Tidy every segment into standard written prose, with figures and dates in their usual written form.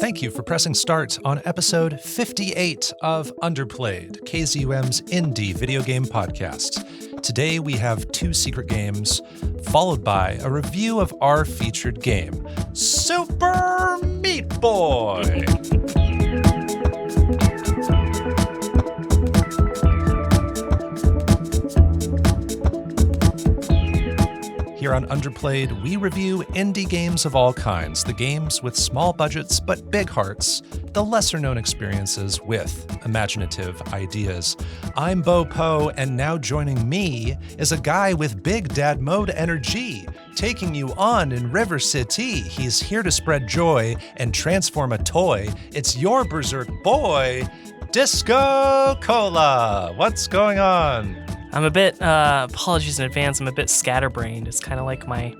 Thank you for pressing start on episode 58 of Underplayed, KZUM's indie video game podcast. Today we have 2 secret games, followed by a review of our featured game, Super Meat Boy. Here on Underplayed, we review indie games of all kinds, the games with small budgets but big hearts, the lesser-known experiences with imaginative ideas. I'm Bo Po, and now joining me is a guy with big dad mode energy, taking you on in River City. He's here to spread joy and transform a toy. It's your berserk boy, DiscoCola. What's going on? I'm a bit, apologies in advance, I'm a bit scatterbrained. It's kind of like my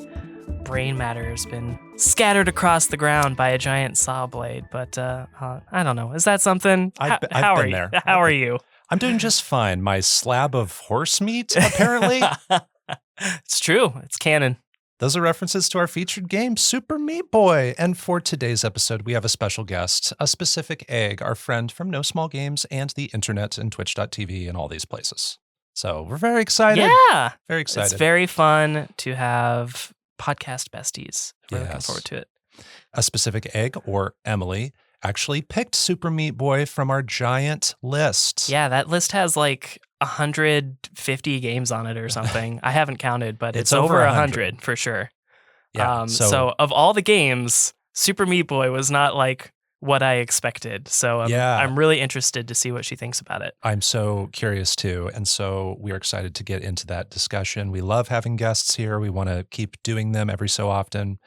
brain matter has been scattered across the ground by a giant saw blade, but I don't know. Is that something? I've been there. How are you? I'm doing just fine. My slab of horse meat, apparently. It's true. It's canon. Those are references to our featured game, Super Meat Boy. And for today's episode, we have a special guest, aSpecificEgg, our friend from No Small Games and the internet and Twitch.tv and all these places. So we're very excited. Yeah. Very excited. It's very fun to have podcast besties. We're looking forward to it. aSpecificEgg, or Emily, actually picked Super Meat Boy from our giant list. Yeah, that list has like 150 games on it or something. I haven't counted, but it's over 100 for sure. Yeah. So of all the games, Super Meat Boy was not like what I expected. So I'm really interested to see what she thinks about it. I'm so curious too. And so we're excited to get into that discussion. We love having guests here. We want to keep doing them every so often.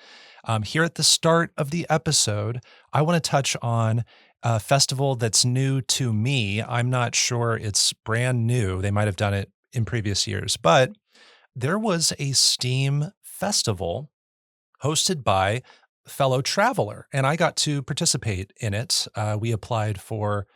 Here at the start of the episode, I want to touch on a festival that's new to me. I'm not sure it's brand new. They might have done it in previous years, but there was a Steam festival hosted by fellow traveler, and I got to participate in it. We applied for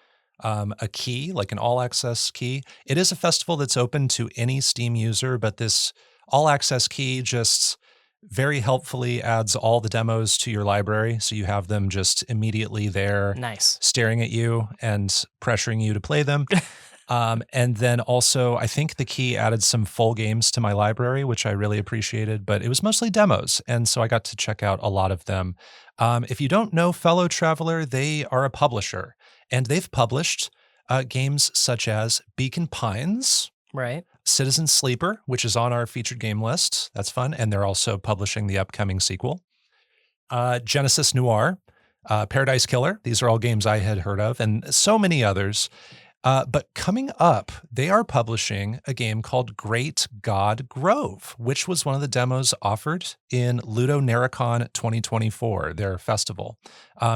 a key, like an all-access key. It is a festival that's open to any Steam user, but this all-access key just very helpfully adds all the demos to your library, so you have them just immediately there, nice, staring at you and pressuring you to play them. And then also, I think the key added some full games to my library, which I really appreciated, but it was mostly demos. And so I got to check out a lot of them. If you don't know Fellow Traveler, they are a publisher, and they've published games such as Beacon Pines, right? Citizen Sleeper, which is on our featured game list. That's fun. And they're also publishing the upcoming sequel. Genesis Noir, Paradise Killer. These are all games I had heard of, and so many others. But coming up, they are publishing a game called Great God Grove, which was one of the demos offered in Ludo Naricon 2024, their festival.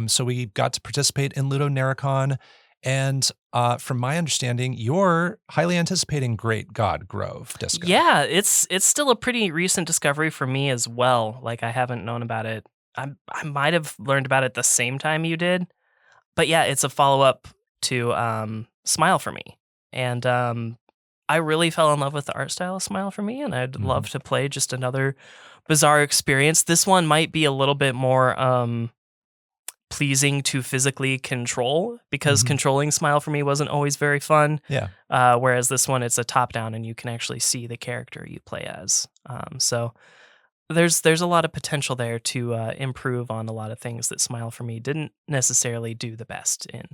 So we got to participate in Ludo Naricon, and from my understanding, you're highly anticipating Great God Grove, Disco. Yeah, it's still a pretty recent discovery for me as well. Like, I haven't known about it. I might have learned about it the same time you did. But yeah, it's a follow-up to Smile for Me. And I really fell in love with the art style of Smile for Me, and I'd love to play just another bizarre experience. This one might be a little bit more pleasing to physically control, because controlling Smile for Me wasn't always very fun. Yeah. Whereas this one, it's a top-down, and you can actually see the character you play as. So there's a lot of potential there to improve on a lot of things that Smile for Me didn't necessarily do the best in.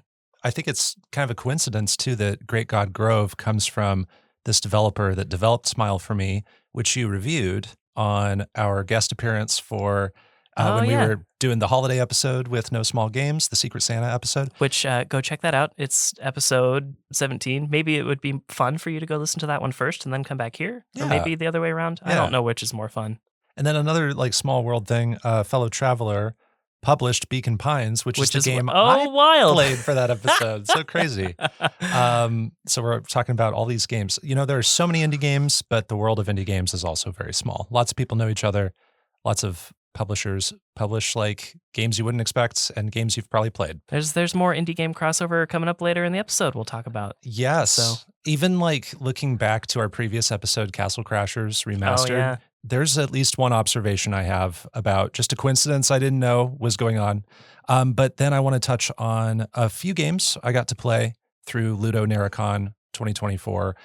I think it's kind of a coincidence, too, that Great God Grove comes from this developer that developed Smile for Me, which you reviewed on our guest appearance for when we were doing the holiday episode with No Small Games, the Secret Santa episode. Which, go check that out. It's episode 17. Maybe it would be fun for you to go listen to that one first and then come back here. Or maybe the other way around. I don't know which is more fun. And then another like small world thing, Fellow Traveler published Beacon Pines, which is the game I played for that episode. So crazy. So we're talking about all these games. You know, there are so many indie games, but the world of indie games is also very small. Lots of people know each other. Lots of publishers publish like games you wouldn't expect and games you've probably played. There's more indie game crossover coming up later in the episode we'll talk about. Yes. So Even like looking back to our previous episode, Castle Crashers oh, Remastered, yeah. there's at least one observation I have about just a coincidence I didn't know was going on. But then I want to touch on a few games I got to play through Ludo Narracon 2024.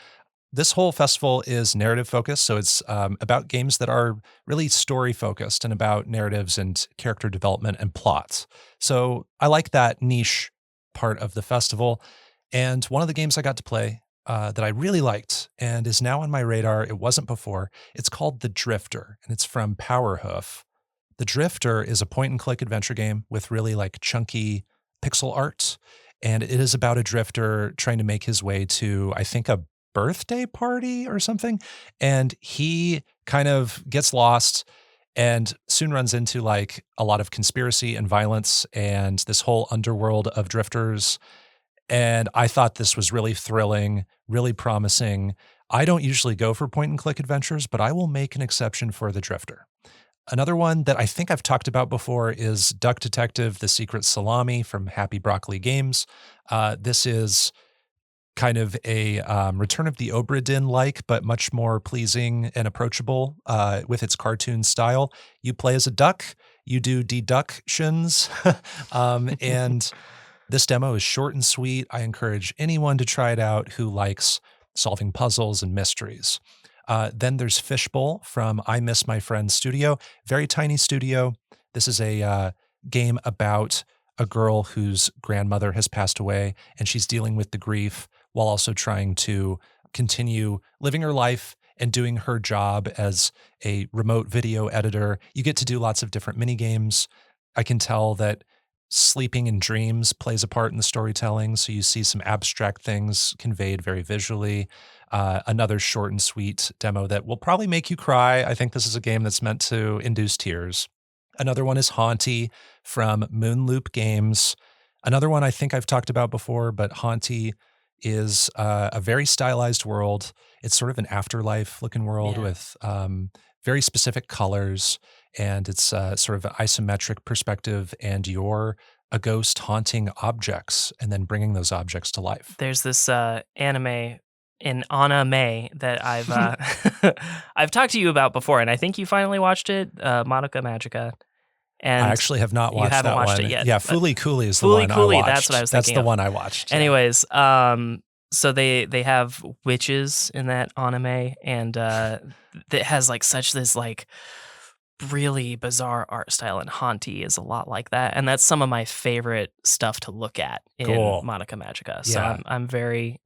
This whole festival is narrative focused, so it's about games that are really story focused and about narratives and character development and plots. So I like that niche part of the festival. And one of the games I got to play that I really liked and is now on my radar, it wasn't before, it's called The Drifter, and it's from Powerhoof. The Drifter is a point and click adventure game with really like chunky pixel art. And it is about a drifter trying to make his way to, I think, a birthday party or something. And he kind of gets lost and soon runs into like a lot of conspiracy and violence and this whole underworld of drifters. And I thought this was really thrilling, really promising. I don't usually go for point and click adventures, but I will make an exception for The Drifter. Another one that I think I've talked about before is Duck Detective: The Secret Salami from Happy Broccoli Games. This is kind of a Return of the Obra Dinn-like, but much more pleasing and approachable with its cartoon style. You play as a duck, you do deductions, and this demo is short and sweet. I encourage anyone to try it out who likes solving puzzles and mysteries. Then there's Fishbowl from I Miss My Friend Studio. Very tiny studio. This is a game about a girl whose grandmother has passed away, and she's dealing with the grief while also trying to continue living her life and doing her job as a remote video editor. You get to do lots of different mini games. I can tell that sleeping in dreams plays a part in the storytelling, so you see some abstract things conveyed very visually. Another short and sweet demo that will probably make you cry. I think this is a game that's meant to induce tears. Another one is Haunty from Moonloop Games. Another one I think I've talked about before, but Haunty is a very stylized world. It's sort of an afterlife looking world with very specific colors, and it's sort of an isometric perspective, and you're a ghost haunting objects and then bringing those objects to life. There's this anime in anime that I've I've talked to you about before, and I think you finally watched it, Madoka Magica. And I actually have not you watched haven't that watched one. it yet. Yeah, Fooly Cooley is the Fooly one I Cooley, watched. that's what I was That's thinking the of. one I watched. Yeah. Anyways, so they have witches in that anime, and it has like such this like really bizarre art style, and Haunty is a lot like that, and that's some of my favorite stuff to look at in Cool. Madoka Magica. So Yeah. I'm very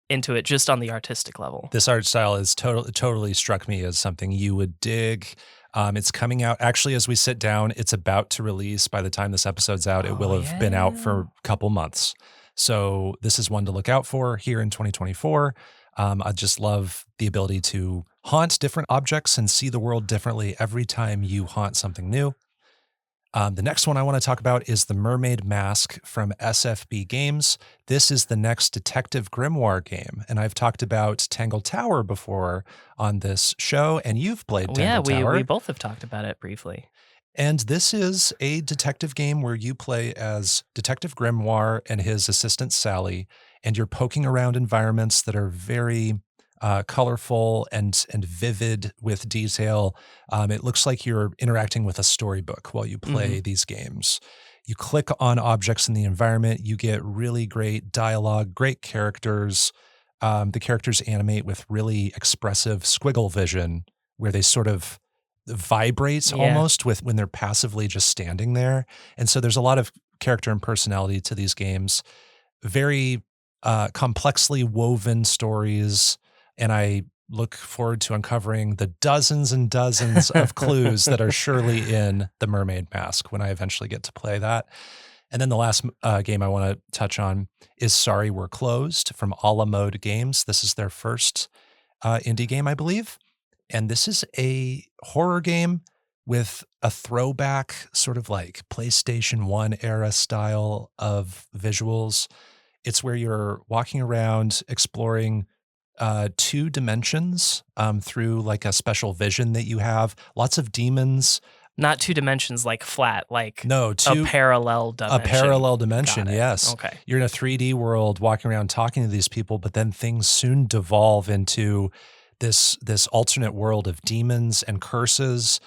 into it just on the artistic level. This art style is totally struck me as something you would dig. It's coming out actually as we sit down. It's about to release. By the time this episode's out, it will have been out for a couple months. So this is one to look out for here in 2024. I just love the ability to haunt different objects and see the world differently every time you haunt something new. The next one I want to talk about is The Mermaid Mask from SFB Games. This is the next Detective Grimoire game, and I've talked about Tangle Tower before on this show, and you've played Tangle Tower. We both have talked about it briefly. And this is a detective game where you play as Detective Grimoire and his assistant Sally, and you're poking around environments that are very colorful and vivid with detail. It looks like you're interacting with a storybook while you play these games. You click on objects in the environment, you get really great dialogue, great characters. The characters animate with really expressive squiggle vision, where they sort of vibrate almost with when they're passively just standing there. And so there's a lot of character and personality to these games. Very complexly woven stories. And I look forward to uncovering the dozens and dozens of clues that are surely in The Mermaid Mask when I eventually get to play that. And then the last game I want to touch on is Sorry We're Closed from A La Mode Games. This is their first indie game, I believe. And this is a horror game with a throwback sort of like PlayStation 1 era style of visuals. It's where you're walking around exploring two dimensions through like a special vision that you have. Lots of demons, Not two dimensions like flat, like No, a parallel a dimension. parallel dimension, Got it. yes. Okay. You're in a 3D world walking around talking to these people, but then things soon devolve into this alternate world of demons and curses,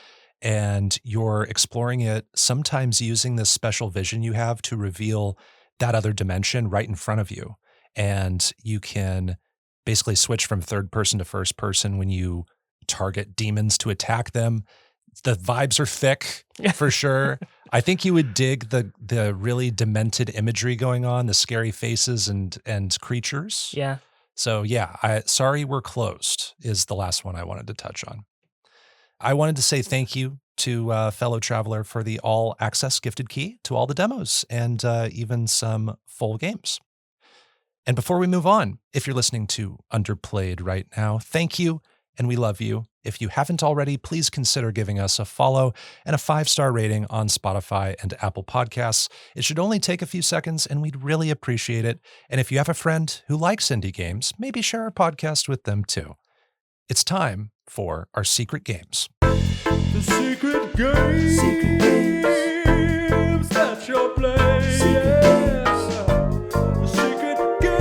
and you're exploring it, sometimes using this special vision you have to reveal that other dimension right in front of you. And you can basically switch from third person to first person when you target demons to attack them. The vibes are thick for sure. I think you would dig the really demented imagery going on, the scary faces and creatures. Yeah. So yeah, Sorry We're Closed is the last one I wanted to touch on. I wanted to say thank you to fellow traveler for the all access gifted key to all the demos and even some full games. And before we move on, if you're listening to Underplayed right now, thank you and we love you. If you haven't already, please consider giving us a follow and a 5-star rating on Spotify and Apple Podcasts. It should only take a few seconds and we'd really appreciate it. And if you have a friend who likes indie games, maybe share our podcast with them too. It's time for our secret games. The secret games, that you're playing. The secret games,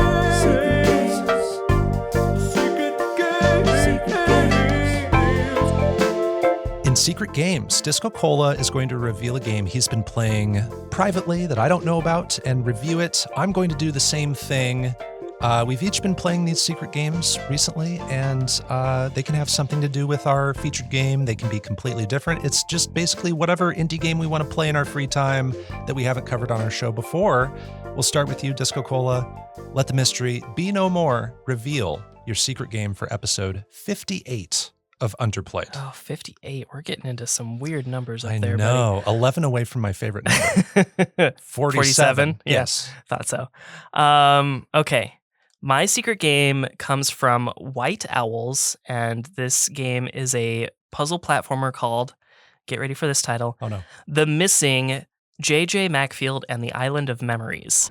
In Secret Games, DiscoCola is going to reveal a game he's been playing privately that I don't know about and review it. I'm going to do the same thing. We've each been playing these secret games recently, and they can have something to do with our featured game. They can be completely different. It's just basically whatever indie game we want to play in our free time that we haven't covered on our show before. We'll start with you, DiscoCola. Let the mystery be no more. Reveal your secret game for episode 58 of Underplayed. Oh, 58. We're getting into some weird numbers up I there, know. 11 away from my favorite number. 47. Yeah, Yes. thought so. Okay. My secret game comes from White Owls, and this game is a puzzle platformer called, get ready for this title, Oh no. The Missing J.J. Macfield and the Island of Memories.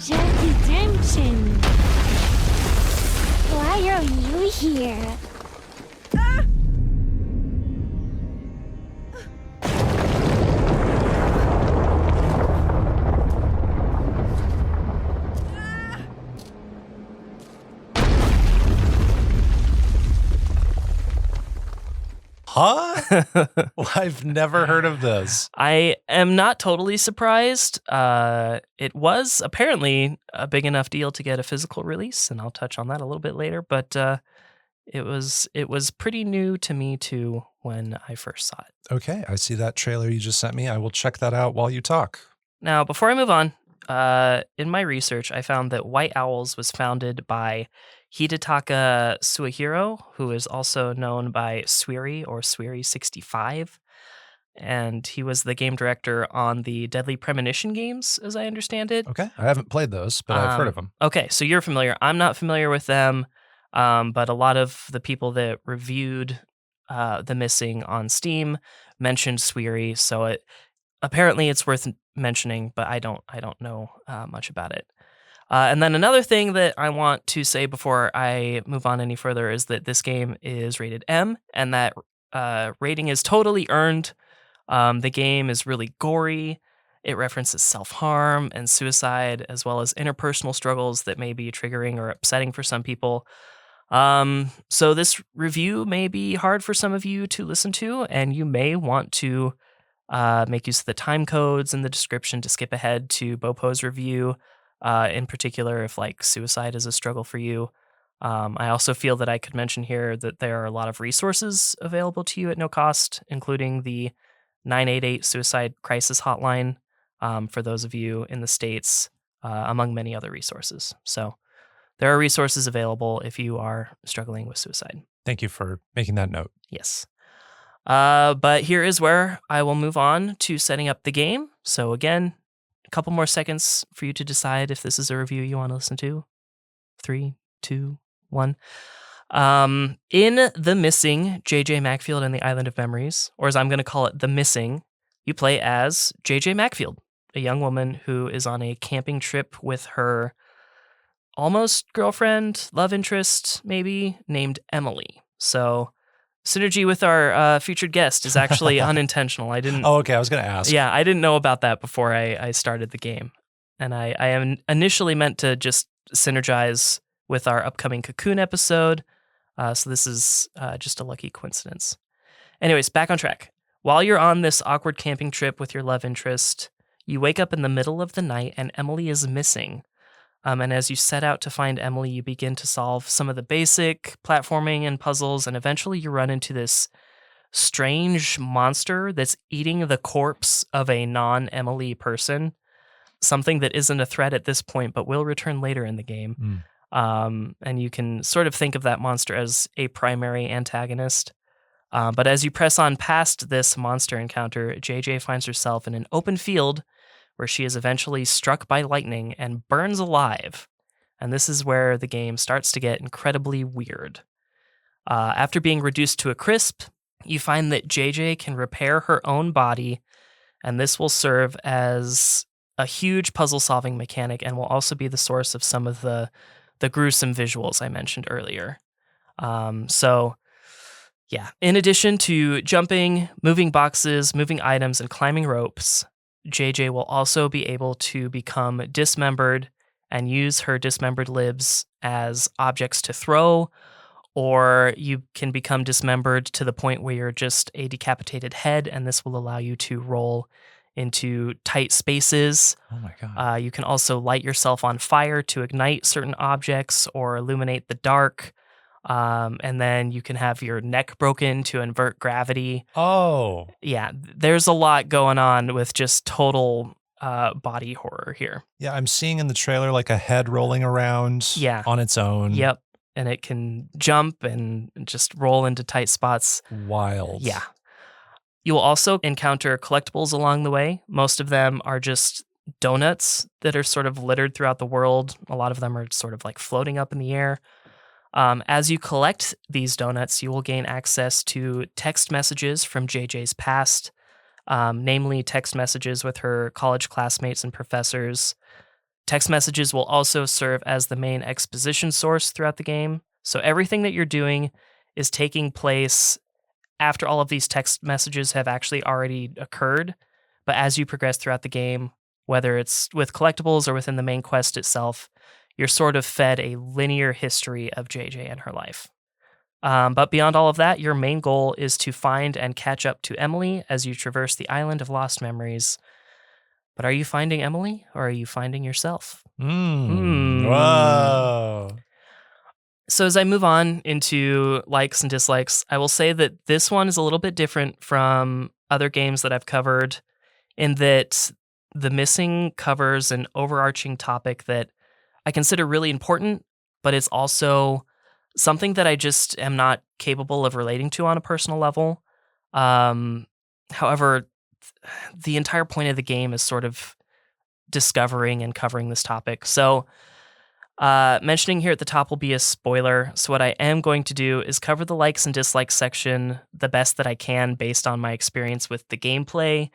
Jackie Redemption. Why are you here? Huh? Well, I've never heard of this. I am not totally surprised. It was apparently a big enough deal to get a physical release, and I'll touch on that a little bit later. But it was pretty new to me too when I first saw it. Okay, I see that trailer you just sent me. I will check that out while you talk. Now, before I move on, in my research, I found that White Owls was founded by Hidetaka Suehiro, who is also known by Suiri or Suiri65. And he was the game director on the Deadly Premonition games, as I understand it. Okay, I haven't played those, but I've heard of them. Okay, so you're familiar. I'm not familiar with them, but a lot of the people that reviewed The Missing on Steam mentioned Suiri, so apparently it's worth mentioning, but I don't know much about it. And then another thing that I want to say before I move on any further is that this game is rated M, and that rating is totally earned. The game is really gory. It references self-harm and suicide, as well as interpersonal struggles that may be triggering or upsetting for some people. So this review may be hard for some of you to listen to, and you may want to make use of the time codes in the description to skip ahead to Bopo's review, in particular if like suicide is a struggle for you. I also feel that I could mention here that there are a lot of resources available to you at no cost, including the 988 Suicide Crisis Hotline for those of you in the States, among many other resources. So there are resources available if you are struggling with suicide. Thank you for making that note. Yes. But here is where I will move on to setting up the game. So again, a couple more seconds for you to decide if this is a review you want to listen to. 3, 2, 1. In The Missing, J.J. Macfield and the Island of Memories, or as I'm going to call it, The Missing, you play as J.J. Macfield, a young woman who is on a camping trip with her almost girlfriend, love interest, maybe, named Emily. So synergy with our featured guest is actually unintentional. I didn't. Oh, okay. I was going to ask. Yeah, I didn't know about that before I started the game. And I am initially meant to just synergize with our upcoming Cocoon episode. So this is just a lucky coincidence. Anyways, back on track. While you're on this awkward camping trip with your love interest, you wake up in the middle of the night and Emily is missing. And as you set out to find Emily, you begin to solve some of the basic platforming and puzzles, and eventually you run into this strange monster that's eating the corpse of a non-Emily person, something that isn't a threat at this point but will return later in the game. And you can sort of think of that monster as a primary antagonist. But as you press on past this monster encounter, JJ finds herself in an open field where she is eventually struck by lightning and burns alive. And this is where the game starts to get incredibly weird. After being reduced to a crisp, you find that JJ can repair her own body, and this will serve as a huge puzzle-solving mechanic and will also be the source of some of the gruesome visuals I mentioned earlier. Yeah, in addition to jumping, moving boxes, moving items, and climbing ropes, JJ will also be able to become dismembered and use her dismembered libs as objects to throw, or you can become dismembered to the point where you're just a decapitated head, and this will allow you to roll into tight spaces. Oh my God. You can also light yourself on fire to ignite certain objects or illuminate the dark. And then you can have your neck broken to invert gravity. Oh. Yeah, there's a lot going on with just total body horror here. Yeah, I'm seeing in the trailer like a head rolling around on its own. Yep. And it can jump and just roll into tight spots. Wild. Yeah. You will also encounter collectibles along the way. Most of them are just donuts that are sort of littered throughout the world. A lot of them are sort of like floating up in the air. As you collect these donuts, you will gain access to text messages from JJ's past, namely text messages with her college classmates and professors. Text messages will also serve as the main exposition source throughout the game. So everything that you're doing is taking place after all of these text messages have actually already occurred. But as you progress throughout the game, whether it's with collectibles or within the main quest itself, you're sort of fed a linear history of JJ and her life. But beyond all of that, your main goal is to find and catch up to Emily as you traverse the island of lost memories. But are you finding Emily or are you finding yourself? Whoa. So as I move on into likes and dislikes, I will say that this one is a little bit different from other games that I've covered in that the missing covers an overarching topic that I consider really important, but it's also something that I just am not capable of relating to on a personal level. However, the entire point of the game is sort of discovering and covering this topic. So mentioning here at the top will be a spoiler. So what I am going to do is cover the likes and dislikes section the best that I can based on my experience with the gameplay.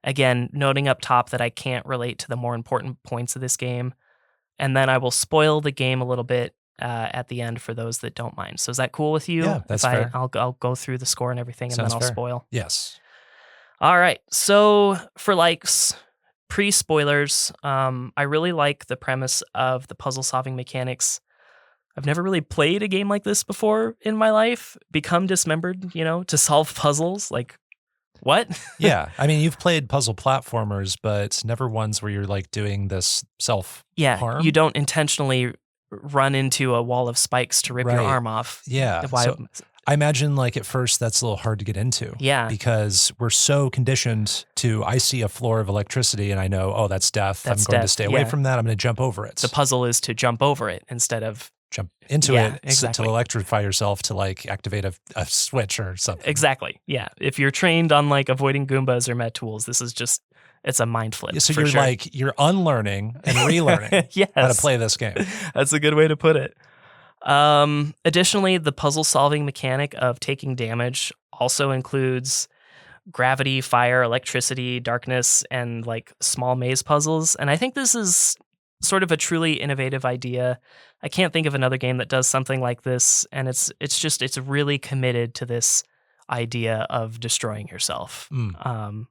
Again, noting up top that I can't relate to the more important points of this game. And then I will spoil the game a little bit at the end for those that don't mind. So is that cool with you? Yeah, that's fair. I'll go through the score and everything, and Sounds then I'll fair. spoil. Yes. All right. So for likes, pre-spoilers, I really like the premise of the puzzle-solving mechanics. I've never really played a game like this before in my life. Become dismembered, to solve puzzles. Like, what? Yeah. I mean, you've played puzzle platformers, but never ones where you're like doing this self-harm. Yeah, you don't intentionally run into a wall of spikes to rip your arm off. Yeah. So I imagine like at first that's a little hard to get into. Yeah. Because we're so conditioned to, I see a floor of electricity and I know, oh, that's death. I'm going to stay away from that. I'm going to jump over it. The puzzle is to jump over it instead of jump into it exactly. to electrify yourself to like activate a switch or something. Exactly. Yeah. If you're trained on like avoiding Goombas or Met Tools, this is just, it's a mind flip. Yeah, so you're unlearning and relearning how to play this game. That's a good way to put it. Additionally, the puzzle solving mechanic of taking damage also includes gravity, fire, electricity, darkness, and like small maze puzzles. And I think this is sort of a truly innovative idea. I can't think of another game that does something like this. And it's really committed to this idea of destroying yourself. Mm.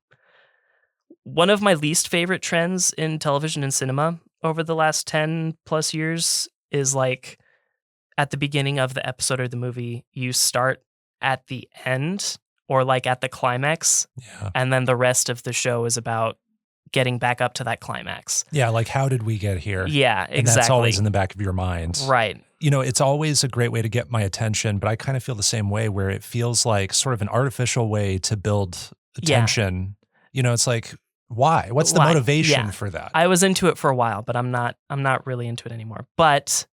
One of my least favorite trends in television and cinema over the last 10 plus years is like at the beginning of the episode or the movie, you start at the end or like at the climax, Yeah. and then the rest of the show is about getting back up to that climax. Yeah, like how did we get here? Yeah, And exactly. that's always in the back of your mind. Right. You know, it's always a great way to get my attention, but I kind of feel the same way where it feels like sort of an artificial way to build Yeah. attention. You know, it's like, why? What's the Why? motivation Yeah. for that? I was into it for a while, but I'm not really into it anymore. But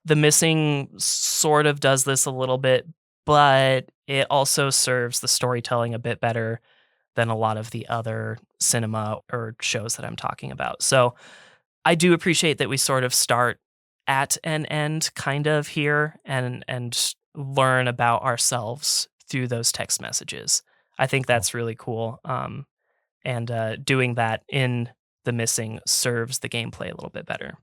The Missing sort of does this a little bit, but it also serves the storytelling a bit better than a lot of the other cinema or shows that I'm talking about. So I do appreciate that we sort of start at an end kind of here and learn about ourselves through those text messages. I think that's really cool. And doing that in The Missing serves the gameplay a little bit better.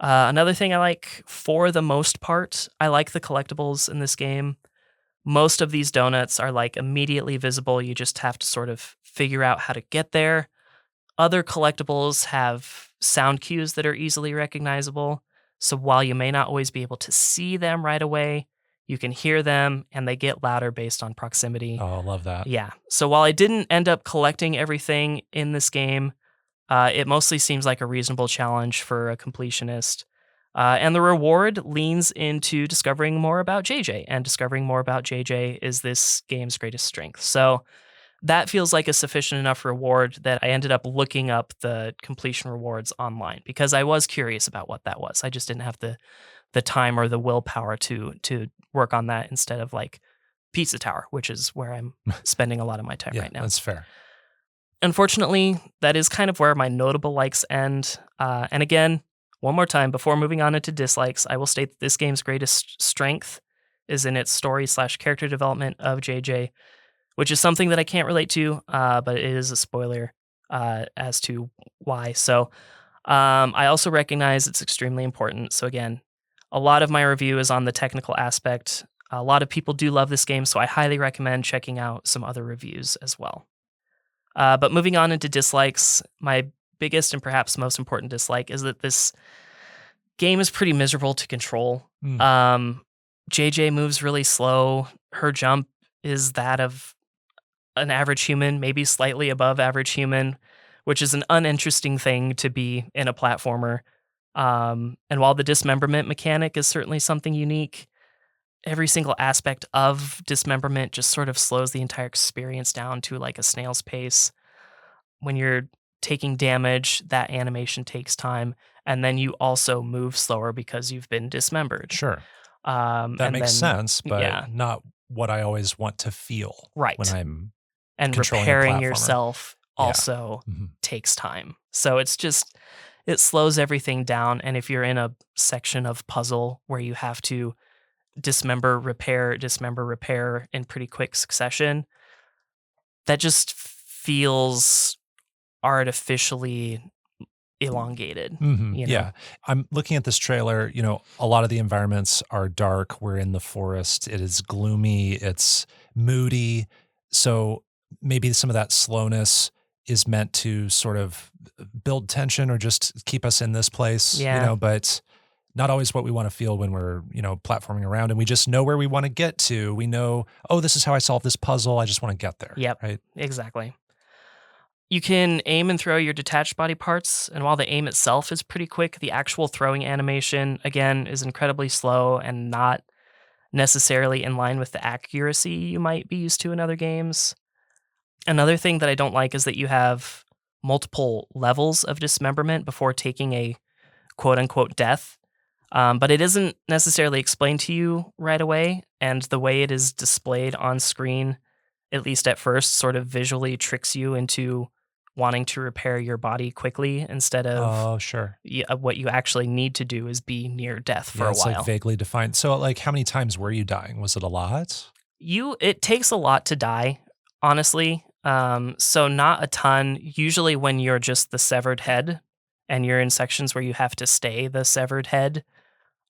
Another thing I like, for the most part, I like the collectibles in this game. Most of these donuts are like immediately visible. You just have to sort of figure out how to get there. Other collectibles have sound cues that are easily recognizable. So while you may not always be able to see them right away, you can hear them and they get louder based on proximity. Oh, I love that. Yeah. So while I didn't end up collecting everything in this game, it mostly seems like a reasonable challenge for a completionist. And the reward leans into discovering more about JJ, and discovering more about JJ is this game's greatest strength. So that feels like a sufficient enough reward that I ended up looking up the completion rewards online because I was curious about what that was. I just didn't have the time or the willpower to work on that instead of like Pizza Tower, which is where I'm spending a lot of my time Yeah, right now. that's fair. Unfortunately, that is kind of where my notable likes end. And again, one more time, before moving on into dislikes, I will state that this game's greatest strength is in its story/character development of JJ, which is something that I can't relate to, but it is a spoiler as to why. So I also recognize it's extremely important. So again, a lot of my review is on the technical aspect. A lot of people do love this game, so I highly recommend checking out some other reviews as well. But moving on into dislikes, my biggest and perhaps most important dislike is that this game is pretty miserable to control. JJ moves really slow. Her jump is that of an average human, maybe slightly above average human, which is an uninteresting thing to be in a platformer. And while the dismemberment mechanic is certainly something unique, every single aspect of dismemberment just sort of slows the entire experience down to like a snail's pace. When you're taking damage, that animation takes time, and then you also move slower because you've been dismembered. Sure. That That makes sense, but yeah. not what I always want to feel Right. when I'm And controlling a repairing platformer. yourself Yeah. also Mhm. takes time. So it's just, it slows everything down. And if you're in a section of puzzle where you have to dismember, repair in pretty quick succession, that just feels artificially elongated. Mhm, you know? Yeah. I'm looking at this trailer, you know, a lot of the environments are dark. We're in the forest. It is gloomy. It's moody. So maybe some of that slowness is meant to sort of build tension or just keep us in this place, you Yeah. know, but not always what we want to feel when we're, you know, platforming around and we just know where we want to get to. We know, oh, this is how I solve this puzzle. I just want to get there. Yep. Right. Exactly. You can aim and throw your detached body parts, and while the aim itself is pretty quick, the actual throwing animation, again, is incredibly slow and not necessarily in line with the accuracy you might be used to in other games. Another thing that I don't like is that you have multiple levels of dismemberment before taking a quote-unquote death, but it isn't necessarily explained to you right away, and the way it is displayed on screen, at least at first, sort of visually tricks you into wanting to repair your body quickly instead of Oh, sure. what you actually need to do is be near death for Yeah, a it's while. like vaguely defined. So like how many times were you dying? Was it a lot? It takes a lot to die, honestly. So not a ton. Usually when you're just the severed head and you're in sections where you have to stay the severed head,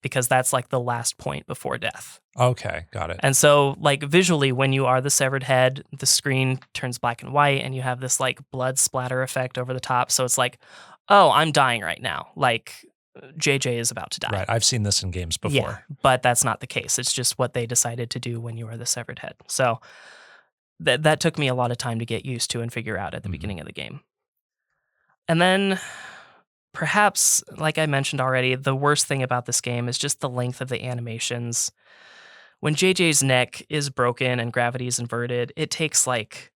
because that's like the last point before death. Okay, got it. And so, like, visually, when you are the severed head, the screen turns black and white, and you have this, like, blood splatter effect over the top. So it's like, oh, I'm dying right now. Like, JJ is about to die. Right. I've seen this in games before. Yeah, but that's not the case. It's just what they decided to do when you are the severed head. So that took me a lot of time to get used to and figure out at the beginning of the game. And then, perhaps, like I mentioned already, the worst thing about this game is just the length of the animations. When JJ's neck is broken and gravity is inverted, it takes like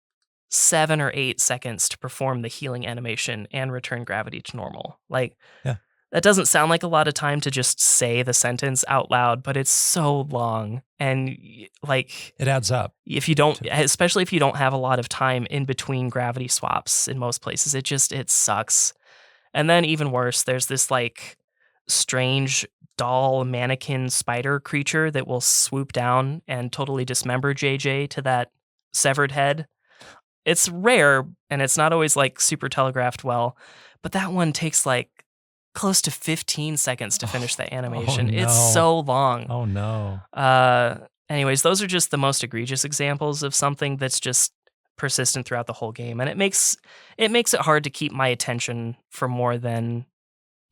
7 or 8 seconds to perform the healing animation and return gravity to normal. Like, Yeah. that doesn't sound like a lot of time to just say the sentence out loud, but it's so long. And like, It adds up. if you don't, especially if you don't have a lot of time in between gravity swaps in most places, it sucks. And then even worse, there's this like strange doll mannequin spider creature that will swoop down and totally dismember JJ to that severed head. It's rare and it's not always like super telegraphed well, but that one takes like close to 15 seconds to finish the animation. no. It's so long. Oh no. Anyways, those are just the most egregious examples of something that's just persistent throughout the whole game, and it makes it hard to keep my attention for more than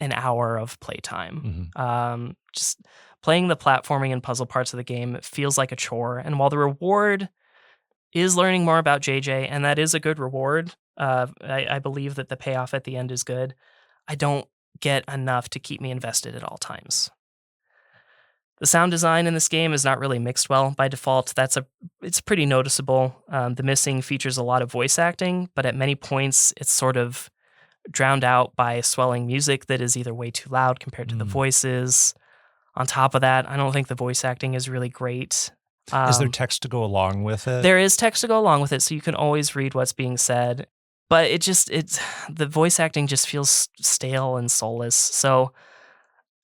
an hour of playtime. Just playing the platforming and puzzle parts of the game feels like a chore, and while the reward is learning more about JJ, and that is a good reward, I believe that the payoff at the end is good, I don't get enough to keep me invested at all times. The sound design in this game is not really mixed well by default. It's pretty noticeable. The missing features a lot of voice acting, but at many points it's sort of drowned out by swelling music that is either way too loud compared to the voices. On top of that, I don't think the voice acting is really great. Is there text to go along with it? There is text to go along with it, so you can always read what's being said. But the voice acting just feels stale and soulless. So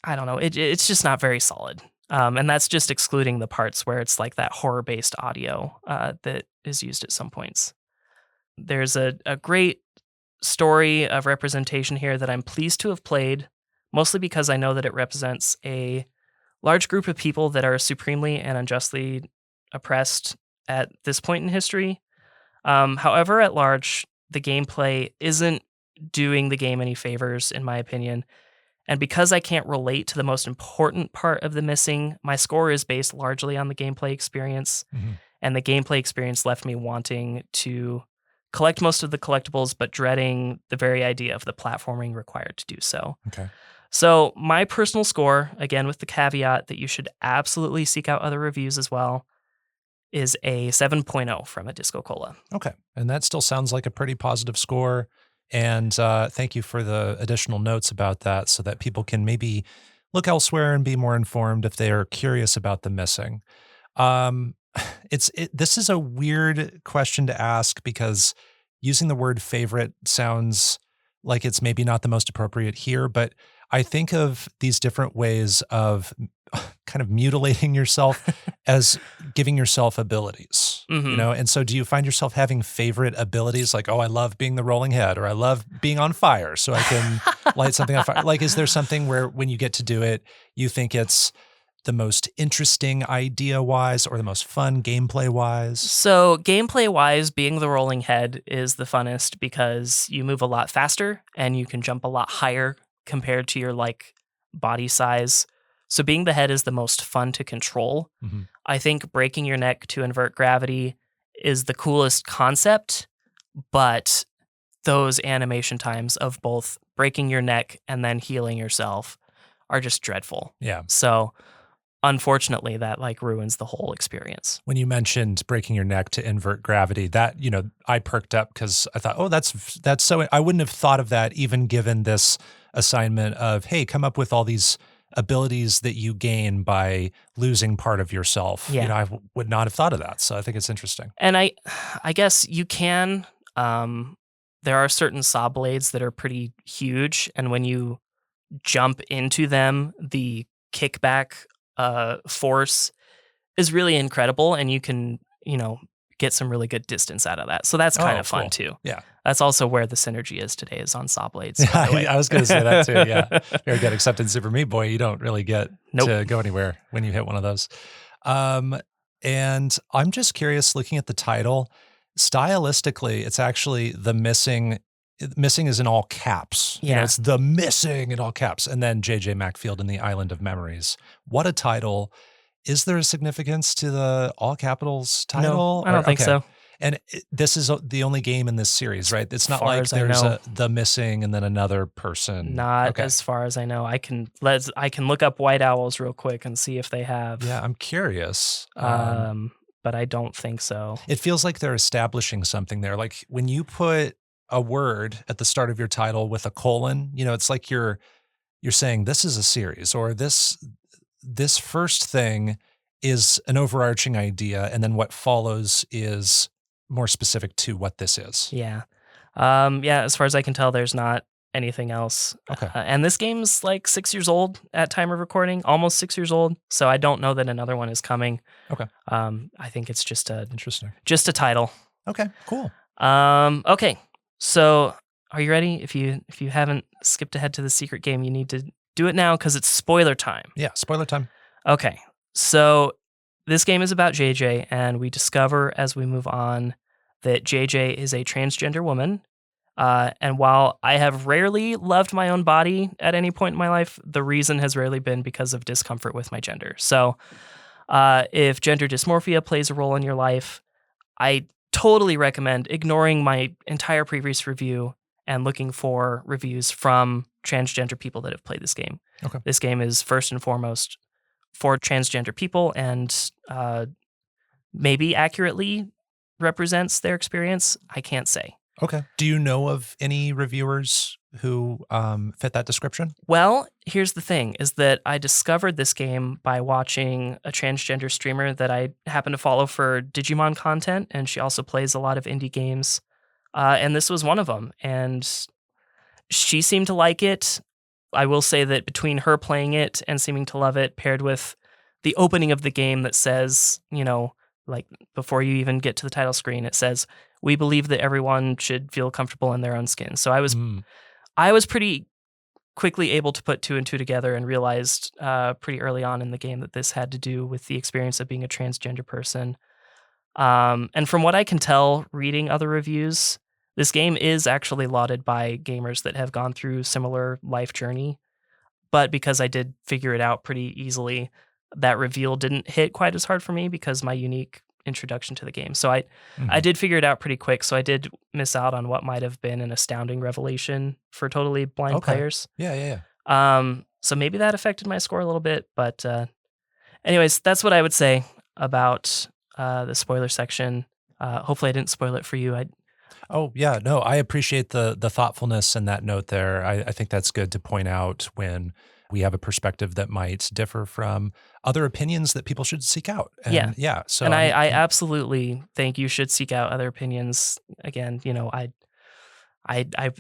I don't know. It's just not very solid. And that's just excluding the parts where it's like that horror-based audio that is used at some points. There's a great story of representation here that I'm pleased to have played, mostly because I know that it represents a large group of people that are supremely and unjustly oppressed at this point in history. However, at large, the gameplay isn't doing the game any favors, in my opinion. And because I can't relate to the most important part of the missing, my score is based largely on the gameplay experience. And the gameplay experience left me wanting to collect most of the collectibles, but dreading the very idea of the platforming required to do so. Okay. So my personal score, again with the caveat that you should absolutely seek out other reviews as well, is a 7.0 from a DiscoCola. Okay. And that still sounds like a pretty positive score. And thank you for the additional notes about that so that people can maybe look elsewhere and be more informed if they are curious about the missing. This is a weird question to ask because using the word favorite sounds like it's maybe not the most appropriate here, but I think of these different ways of kind of mutilating yourself as giving yourself abilities, you know? And so do you find yourself having favorite abilities like, oh, I love being the rolling head, or I love being on fire so I can light something on fire? Like, is there something where when you get to do it, you think it's the most interesting idea-wise or the most fun gameplay-wise? So gameplay-wise, being the rolling head is the funnest because you move a lot faster and you can jump a lot higher compared to your like body size. So being the head is the most fun to control. I think breaking your neck to invert gravity is the coolest concept, but those animation times of both breaking your neck and then healing yourself are just dreadful. Yeah. So unfortunately, that like ruins the whole experience. When you mentioned breaking your neck to invert gravity, that, you know, I perked up because I thought, oh, that's so, I wouldn't have thought of that even given this assignment of, hey, come up with all these abilities that you gain by losing part of yourself. Yeah. You know, I would not have thought of that. So I think it's interesting. And I guess you can, there are certain saw blades that are pretty huge. And when you jump into them, the kickback force is really incredible. And you can, you know, get some really good distance out of that. So that's kind of fun cool. too. Yeah. That's also where the synergy is today, is on saw blades. by the way. I was going to say that too. Yeah. Very good. Except in Super Meat Boy, you don't really get Nope. to go anywhere when you hit one of those. And I'm just curious, looking at the title, stylistically, it's actually the missing. Missing is in all caps. You know, Yeah. it's the missing in all caps. And then J.J. Macfield and the Island of Memories. What a title. Is there a significance to the all capitals title? No, I don't think so. And this is the only game in this series, right? It's not Far like as I there's know. the missing and then another person. Not Okay. as far as I know. I can look up White Owls real quick and see if they have. Yeah, I'm curious. But I don't think so. It feels like they're establishing something there. Like when you put a word at the start of your title with a colon, you know, it's like you're saying this is a series, or this first thing is an overarching idea, and then what follows is more specific to what this is. Yeah. As far as I can tell, there's not anything else. Okay. And this game's like 6 years old at time of recording, almost 6 years old. So I don't know that another one is coming. Okay. I think it's just a title. Okay, cool. Okay. So are you ready? If you haven't skipped ahead to the secret game, you need to do it now because it's spoiler time. Yeah, spoiler time. Okay. So this game is about JJ, and we discover as we move on that JJ is a transgender woman. And while I have rarely loved my own body at any point in my life, the reason has rarely been because of discomfort with my gender. So if gender dysmorphia plays a role in your life, I totally recommend ignoring my entire previous review and looking for reviews from transgender people that have played this game. Okay. This game is first and foremost for transgender people and maybe accurately represents their experience. I can't say. Okay. Do you know of any reviewers who fit that description? Well, here's the thing, is that I discovered this game by watching a transgender streamer that I happen to follow for Digimon content, and she also plays a lot of indie games. And this was one of them, and she seemed to like it. I will say that between her playing it and seeming to love it, paired with the opening of the game that says, you know, like before you even get to the title screen, it says, "We believe that everyone should feel comfortable in their own skin." So I was pretty quickly able to put two and two together and realized pretty early on in the game that this had to do with the experience of being a transgender person. And from what I can tell, reading other reviews, this game is actually lauded by gamers that have gone through similar life journey. But because I did figure it out pretty easily, that reveal didn't hit quite as hard for me because my unique introduction to the game. So I did figure it out pretty quick. So I did miss out on what might have been an astounding revelation for totally blind players. Yeah. So maybe that affected my score a little bit. But anyways, that's what I would say about the spoiler section. Hopefully I didn't spoil it for you. Oh, yeah. No, I appreciate the thoughtfulness in that note there. I think that's good to point out when we have a perspective that might differ from other opinions that people should seek out. And yeah. So and I absolutely think you should seek out other opinions. Again, you know, I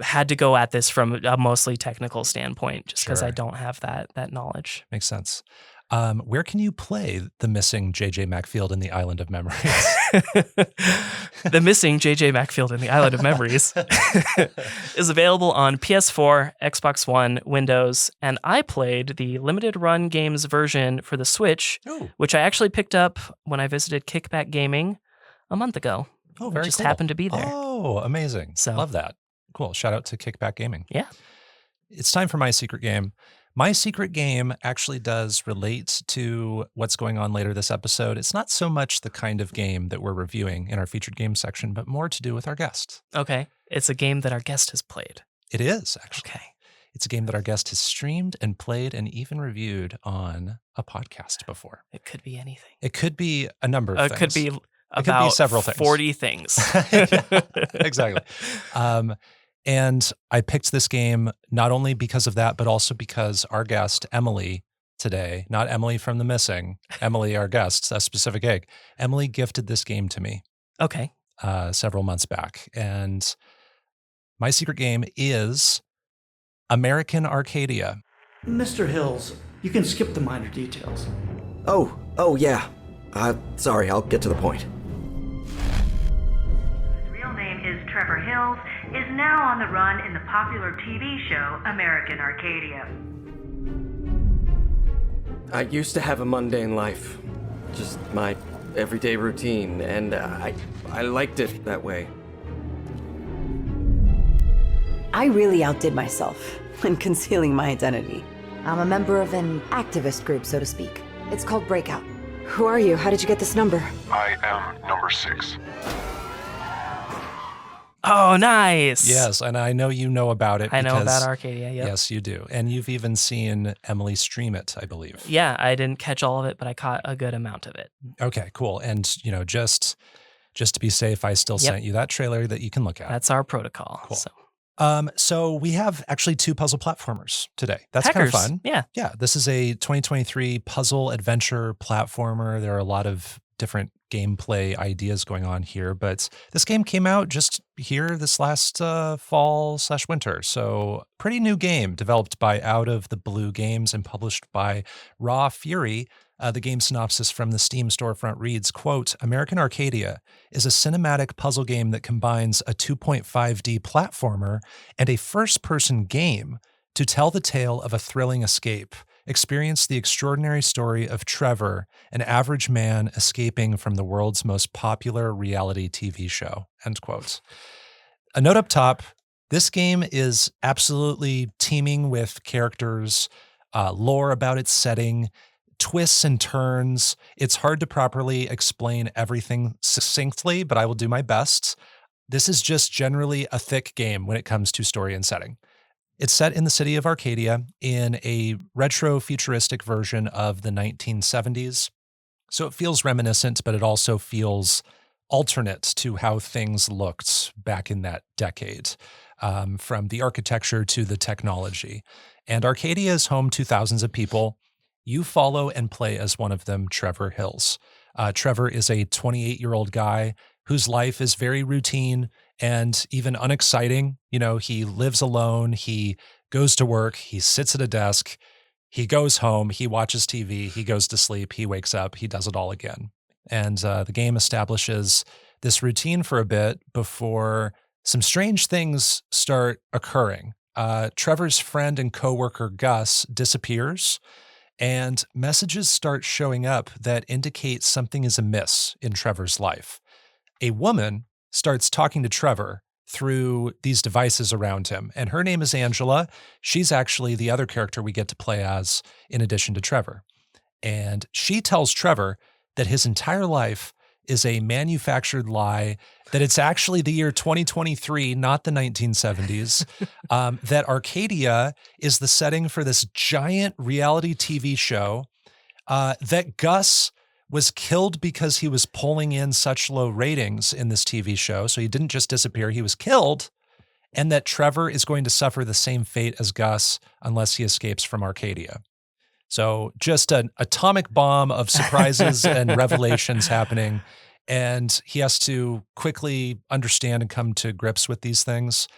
had to go at this from a mostly technical standpoint just because I don't have that knowledge. Makes sense. Where can you play the missing J.J. Macfield in the Island of Memories? The missing J.J. Macfield in the Island of Memories is available on PS4, Xbox One, Windows, and I played the limited run games version for the Switch, which I actually picked up when I visited Kickback Gaming a month ago. Oh, very just cool. happened to be there. Oh, amazing. So, love that. Cool. Shout out to Kickback Gaming. Yeah. It's time for my secret game. My secret game actually does relate to what's going on later this episode. It's not so much the kind of game that we're reviewing in our featured game section, but more to do with our guest. Okay. It's a game that our guest has played. It is, actually. Okay. It's a game that our guest has streamed and played and even reviewed on a podcast before. It could be anything. It could be a number of things. It could be It about could be several things. 40 things. Exactly. And I picked this game not only because of that, but also because our guest, Emily, today, not Emily from The Missing, Emily, our guest, aSpecificEgg, Emily gifted this game to me. Okay. Several months back. And my secret game is American Arcadia. Mr. Hills, you can skip the minor details. Oh, yeah. Sorry, I'll get to the point. Trevor Hills, is now on the run in the popular TV show American Arcadia. I used to have a mundane life, just my everyday routine, and I liked it that way. I really outdid myself in concealing my identity. I'm a member of an activist group, so to speak. It's called Breakout. Who are you? How did you get this number? I am number 6. Oh, nice. Yes, and I know you know about it. I know because- about Arcadia, yep. Yes, you do. And you've even seen Emily stream it, I believe. Yeah, I didn't catch all of it, but I caught a good amount of it. Okay, cool. And, just to be safe, I still sent you that trailer that you can look at. That's our protocol. Cool. So. So we have actually 2 puzzle platformers today. That's kind of fun. Yeah. Yeah. This is a 2023 puzzle adventure platformer. There are a lot of different gameplay ideas going on here, but this game came out just here this last fall/winter. So pretty new game developed by Out of the Blue Games and published by Raw Fury. The game synopsis from the Steam storefront reads, quote, American Arcadia is a cinematic puzzle game that combines a 2.5D platformer and a first-person game to tell the tale of a thrilling escape. Experience the extraordinary story of Trevor, an average man escaping from the world's most popular reality TV show, end quote. A note up top, this game is absolutely teeming with characters, lore about its setting, twists and turns. It's hard to properly explain everything succinctly, but I will do my best. This is just generally a thick game when it comes to story and setting. It's set in the city of Arcadia in a retro futuristic version of the 1970s. So it feels reminiscent, but it also feels alternate to how things looked back in that decade, from the architecture to the technology. And Arcadia is home to thousands of people. You follow and play as one of them, Trevor Hills. Trevor is a 28-year-old guy whose life is very routine and even unexciting. He lives alone. He goes to work. He sits at a desk. He goes home. He watches TV. He goes to sleep. He wakes up. He does it all again. And the game establishes this routine for a bit before some strange things start occurring. Trevor's friend and coworker, Gus, disappears. And messages start showing up that indicate something is amiss in Trevor's life. A woman starts talking to Trevor through these devices around him, and her name is Angela. She's actually the other character we get to play as in addition to Trevor. And she tells Trevor that his entire life is a manufactured lie, that it's actually the year 2023, not the 1970s, that Arcadia is the setting for this giant reality TV show, that Gus was killed because he was pulling in such low ratings in this TV show. So he didn't just disappear, he was killed, and that Trevor is going to suffer the same fate as Gus unless he escapes from Arcadia. So just an atomic bomb of surprises and revelations happening. And he has to quickly understand and come to grips with these things.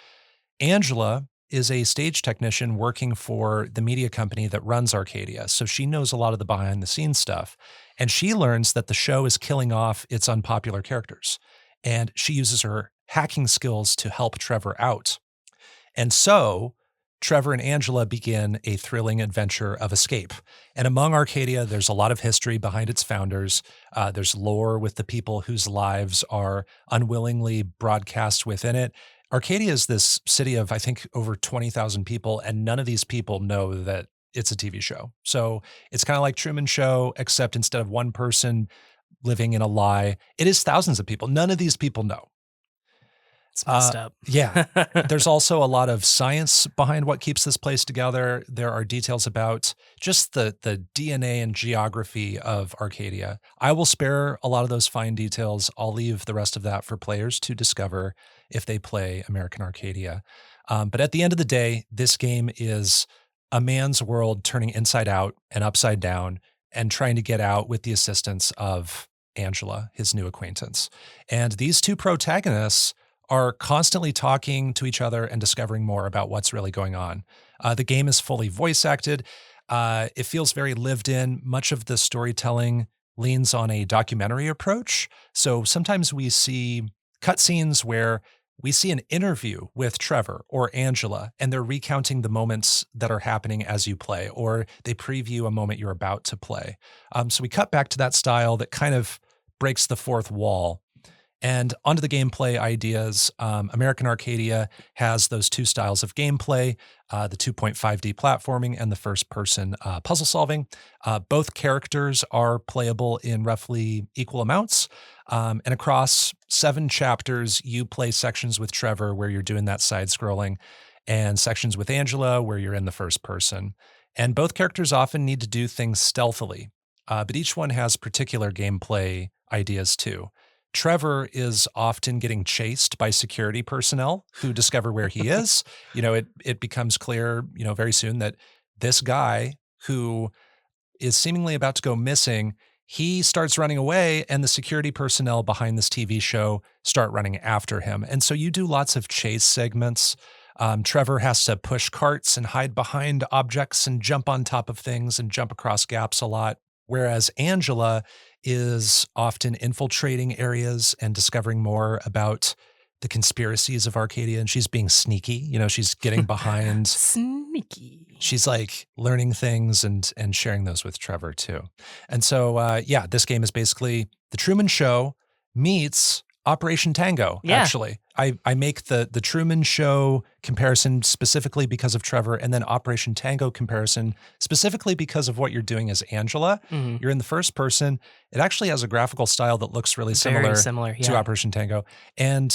Angela is a stage technician working for the media company that runs Arcadia. So she knows a lot of the behind the scenes stuff. And she learns that the show is killing off its unpopular characters. And she uses her hacking skills to help Trevor out. And so Trevor and Angela begin a thrilling adventure of escape. And among Arcadia, there's a lot of history behind its founders. There's lore with the people whose lives are unwillingly broadcast within it. Arcadia is this city of, I think, over 20,000 people, and none of these people know that it's a TV show. So it's kind of like Truman Show, except instead of one person living in a lie, it is thousands of people. None of these people know. It's messed up. Yeah. There's also a lot of science behind what keeps this place together. There are details about just the DNA and geography of Arcadia. I will spare a lot of those fine details. I'll leave the rest of that for players to discover if they play American Arcadia. But at the end of the day, this game is a man's world turning inside out and upside down and trying to get out with the assistance of Angela, his new acquaintance. And these two protagonists are constantly talking to each other and discovering more about what's really going on. The game is fully voice acted. It feels very lived in. Much of the storytelling leans on a documentary approach. So sometimes we see cutscenes where we see an interview with Trevor or Angela, and they're recounting the moments that are happening as you play, or they preview a moment you're about to play. So we cut back to that style that kind of breaks the fourth wall. And onto the gameplay ideas. American Arcadia has those two styles of gameplay, the 2.5D platforming and the first-person puzzle solving. Both characters are playable in roughly equal amounts. And across 7 chapters, you play sections with Trevor where you're doing that side-scrolling, and sections with Angela where you're in the first person. And both characters often need to do things stealthily, but each one has particular gameplay ideas too. Trevor is often getting chased by security personnel who discover where he is. It becomes clear, very soon that this guy who is seemingly about to go missing, he starts running away, and the security personnel behind this TV show start running after him. And so you do lots of chase segments. Trevor has to push carts and hide behind objects and jump on top of things and jump across gaps a lot. Whereas Angela is often infiltrating areas and discovering more about the conspiracies of Arcadia, and she's being sneaky. She's getting behind. Sneaky. She's like learning things and sharing those with Trevor too. And so, this game is basically The Truman Show meets Operation Tango, Yeah. actually. I make the Truman Show comparison specifically because of Trevor, and then Operation Tango comparison specifically because of what you're doing as Angela. Mhm. You're in the first person. It actually has a graphical style that looks really Very similar similar, to yeah. Operation Tango. And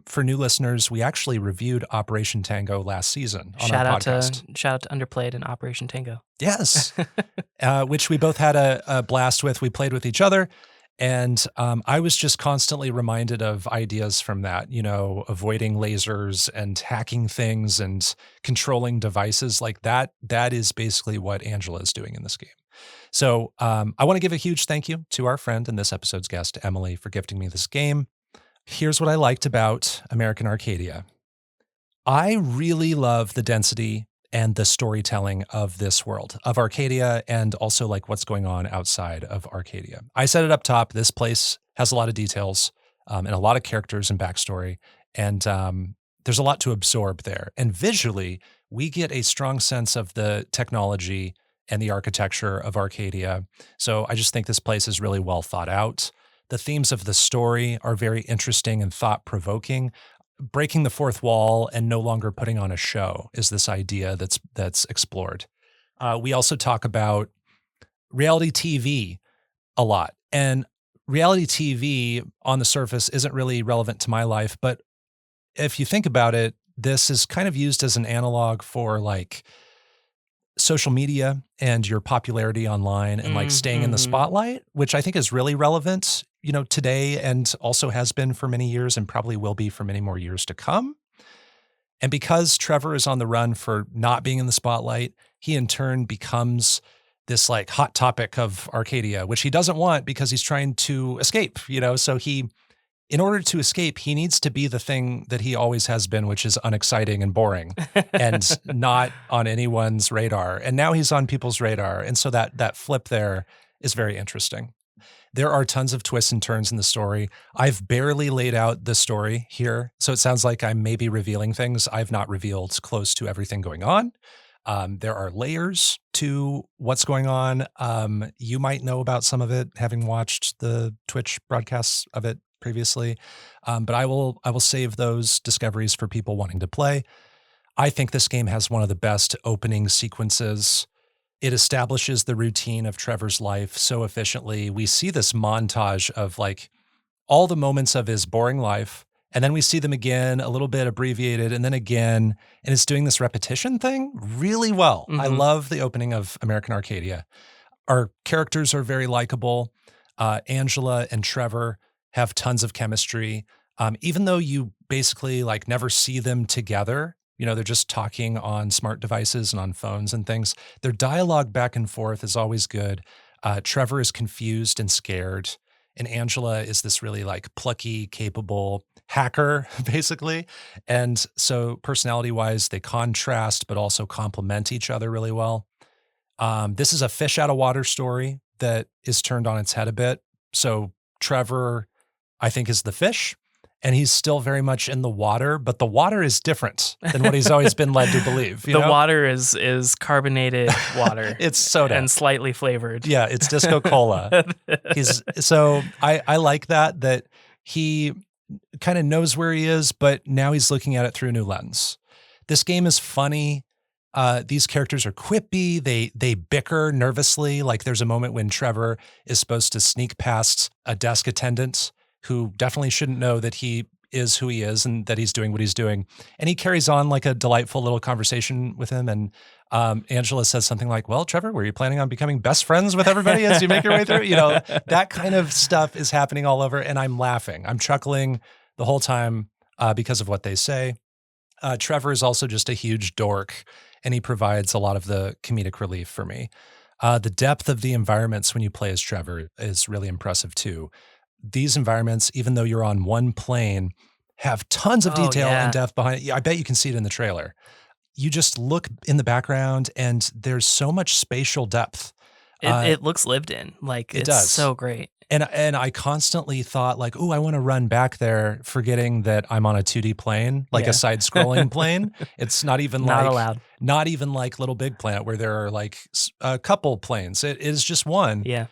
for new listeners, we actually reviewed Operation Tango last season on Shout our out podcast. to Underplayed and Operation Tango. Yes, which we both had a blast with. We played with each other. And I was just constantly reminded of ideas from that, avoiding lasers and hacking things and controlling devices like that. That is basically what Angela is doing in this game. So I want to give a huge thank you to our friend and this episode's guest, Emily, for gifting me this game. Here's what I liked about American Arcadia. I really love the density and the storytelling of this world, of Arcadia, and also like what's going on outside of Arcadia. I said it up top, this place has a lot of details and a lot of characters and backstory, and there's a lot to absorb there. And visually, we get a strong sense of the technology and the architecture of Arcadia. So I just think this place is really well thought out. The themes of the story are very interesting and thought-provoking. Breaking the fourth wall and no longer putting on a show is this idea that's explored. We also talk about reality TV a lot. And reality TV on the surface isn't really relevant to my life, but if you think about it, this is kind of used as an analog for like social media and your popularity online and like staying in the spotlight, which I think is really relevant, today, and also has been for many years and probably will be for many more years to come. And because Trevor is on the run for not being in the spotlight, he in turn becomes this like hot topic of Arcadia, which he doesn't want because he's trying to escape, so in order to escape, he needs to be the thing that he always has been, which is unexciting and boring and not on anyone's radar. And now he's on people's radar. And so that flip there is very interesting. There are tons of twists and turns in the story. I've barely laid out the story here, so it sounds like I'm maybe revealing things. I've not revealed close to everything going on. There are layers to what's going on. You might know about some of it, having watched the Twitch broadcasts of it previously, but I will save those discoveries for people wanting to play. I think this game has one of the best opening sequences. It establishes the routine of Trevor's life so efficiently. We see this montage of like all the moments of his boring life, and then we see them again, a little bit abbreviated, and then again, and it's doing this repetition thing really well. I love the opening of American Arcadia. Our characters are very likable. Angela and Trevor have tons of chemistry. Even though you basically like never see them together, they're just talking on smart devices and on phones and things. Their dialogue back and forth is always good. Trevor is confused and scared, and Angela is this really like plucky, capable hacker, basically. And so personality-wise, they contrast, but also complement each other really well. This is a fish out of water story that is turned on its head a bit. So Trevor, I think, is the fish, and he's still very much in the water, but the water is different than what he's always been led to believe. You The know? water is carbonated water. It's soda. And slightly flavored. Yeah, it's DiscoCola. I like that he kind of knows where he is, but now he's looking at it through a new lens. This game is funny. These characters are quippy. They bicker nervously. Like there's a moment when Trevor is supposed to sneak past a desk attendant who definitely shouldn't know that he is who he is and that he's doing what he's doing. And he carries on like a delightful little conversation with him. And Angela says something like, well, Trevor, were you planning on becoming best friends with everybody as you make your way through? You know, that kind of stuff is happening all over. And I'm laughing. I'm chuckling the whole time because of what they say. Trevor is also just a huge dork, and he provides a lot of the comedic relief for me. The depth of the environments when you play as Trevor is really impressive too. These environments, even though you're on one plane, have tons of detail and depth behind it. I bet you can see it in the trailer. You just look in the background and there's so much spatial depth. It looks lived in. Like it it's does. so great. And I constantly thought like, oh, I want to run back there, forgetting that I'm on a 2D plane, like a side-scrolling plane. It's not even Not allowed. Not even like Little Big Planet where there are like a couple planes. It is just one. Yeah.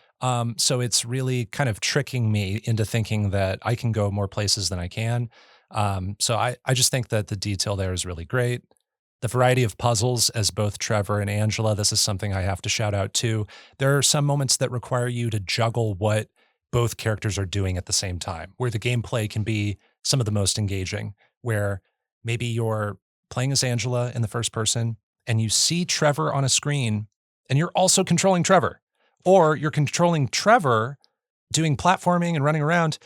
So it's really kind of tricking me into thinking that I can go more places than I can. So I just think that the detail there is really great. The variety of puzzles as both Trevor and Angela, this is something I have to shout out too. There are some moments that require you to juggle what both characters are doing at the same time, where the gameplay can be some of the most engaging, where maybe you're playing as Angela in the first person and you see Trevor on a screen and you're also controlling Trevor, or you're controlling Trevor doing platforming and running around,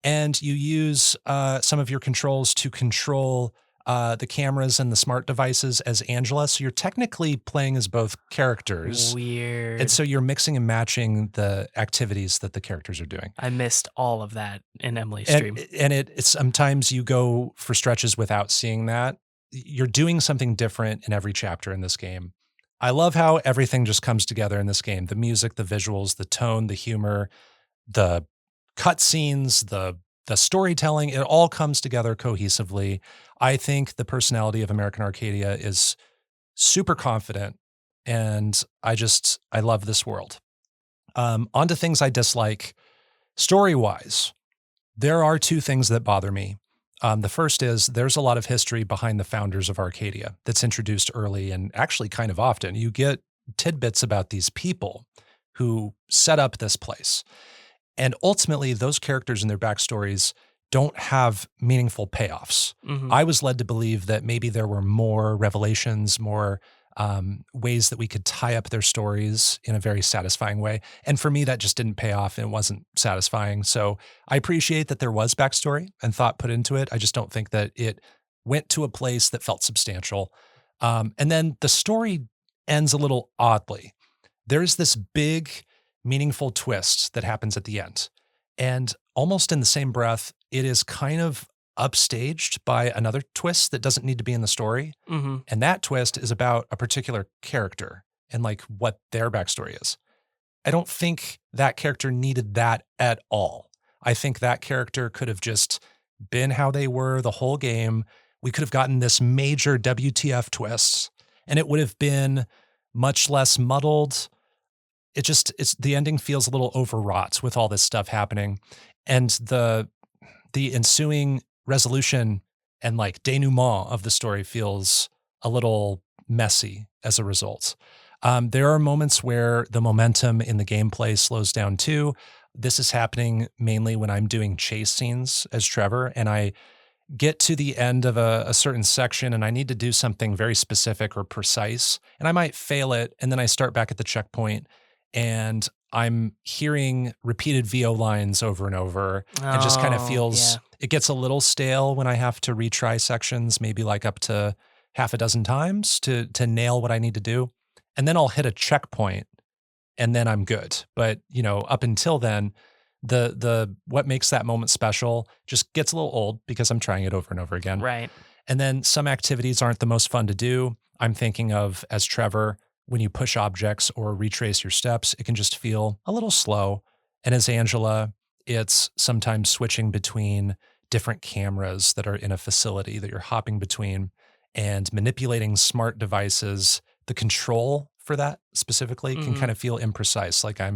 and you use some of your controls to control the cameras and the smart devices as Angela. So you're technically playing as both characters. Weird. And so you're mixing and matching the activities that the characters are doing. I missed all of that in Emily's stream. And it's sometimes you go for stretches without seeing that. You're doing something different in every chapter in this game. I love how everything just comes together in this game. The music, the visuals, the tone, the humor, the cutscenes, the storytelling, it all comes together cohesively. I think the personality of American Arcadia is super confident, and I love this world. On to things I dislike. Story-wise, there are two things that bother me. The first is there's a lot of history behind the founders of Arcadia that's introduced early and actually kind of often. You get tidbits about these people who set up this place. And ultimately, those characters and their backstories don't have meaningful payoffs. Mhm. I was led to believe that maybe there were more revelations, more ways that we could tie up their stories in a very satisfying way. And for me, that just didn't pay off and it wasn't satisfying. So I appreciate that there was backstory and thought put into it. I just don't think that it went to a place that felt substantial. And then the story ends a little oddly. There's this big, meaningful twist that happens at the end. And almost in the same breath, it is kind of upstaged by another twist that doesn't need to be in the story. Mm-hmm. And that twist is about a particular character and like what their backstory is. I don't think that character needed that at all. I think that character could have just been how they were the whole game. We could have gotten this major WTF twist and it would have been much less muddled. The ending feels a little overwrought with all this stuff happening. And the ensuing resolution and like denouement of the story feels a little messy as a result. There are moments where the momentum in the gameplay slows down too. This is happening mainly when I'm doing chase scenes as Trevor and I get to the end of a certain section and I need to do something very specific or precise and I might fail it and then I start back at the checkpoint and I'm hearing repeated VO lines over and over. It just kind of feels, it gets a little stale when I have to retry sections, maybe like up to half a dozen times to nail what I need to do. And then I'll hit a checkpoint and then I'm good. But, you know, up until then, the what makes that moment special just gets a little old because I'm trying it over and over again. Right. And then some activities aren't the most fun to do. I'm thinking of as Trevor, when you push objects or retrace your steps, it can just feel a little slow. And as Angela, it's sometimes switching between different cameras that are in a facility that you're hopping between and manipulating smart devices. The control for that specifically can kind of feel imprecise. Like I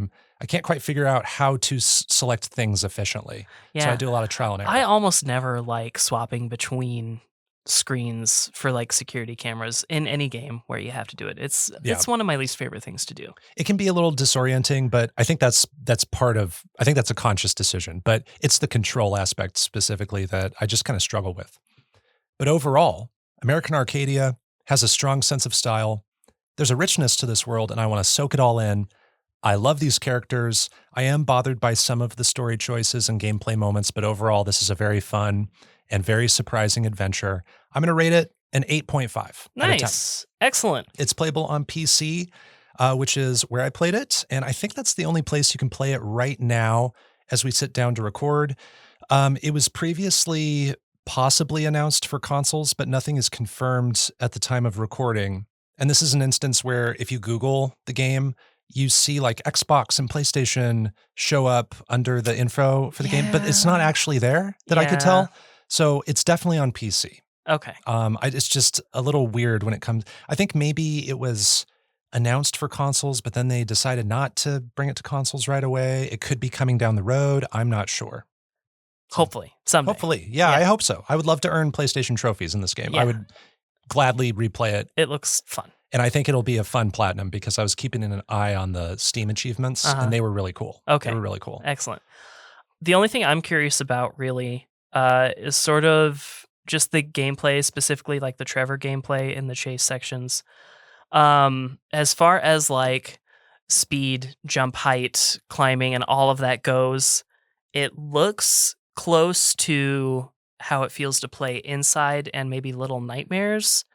can't quite figure out how to select things efficiently. So I do a lot of trial and error. I almost never like swapping between screens for like security cameras in any game where you have to do it. It's one of my least favorite things to do. It can be a little disorienting, but I think that's I think that's a conscious decision, but it's the control aspect specifically that I just kind of struggle with. But overall, American Arcadia has a strong sense of style. There's a richness to this world and I want to soak it all in. I love these characters. I am bothered by some of the story choices and gameplay moments, but overall, this is a very fun and very surprising adventure. I'm going to rate it an 8.5. Nice. Excellent. It's playable on PC, which is where I played it. And I think that's the only place you can play it right now as we sit down to record. It was previously possibly announced for consoles, but nothing is confirmed at the time of recording. And this is an instance where if you Google the game, you see like Xbox and PlayStation show up under the info for the game, but it's not actually there that I could tell. So it's definitely on PC. Okay. It's just a little weird when it comes. I think maybe it was announced for consoles, but then they decided not to bring it to consoles right away. It could be coming down the road. I'm not sure. Hopefully, someday. Hopefully. Yeah, I hope so. I would love to earn PlayStation trophies in this game. Yeah. I would gladly replay it. It looks fun. And I think it'll be a fun platinum because I was keeping an eye on the Steam achievements and they were really cool. Okay. They were really cool. Excellent. The only thing I'm curious about really is sort of just the gameplay, specifically like the Trevor gameplay in the chase sections. As far as like speed, jump height, climbing, and all of that goes, it looks close to how it feels to play Inside and maybe Little Nightmares.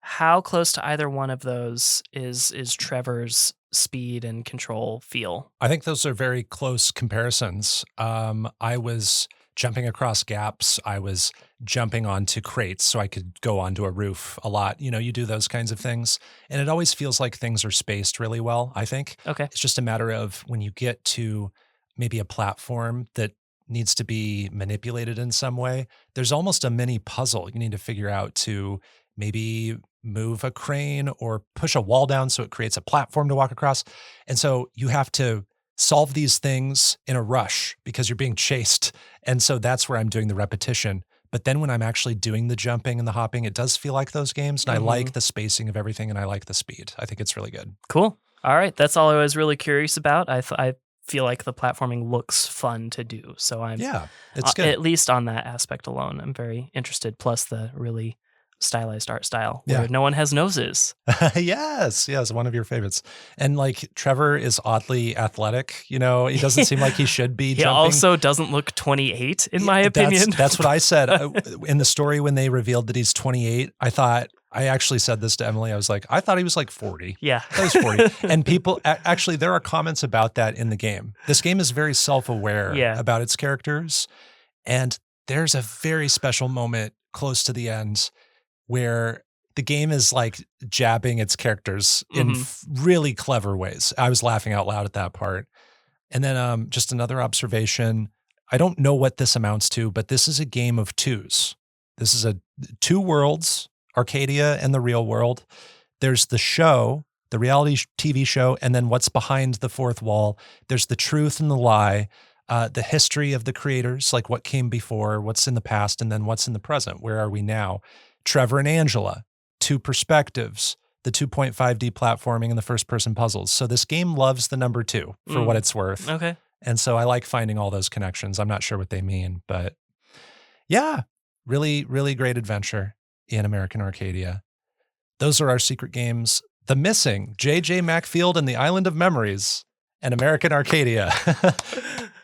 How close to either one of those is Trevor's speed and control feel? I think those are very close comparisons. I was jumping across gaps. I was jumping onto crates so I could go onto a roof a lot. You know, you do those kinds of things. And it always feels like things are spaced really well, I think. Okay. It's just a matter of when you get to maybe a platform that needs to be manipulated in some way, there's almost a mini puzzle you need to figure out to maybe move a crane or push a wall down so it creates a platform to walk across. And so you have to solve these things in a rush because you're being chased. And so that's where I'm doing the repetition. But then when I'm actually doing the jumping and the hopping, it does feel like those games. And I like the spacing of everything and I like the speed. I think it's really good. Cool. All right. That's all I was really curious about. I feel like the platforming looks fun to do. So I'm it's good. At least on that aspect alone, I'm very interested. Plus the really stylized art style where no one has noses. Yes, one of your favorites. And like Trevor is oddly athletic, you know, he doesn't seem like he should be He jumping. also doesn't look 28 in my opinion. That's what I said. In the story when they revealed that he's 28, I actually said this to Emily. I was like, I thought he was like 40. Yeah. I thought he was 40. And people, actually, there are comments about that in the game. This game is very self-aware about its characters. And there's a very special moment close to the end where the game is like jabbing its characters in really clever ways. I was laughing out loud at that part. And then just another observation. I don't know what this amounts to, but this is a game of twos. This is two worlds, Arcadia and the real world. There's the show, the reality TV show, and then what's behind the fourth wall. There's the truth and the lie, the history of the creators, like what came before, what's in the past, and then what's in the present. Where are we now? Trevor and Angela, two perspectives, the 2.5D platforming and the first-person puzzles. So this game loves the number two for what it's worth. Okay. And so I like finding all those connections. I'm not sure what they mean, but yeah, really, really great adventure in American Arcadia. Those are our secret games. The Missing, JJ Macfield and the Island of Memories, and American Arcadia.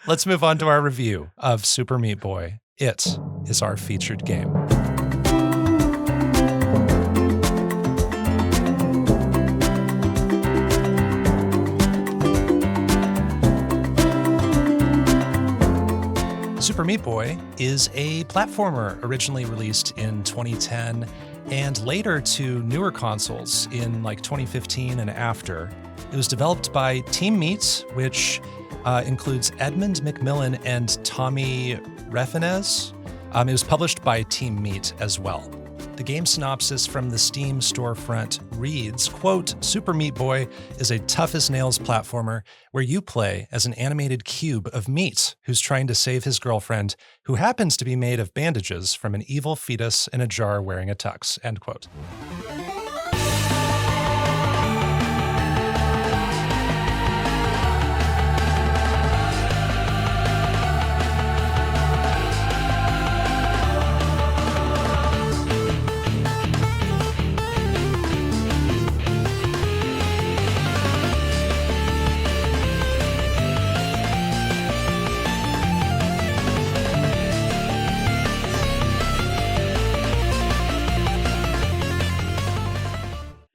Let's move on to our review of Super Meat Boy. It is our featured game. Super Meat Boy is a platformer originally released in 2010 and later to newer consoles in like 2015 and after. It was developed by Team Meat, which includes Edmund McMillan and Tommy Reffinez. It was published by Team Meat as well. The game synopsis from the Steam storefront reads, quote, Super Meat Boy is a tough-as-nails platformer where you play as an animated cube of meat who's trying to save his girlfriend, who happens to be made of bandages from an evil fetus in a jar wearing a tux, end quote.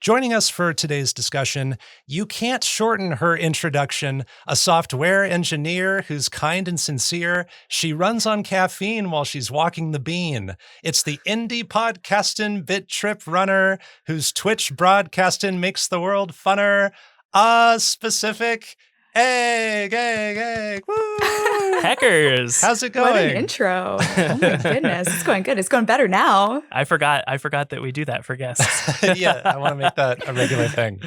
Joining us for today's discussion, you can't shorten her introduction, a software engineer who's kind and sincere. She runs on caffeine while she's walking the bean. It's the indie podcasting bit trip runner whose Twitch broadcasting makes the world funner. aSpecificEgg. Woo! Heckers. How's it going? What an intro. Oh my goodness. It's going good. It's going better now. I forgot that we do that for guests. Yeah, I want to make that a regular thing.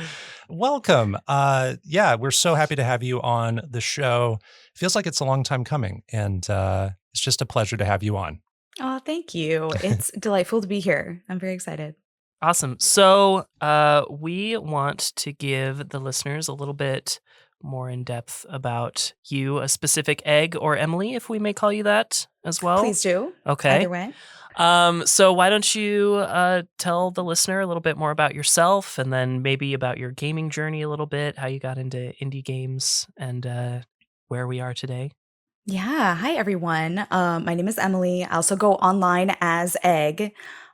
Welcome. We're so happy to have you on the show. Feels like it's a long time coming, and it's just a pleasure to have you on. Oh, thank you. It's delightful to be here. I'm very excited. Awesome. So we want to give the listeners a little bit more in depth about you, a specific egg, or Emily, if we may call you that as well. Please do. Okay. Either way. So why don't you tell the listener a little bit more about yourself, and then maybe about your gaming journey a little bit, how you got into indie games, and where we are today. Yeah. Hi, everyone. My name is Emily. I also go online as Egg.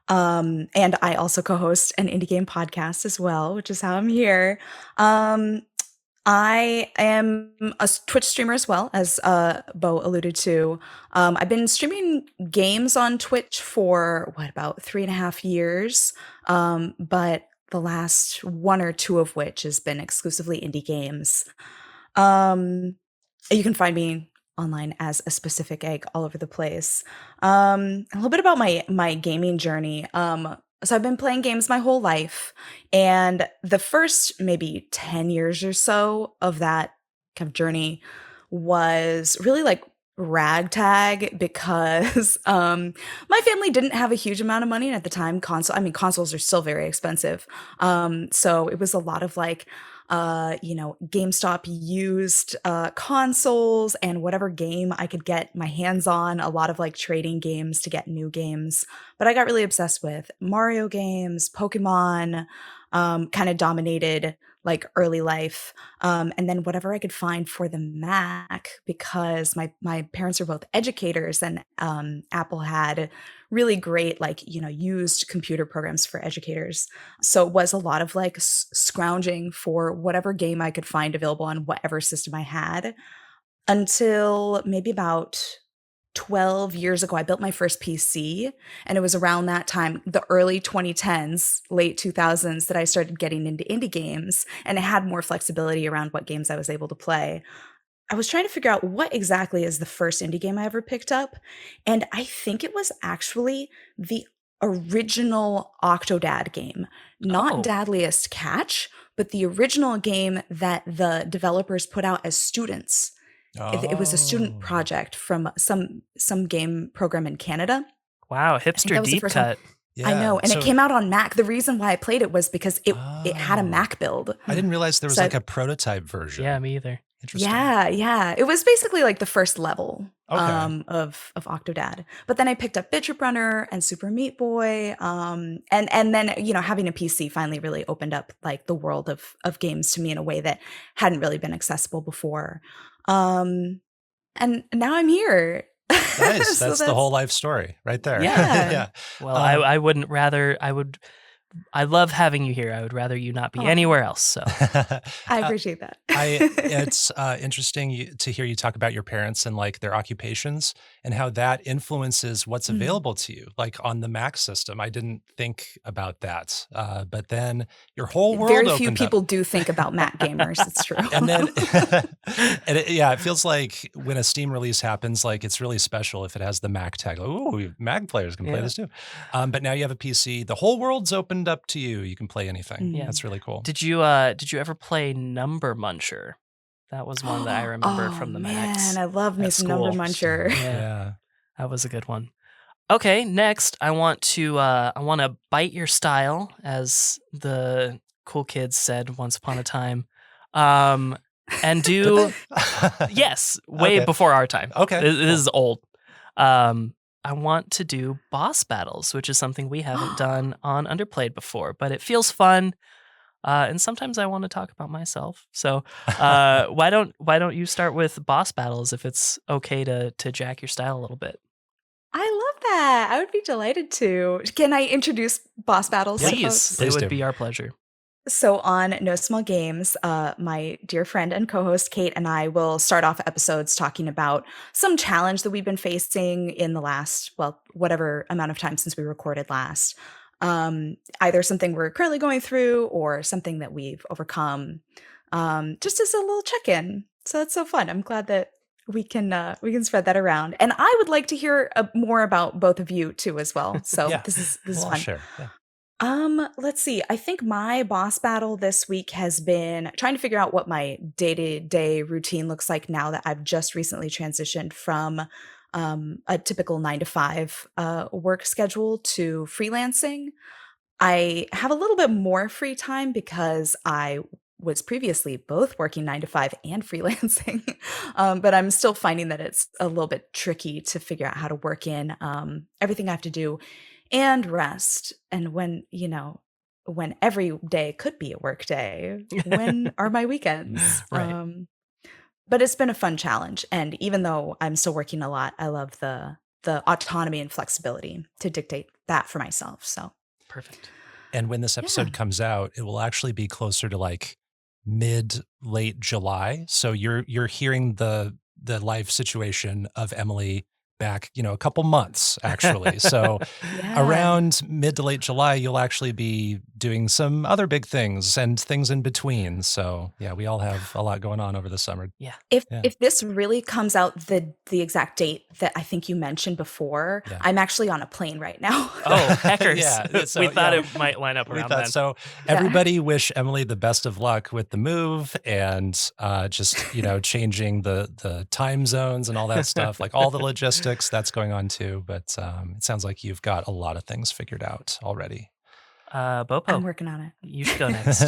And I also co-host an indie game podcast as well, which is how I'm here. I am a Twitch streamer as well, as Bo alluded to. I've been streaming games on Twitch for, about 3.5 years, but the last 1 or 2 of which has been exclusively indie games. You can find me online as aSpecificEgg all over the place. A little bit about my gaming journey. So I've been playing games my whole life, and the first maybe 10 years or so of that kind of journey was really like ragtag because my family didn't have a huge amount of money, and at the time consoles are still very expensive. So it was a lot of like GameStop used consoles and whatever game I could get my hands on, a lot of like trading games to get new games. But I got really obsessed with Mario games, Pokemon, kind of dominated like early life. And then whatever I could find for the Mac, because my parents are both educators, and Apple had really great used computer programs for educators. So it was a lot of like scrounging for whatever game I could find available on whatever system I had, until maybe about 12 years ago, I built my first PC, and it was around that time, the early 2010s, late 2000s, that I started getting into indie games, and it had more flexibility around what games I was able to play. I was trying to figure out what exactly is the first indie game I ever picked up, and I think it was actually the original Octodad game, not Dadliest Catch, but the original game that the developers put out as students. It was a student project from some game program in Canada. Wow, hipster deep cut. Yeah, I know, and it came out on Mac. The reason why I played it was because it had a Mac build. I didn't realize there was like a prototype version. Yeah, me either. Interesting. Yeah. It was basically like the first level of Octodad. But then I picked up Bit Trip Runner and Super Meat Boy. And then, having a PC finally really opened up like the world of games to me in a way that hadn't really been accessible before. And now I'm here. Nice. That's the whole life story right there. Yeah. Well, I would I love having you here. I would rather you not be Aw. anywhere else. So I appreciate that. It's interesting to hear you talk about your parents and like their occupations and how that influences what's Mhm. available to you, like on the Mac system. I didn't think about that, but then your whole world Very few opened people up. do think about Mac gamers. It's true. And then, yeah, it feels like when a Steam release happens, like it's really special if it has the Mac tag. Like, ooh, Mac players can play Yeah. this too. But now you have a PC. The whole world's opened up to you. You can play anything. Yeah. That's really cool. did you ever play Number Muncher? That was one that I remember Oh from the man, Macs. I love me at some Number school. Muncher. Yeah. That was a good one. Okay, next I want to bite your style, as the cool kids said once upon a time, and do yes, way Okay. before our time. Okay, This cool. is old. I want to do boss battles, which is something we haven't done on Underplayed before, but it feels fun. And sometimes I want to talk about myself. So why don't you start with boss battles if it's okay to jack your style a little bit? I love that. I would be delighted to. Can I introduce boss battles to Please, folks? it Please would do. be our pleasure. So on No Small Games, my dear friend and co-host Kate and I will start off episodes talking about some challenge that we've been facing in the last, well, whatever amount of time since we recorded last. Either something we're currently going through or something that we've overcome, just as a little check-in. So that's so fun. I'm glad that we can spread that around. And I would like to hear more about both of you too as well. So Yeah. this is We'll all fun. share. Yeah. Let's see. I think my boss battle this week has been trying to figure out what my day-to-day routine looks like now that I've just recently transitioned from a typical 9 to 5 work schedule to freelancing. I have a little bit more free time because I was previously both working 9 to 5 and freelancing. But I'm still finding that it's a little bit tricky to figure out how to work in everything I have to do and rest. And when every day could be a work day, when are my weekends? Right. But it's been a fun challenge. And even though I'm still working a lot, I love the autonomy and flexibility to dictate that for myself. So Perfect. And when this episode comes out, it will actually be closer to like late July. So you're hearing the life situation of Emily back, a couple months actually. So yeah. around mid to late July, you'll actually be doing some other big things and things in between. So yeah, we all have a lot going on over the summer. Yeah. If this really comes out the exact date that I think you mentioned before, Yeah. I'm actually on a plane right now. Oh, heckers. Yeah, so, we thought yeah. it might line up We around thought then. so. Everybody wish Emily the best of luck with the move and just changing the time zones and all that stuff, like all the logistics that's going on too. But it sounds like you've got a lot of things figured out already. Bopo, I'm working on it. you should go next.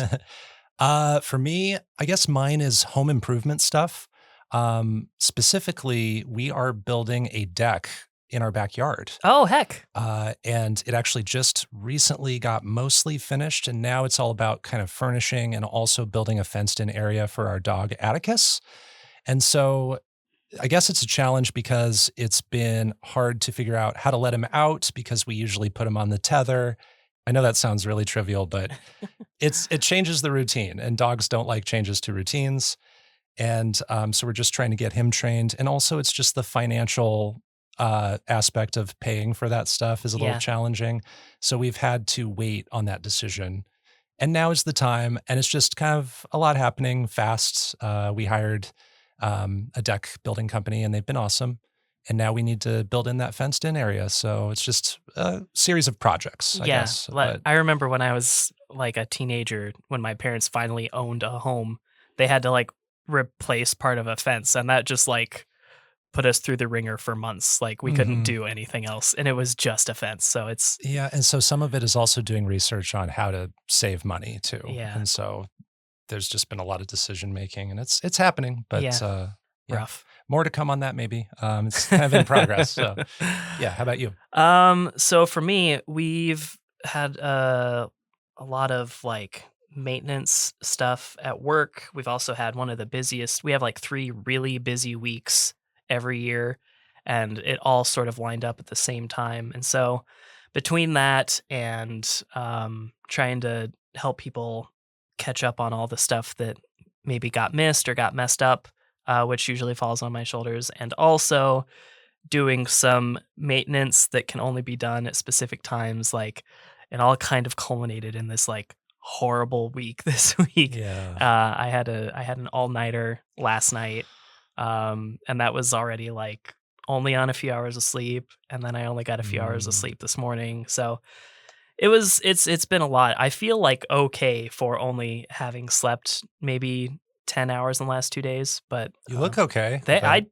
For me, I guess mine is home improvement stuff. Specifically, we are building a deck in our backyard. Oh, heck. And it actually just recently got mostly finished. And now it's all about kind of furnishing and also building a fenced in area for our dog, Atticus. And so I guess it's a challenge because it's been hard to figure out how to let him out because we usually put him on the tether. I know that sounds really trivial, but it changes the routine and dogs don't like changes to routines. And so we're just trying to get him trained. And also it's just the financial aspect of paying for that stuff is a little Yeah. challenging. So we've had to wait on that decision. And now is the time. And it's just kind of a lot happening fast. We hired a deck building company and they've been awesome. And now we need to build in that fenced in area. So it's just a series of projects, I guess. But I remember when I was like a teenager, when my parents finally owned a home, they had to like replace part of a fence. And that just like put us through the ringer for months. Like we couldn't do anything else. And it was just a fence. So it's. Yeah. And so some of it is also doing research on how to save money too. Yeah. And so there's just been a lot of decision making and it's happening, but yeah. Rough. More to come on that maybe. It's kind of in progress. So yeah. How about you? So for me, we've had a lot of like maintenance stuff at work. We've also had one of the busiest. We have like 3 really busy weeks every year, and it all sort of lined up at the same time. And so between that and trying to help people catch up on all the stuff that maybe got missed or got messed up, which usually falls on my shoulders, and also doing some maintenance that can only be done at specific times, like it all kind of culminated in this like horrible week this week. Yeah. I had an all-nighter last night, and that was already like only on a few hours of sleep, and then I only got a few hours of sleep this morning. So it's been a lot. I feel like okay for only having slept maybe 10 hours in the last 2 days, but You look okay. but-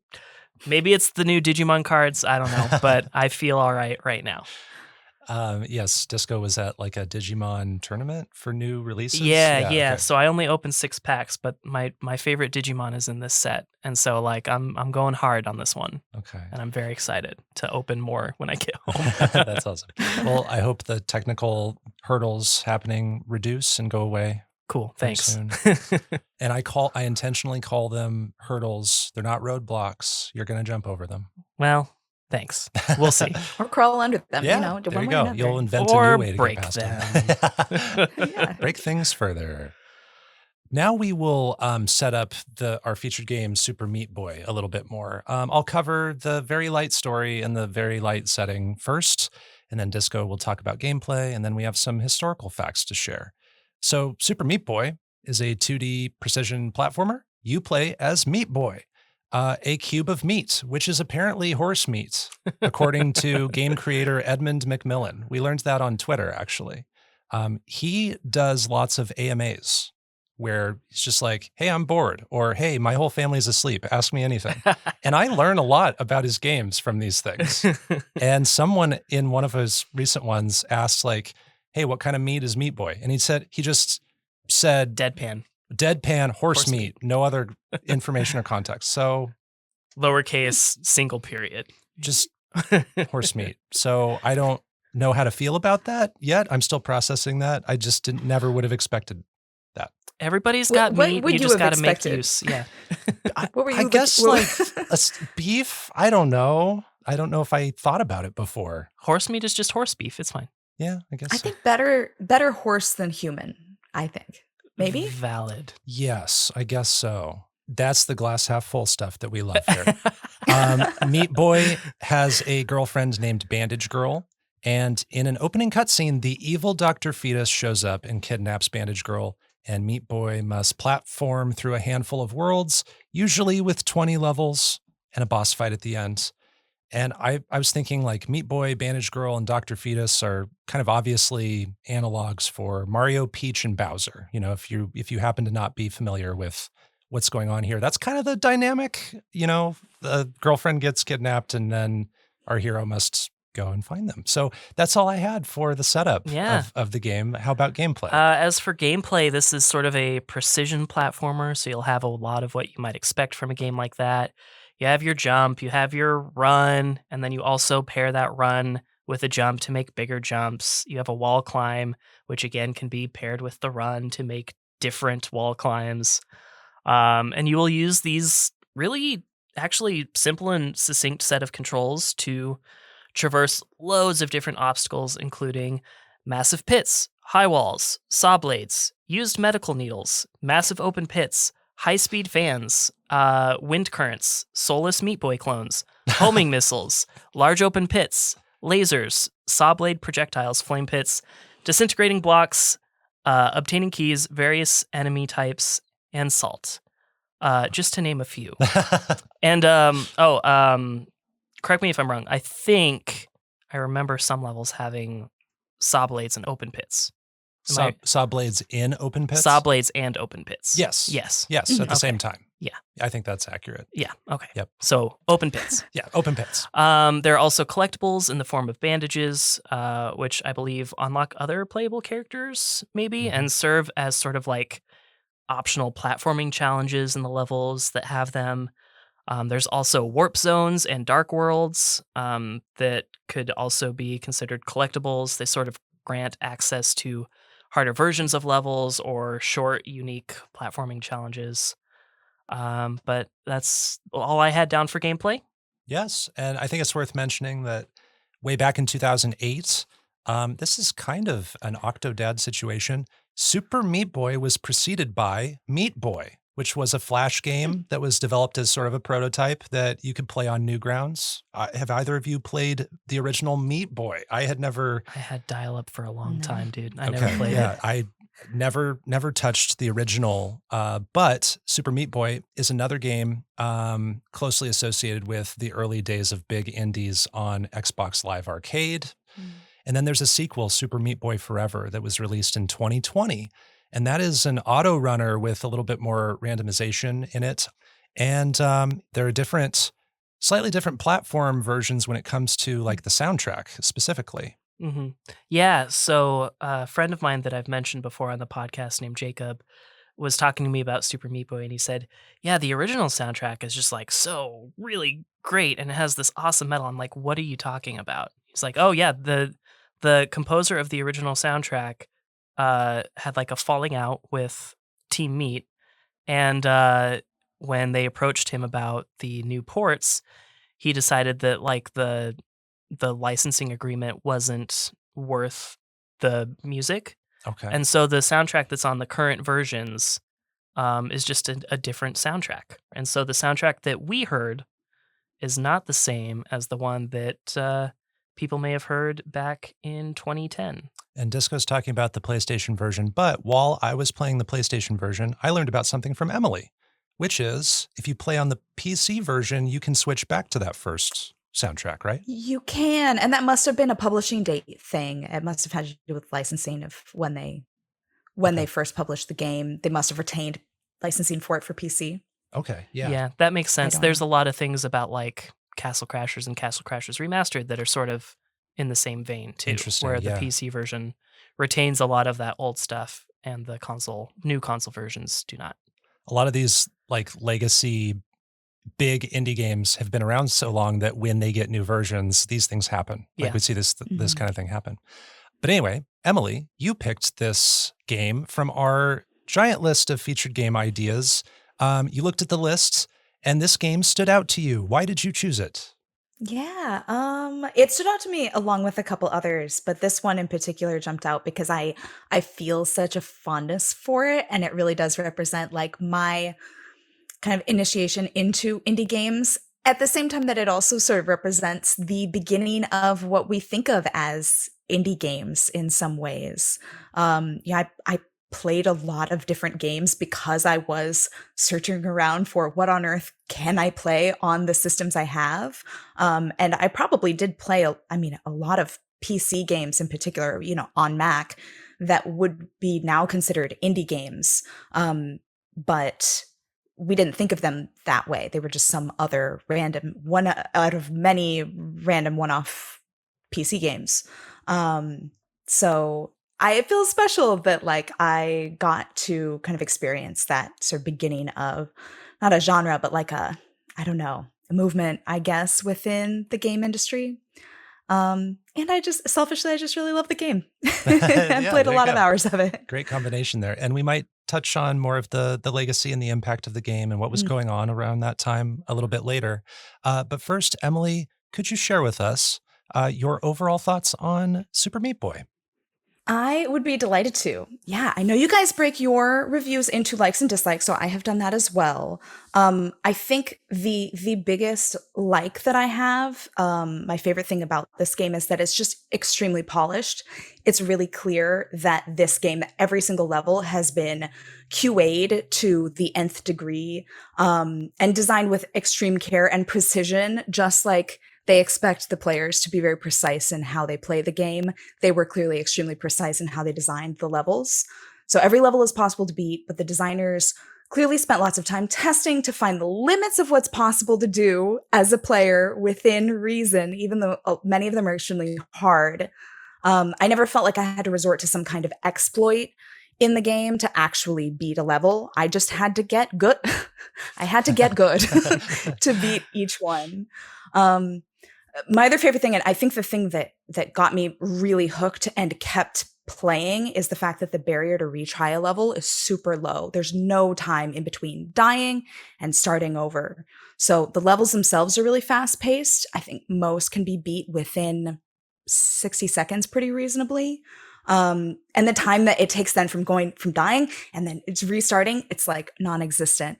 maybe it's the new Digimon cards, I don't know, but I feel all right now. Yes, Disco was at like a Digimon tournament for new releases. Yeah. okay. So I only opened 6 packs, but my favorite Digimon is in this set, and so like I'm going hard on this one, Okay. and I'm very excited to open more when I get home. That's awesome. Well, I hope the technical hurdles happening reduce and go away. Cool, very thanks. soon. And I intentionally call them hurdles. They're not roadblocks. You're going to jump over them. Well, thanks. We'll see. Or crawl under them, Yeah, you know, there one you way or go. another. You'll invent Or a new way to break get past them. them. Break things further. Now we will set up our featured game, Super Meat Boy, a little bit more. I'll cover the very light story and the very light setting first, and then Disco will talk about gameplay, and then we have some historical facts to share. So Super Meat Boy is a 2D precision platformer. You play as Meat Boy, a cube of meat, which is apparently horse meat, according to game creator Edmund McMillan. We learned that on Twitter, actually. He does lots of AMAs where he's just like, hey, I'm bored, or hey, my whole family's asleep, ask me anything. And I learn a lot about his games from these things. And someone in one of his recent ones asked like, hey, what kind of meat is Meat Boy? And he just said Deadpan horse meat, no other information or context. So lowercase single period. Just horse meat. So I don't know how to feel about that yet. I'm still processing that. I just never would have expected that. Everybody's got What meat. would You you just have got to make expected? use. Yeah. What were you I guess what- like beef. I don't know. I don't know if I thought about it before. Horse meat is just horse beef. It's fine. Yeah, I guess. I so. think better horse than human, I think. Maybe? Valid. Yes, I guess so. That's the glass half full stuff that we love here. Meat Boy has a girlfriend named Bandage Girl. And in an opening cutscene, the evil Dr. Fetus shows up and kidnaps Bandage Girl. And Meat Boy must platform through a handful of worlds, usually with 20 levels and a boss fight at the end. And I was thinking like Meat Boy, Bandage Girl, and Dr. Fetus are kind of obviously analogs for Mario, Peach, and Bowser. You know, if you happen to not be familiar with what's going on here, that's kind of the dynamic. You know, the girlfriend gets kidnapped and then our hero must go and find them. So that's all I had for the setup of the game. How about gameplay? As for gameplay, this is sort of a precision platformer, so you'll have a lot of what you might expect from a game like that. You have your jump, you have your run, and then you also pair that run with a jump to make bigger jumps. You have a wall climb, which again can be paired with the run to make different wall climbs. And you will use these really actually simple and succinct set of controls to traverse loads of different obstacles, including massive pits, high walls, saw blades, used medical needles, massive open pits, high-speed fans, wind currents, soulless Meat Boy clones, homing missiles, large open pits, lasers, saw blade projectiles, flame pits, disintegrating blocks, obtaining keys, various enemy types, and salt. Just to name a few. And, correct me if I'm wrong. I think I remember some levels having saw blades and open pits. Saw blades in open pits? Saw blades and open pits. Yes. Yes. Yes, at the same time. Yeah. I think that's accurate. Yeah. Okay. Yep. So open pits. Yeah, open pits. There are also collectibles in the form of bandages, which I believe unlock other playable characters, maybe, and serve as sort of like optional platforming challenges in the levels that have them. There's also warp zones and dark worlds that could also be considered collectibles. They sort of grant access to harder versions of levels or short, unique platforming challenges. But that's all I had down for gameplay. Yes, and I think it's worth mentioning that way back in 2008, This is kind of an Octodad situation. Super Meat Boy was preceded by Meat Boy, which was a Flash game that was developed as sort of a prototype that you could play on Newgrounds. Have either of you played the original Meat Boy? I had never. I had dial-up for a long time, dude. I Okay, never played yeah, it. I never touched the original. But Super Meat Boy is another game closely associated with the early days of big indies on Xbox Live Arcade. And then there's a sequel, Super Meat Boy Forever, that was released in 2020. And that is an auto runner with a little bit more randomization in it. And there are slightly different platform versions when it comes to like the soundtrack specifically. Mm-hmm. Yeah. So a friend of mine that I've mentioned before on the podcast named Jacob was talking to me about Super Meat Boy, and he said, yeah, the original soundtrack is just like so really great and it has this awesome metal. I'm like, what are you talking about? He's like, oh yeah, the composer of the original soundtrack had like a falling out with Team Meat, and when they approached him about the new ports, he decided that like the licensing agreement wasn't worth the music. Okay. And so the soundtrack that's on the current versions is just a different soundtrack. And so the soundtrack that we heard is not the same as the one that people may have heard back in 2010. And Disco's talking about the PlayStation version, but while I was playing the PlayStation version, I learned about something from Emily, which is if you play on the PC version, you can switch back to that first soundtrack, right? You can, and that must have been a publishing date thing. It must have had to do with licensing of when they first published the game. They must have retained licensing for it for PC. Okay, yeah. Yeah, that makes sense. don't There's know. a lot of things about like Castle Crashers and Castle Crashers Remastered that are sort of in the same vein too, Interesting, where the yeah. PC version retains a lot of that old stuff and the new console versions do not. A lot of these like legacy big indie games have been around so long that when they get new versions, these things happen. Like Yeah. we see this kind of thing happen. But anyway, Emily, you picked this game from our giant list of featured game ideas. You looked at the lists and this game stood out to you. Why did you choose it? Yeah, it stood out to me along with a couple others, but this one in particular jumped out because I feel such a fondness for it, and it really does represent like my kind of initiation into indie games. At the same time that it also sort of represents the beginning of what we think of as indie games in some ways. I played a lot of different games because I was searching around for what on earth can I play on the systems I have. And I probably did play, a lot of PC games in particular, on Mac that would be now considered indie games. But we didn't think of them that way. They were just some other random one out of many random one-off PC games. So I feel special that like I got to kind of experience that sort of beginning of not a genre, but like a movement, I guess, within the game industry. And I just really love the game. I played a lot of hours of it. Great combination there. And we might touch on more of the legacy and the impact of the game and what was going on around that time a little bit later. But first, Emily, could you share with us your overall thoughts on Super Meat Boy? I would be delighted to. Yeah, I know you guys break your reviews into likes and dislikes, so I have done that as well. I think the biggest like that I have, my favorite thing about this game is that it's just extremely polished. It's really clear that this game, every single level has been QA'd to the nth degree, and designed with extreme care and precision, just like they expect the players to be very precise in how they play the game. They were clearly extremely precise in how they designed the levels. So every level is possible to beat, but the designers clearly spent lots of time testing to find the limits of what's possible to do as a player within reason, even though many of them are extremely hard. I never felt like I had to resort to some kind of exploit in the game to actually beat a level. I just had to get good. I had to get good to beat each one. My other favorite thing, and I think the thing that got me really hooked and kept playing, is the fact that the barrier to retry a level is super low. There's no time in between dying and starting over. So the levels themselves are really fast paced. I think most can be beat within 60 seconds pretty reasonably. And the time that it takes then from dying and then it's restarting, it's like non-existent.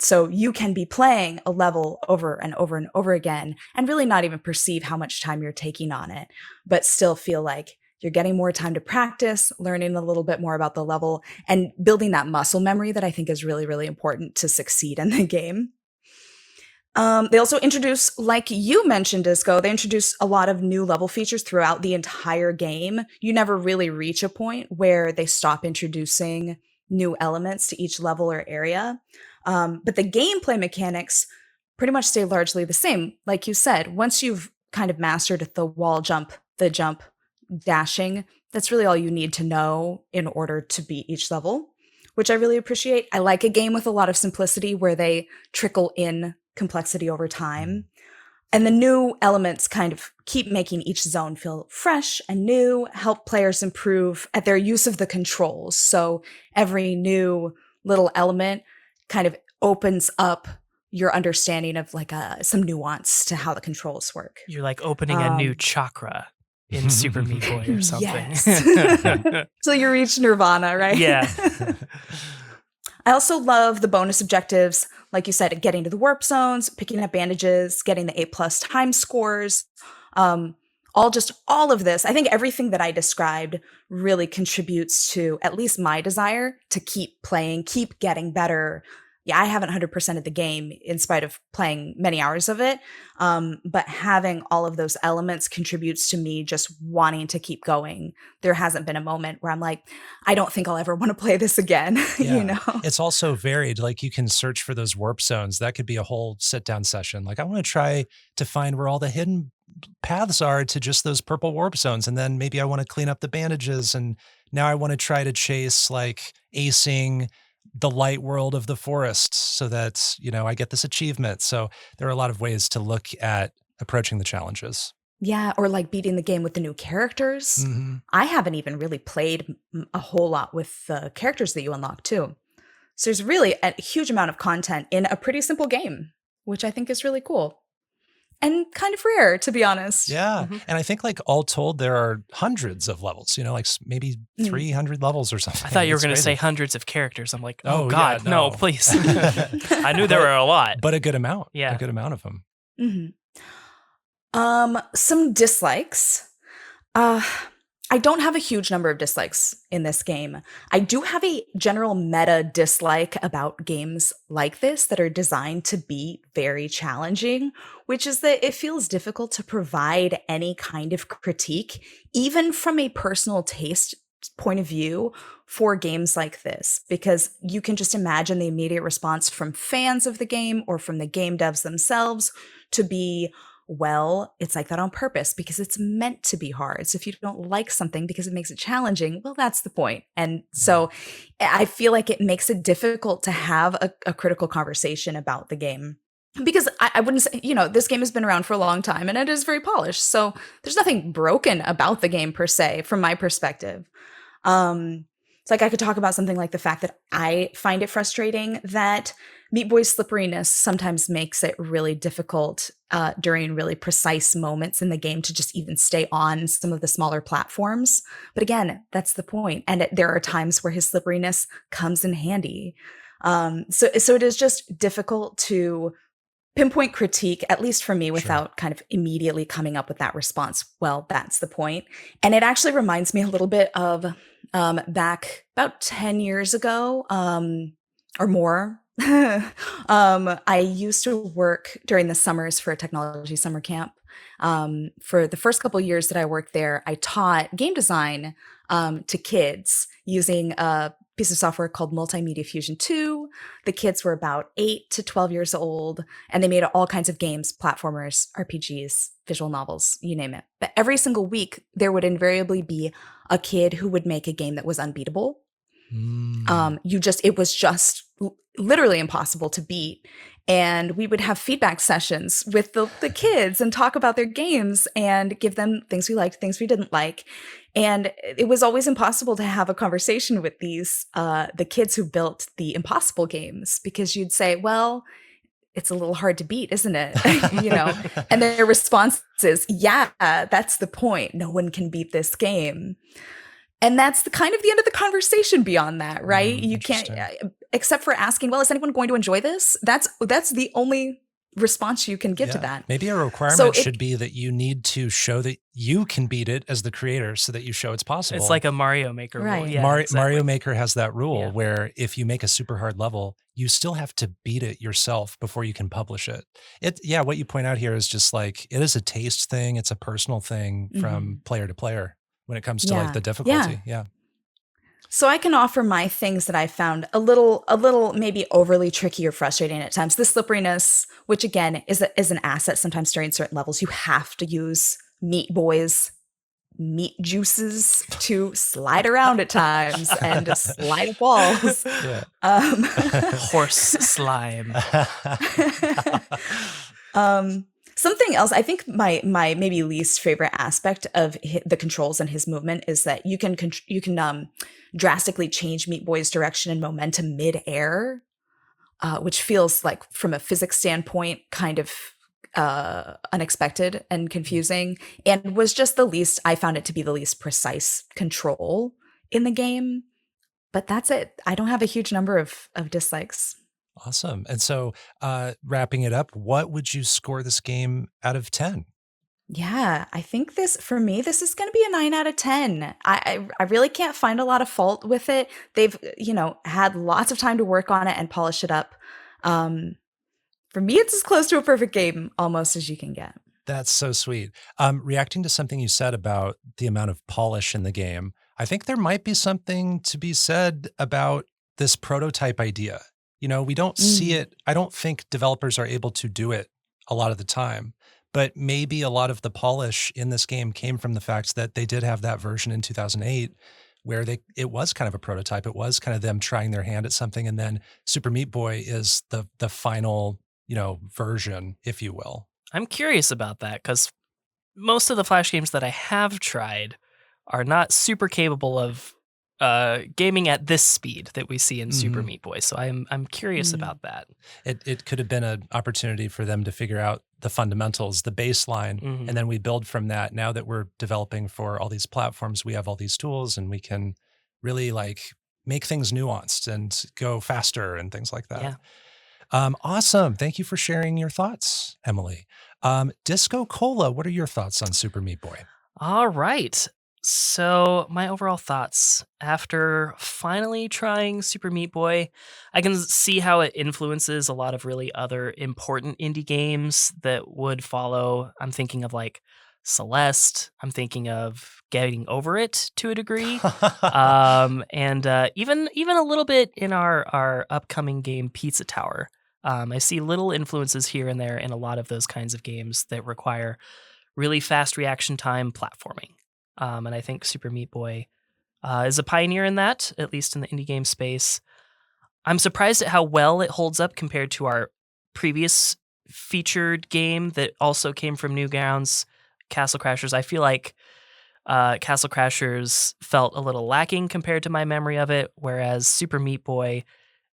So you can be playing a level over and over and over again and really not even perceive how much time you're taking on it, but still feel like you're getting more time to practice, learning a little bit more about the level, and building that muscle memory that I think is really, really important to succeed in the game. They also introduce, like you mentioned, Disco, they introduce a lot of new level features throughout the entire game. You never really reach a point where they stop introducing new elements to each level or area. But the gameplay mechanics pretty much stay largely the same. Like you said, once you've kind of mastered the wall jump, the jump, dashing, that's really all you need to know in order to beat each level, which I really appreciate. I like a game with a lot of simplicity where they trickle in complexity over time. And the new elements kind of keep making each zone feel fresh and new, help players improve at their use of the controls. So every new little element kind of opens up your understanding of like some nuance to how the controls work. You're like opening a new chakra in Super Meat Boy or something. Yes. So you reach nirvana, right? Yeah. I also love the bonus objectives, like you said, getting to the warp zones, picking up bandages, getting the A+ time scores. All of this. I think everything that I described really contributes to at least my desire to keep playing, keep getting better. Yeah, I haven't 100%ed the game in spite of playing many hours of it. But having all of those elements contributes to me just wanting to keep going. There hasn't been a moment where I'm like, I don't think I'll ever want to play this again. Yeah. You know? It's also varied. Like you can search for those warp zones. That could be a whole sit down session. Like I want to try to find where all the hidden paths are to just those purple warp zones. And then maybe I want to clean up the bandages. And now I want to try to chase like acing the light world of the forest so that, I get this achievement. So there are a lot of ways to look at approaching the challenges. Yeah, or like beating the game with the new characters. Mm-hmm. I haven't even really played a whole lot with the characters that you unlock too. So there's really a huge amount of content in a pretty simple game, which I think is really cool. And kind of rare, to be honest. Yeah. Mm-hmm. And I think like all told, there are hundreds of levels, like maybe 300 levels or something. I thought you were going to say hundreds of characters. I'm like, oh God, yeah, no, please. I knew there were a lot. But a good amount. Yeah. A good amount of them. Mm-hmm. Some dislikes. I don't have a huge number of dislikes in this game. I do have a general meta dislike about games like this that are designed to be very challenging, which is that it feels difficult to provide any kind of critique, even from a personal taste point of view for games like this, because you can just imagine the immediate response from fans of the game or from the game devs themselves to be, well, it's like that on purpose because it's meant to be hard. So if you don't like something because it makes it challenging, well, that's the point. And so I feel like it makes it difficult to have a critical conversation about the game. Because I wouldn't say, this game has been around for a long time and it is very polished. So there's nothing broken about the game per se, from my perspective. It's like I could talk about something like the fact that I find it frustrating that Meat Boy's slipperiness sometimes makes it really difficult during really precise moments in the game to just even stay on some of the smaller platforms. But again, that's the point. And there are times where his slipperiness comes in handy. So it is just difficult to pinpoint critique, at least for me, without kind of immediately coming up with that response. Well, that's the point. And it actually reminds me a little bit of back about 10 years ago or more. I used to work during the summers for a technology summer camp. For the first couple of years that I worked there, I taught game design to kids using a piece of software called Multimedia Fusion 2. The kids were about 8 to 12 years old, and they made all kinds of games, platformers, RPGs, visual novels, you name it. But every single week, there would invariably be a kid who would make a game that was unbeatable. It was just literally impossible to beat. And we would have feedback sessions with the kids and talk about their games and give them things we liked, things we didn't like. And it was always impossible to have a conversation with the kids who built the impossible games, because you'd say, well, it's a little hard to beat, isn't it? And their response is, yeah, that's the point. No one can beat this game. And that's the kind of the end of the conversation beyond that, right? You can't, except for asking, well, is anyone going to enjoy this? That's the only response you can get to that. Maybe a requirement should be that you need to show that you can beat it as the creator so that you show it's possible. It's like a Mario Maker rule. Yeah, Mario Maker has that rule where if you make a super hard level, you still have to beat it yourself before you can publish it. What you point out here is just like, it is a taste thing. It's a personal thing from player to player when it comes to like the difficulty. Yeah. So I can offer my things that I found a little maybe overly tricky or frustrating at times. The slipperiness, which again is an asset sometimes during certain levels. You have to use Meat Boy's meat juices to slide around at times and to slide up walls. Horse slime. Something else, I think my maybe least favorite aspect of the controls and his movement is that you can drastically change Meat Boy's direction and momentum mid-air, which feels like, from a physics standpoint, kind of unexpected and confusing, and was just I found it to be the least precise control in the game. But that's it. I don't have a huge number of dislikes. Awesome. And so wrapping it up, what would you score this game out of 10? Yeah, I think for me, this is going to be a 9 out of 10. I really can't find a lot of fault with it. They've, had lots of time to work on it and polish it up. For me, it's as close to a perfect game almost as you can get. That's so sweet. Reacting to something you said about the amount of polish in the game, I think there might be something to be said about this prototype idea. We don't see it. I don't think developers are able to do it a lot of the time. But maybe a lot of the polish in this game came from the fact that they did have that version in 2008 where it was kind of a prototype. It was kind of them trying their hand at something. And then Super Meat Boy is the final, version, if you will. I'm curious about that because most of the Flash games that I have tried are not super capable of gaming at this speed that we see in Super Meat Boy. So I'm curious about that. It could have been an opportunity for them to figure out the fundamentals, the baseline, and then we build from that. Now that we're developing for all these platforms, we have all these tools and we can really make things nuanced and go faster and things like that. Yeah. Awesome. Thank you for sharing your thoughts, Emily. DiscoCola, what are your thoughts on Super Meat Boy? All right. So my overall thoughts after finally trying Super Meat Boy, I can see how it influences a lot of really other important indie games that would follow. I'm thinking of Celeste. I'm thinking of Getting Over It to a degree, and even a little bit in our upcoming game Pizza Tower. I see little influences here and there in a lot of those kinds of games that require really fast reaction time platforming. And I think Super Meat Boy is a pioneer in that, at least in the indie game space. I'm surprised at how well it holds up compared to our previous featured game that also came from Newgrounds, Castle Crashers. I feel like Castle Crashers felt a little lacking compared to my memory of it, whereas Super Meat Boy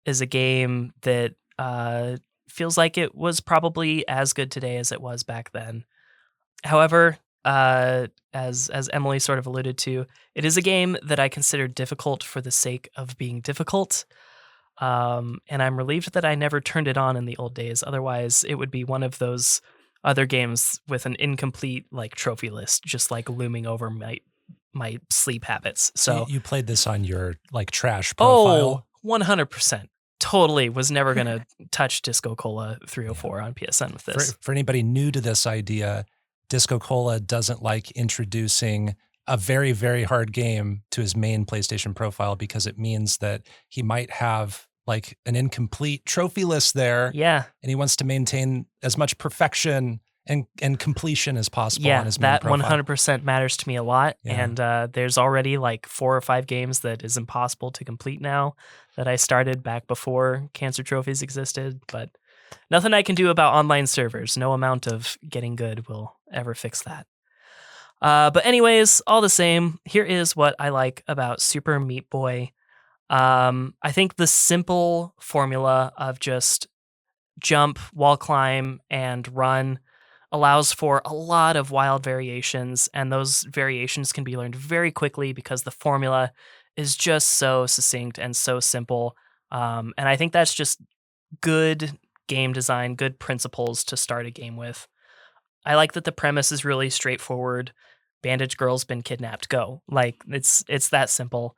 is a game that feels like it was probably as good today as it was back then. However, as Emily sort of alluded to, it is a game that I consider difficult for the sake of being difficult. And I'm relieved that I never turned it on in the old days. Otherwise, it would be one of those other games with an incomplete trophy list, just looming over my sleep habits. So you played this on your trash profile? Oh, 100%. Totally was never going to touch DiscoCola 304 on PSN with this. For anybody new to this idea, DiscoCola doesn't like introducing a very, very hard game to his main PlayStation profile because it means that he might have an incomplete trophy list there. Yeah. And he wants to maintain as much perfection and completion as possible on his main profile. That 100% matters to me a lot. Yeah. And there's already 4 or 5 games that is impossible to complete now that I started back before Cancer Trophies existed. But nothing I can do about online servers. No amount of getting good will ever fix that. But anyways, all the same, here is what I like about Super Meat Boy. I think the simple formula of just jump, wall climb, and run allows for a lot of wild variations, and those variations can be learned very quickly because the formula is just so succinct and so simple. And I think that's just good game design, good principles to start a game with. I like that the premise is really straightforward. Bandage girl's been kidnapped, go. Like it's that simple.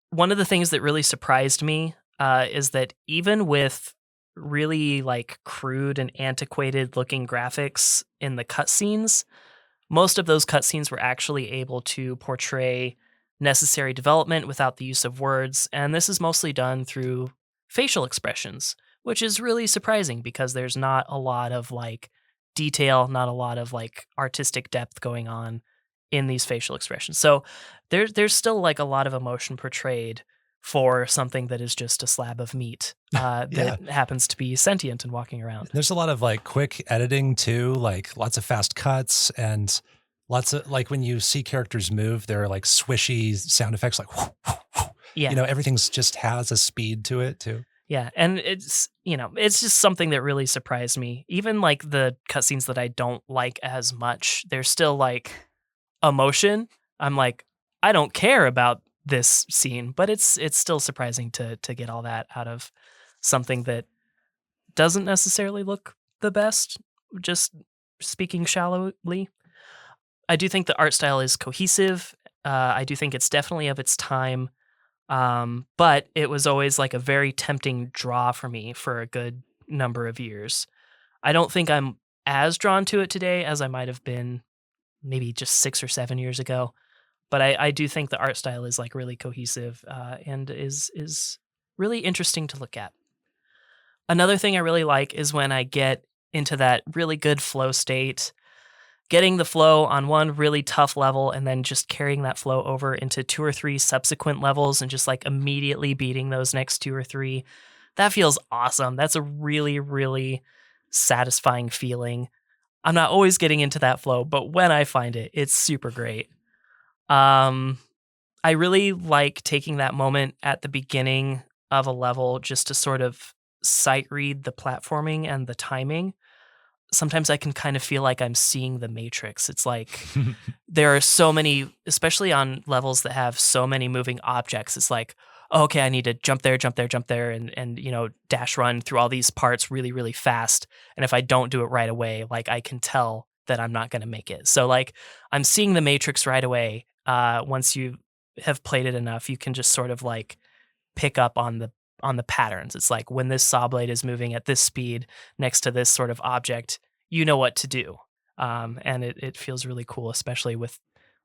One of the things that really surprised me is that even with really like crude and antiquated looking graphics in the cutscenes, most of those cutscenes were actually able to portray necessary development without the use of words, and this is mostly done through facial expressions, which is really surprising because there's not a lot of like detail, not a lot of like artistic depth going on in these facial expressions. So there's still like a lot of emotion portrayed for something that is just a slab of meat that happens to be sentient and walking around. There's a lot of like quick editing too, like lots of fast cuts and lots of like when you see characters move, there are like swishy sound effects like whoo, whoo, whoo. Yeah. You know, everything's just has a speed to it too. Yeah, and it's, you know, it's just something that really surprised me. Even like the cutscenes that I don't like as much, there's still like emotion. I'm like, I don't care about this scene, but it's still surprising to get all that out of something that doesn't necessarily look the best, just speaking shallowly. I do think the art style is cohesive. I do think it's definitely of its time. But it was always like a very tempting draw for me for a good number of years. I don't think I'm as drawn to it today as I might have been maybe just 6 or 7 years ago. But I do think the art style is like really cohesive and is really interesting to look at. Another thing I really like is when I get into that really good flow state, getting the flow on one really tough level and then just carrying that flow over into 2 or 3 subsequent levels and just like immediately beating those next 2 or 3. That feels awesome. That's a really, really satisfying feeling. I'm not always getting into that flow, but when I find it, it's super great. I really like taking that moment at the beginning of a level just to sort of sight read the platforming and the timing. Sometimes I can kind of feel like I'm seeing the Matrix. It's like there are so many, especially on levels that have so many moving objects. It's like, oh, okay, I need to jump there, and you know, dash run through all these parts really, really fast. And if I don't do it right away, like I can tell that I'm not going to make it. So like I'm seeing the Matrix right away. Once you have played it enough, you can just sort of like pick up on the patterns. It's like when this saw blade is moving at this speed next to this sort of object, you know what to do. And it feels really cool, especially with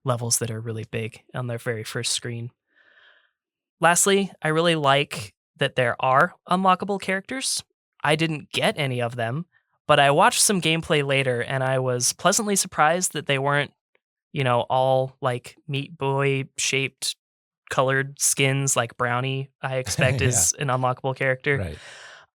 levels that are really big on their very first screen. Lastly, I really like that there are unlockable characters. I didn't get any of them, but I watched some gameplay later and I was pleasantly surprised that they weren't, you know, all like Meat Boy shaped colored skins like Brownie, I expect is an unlockable character. Right.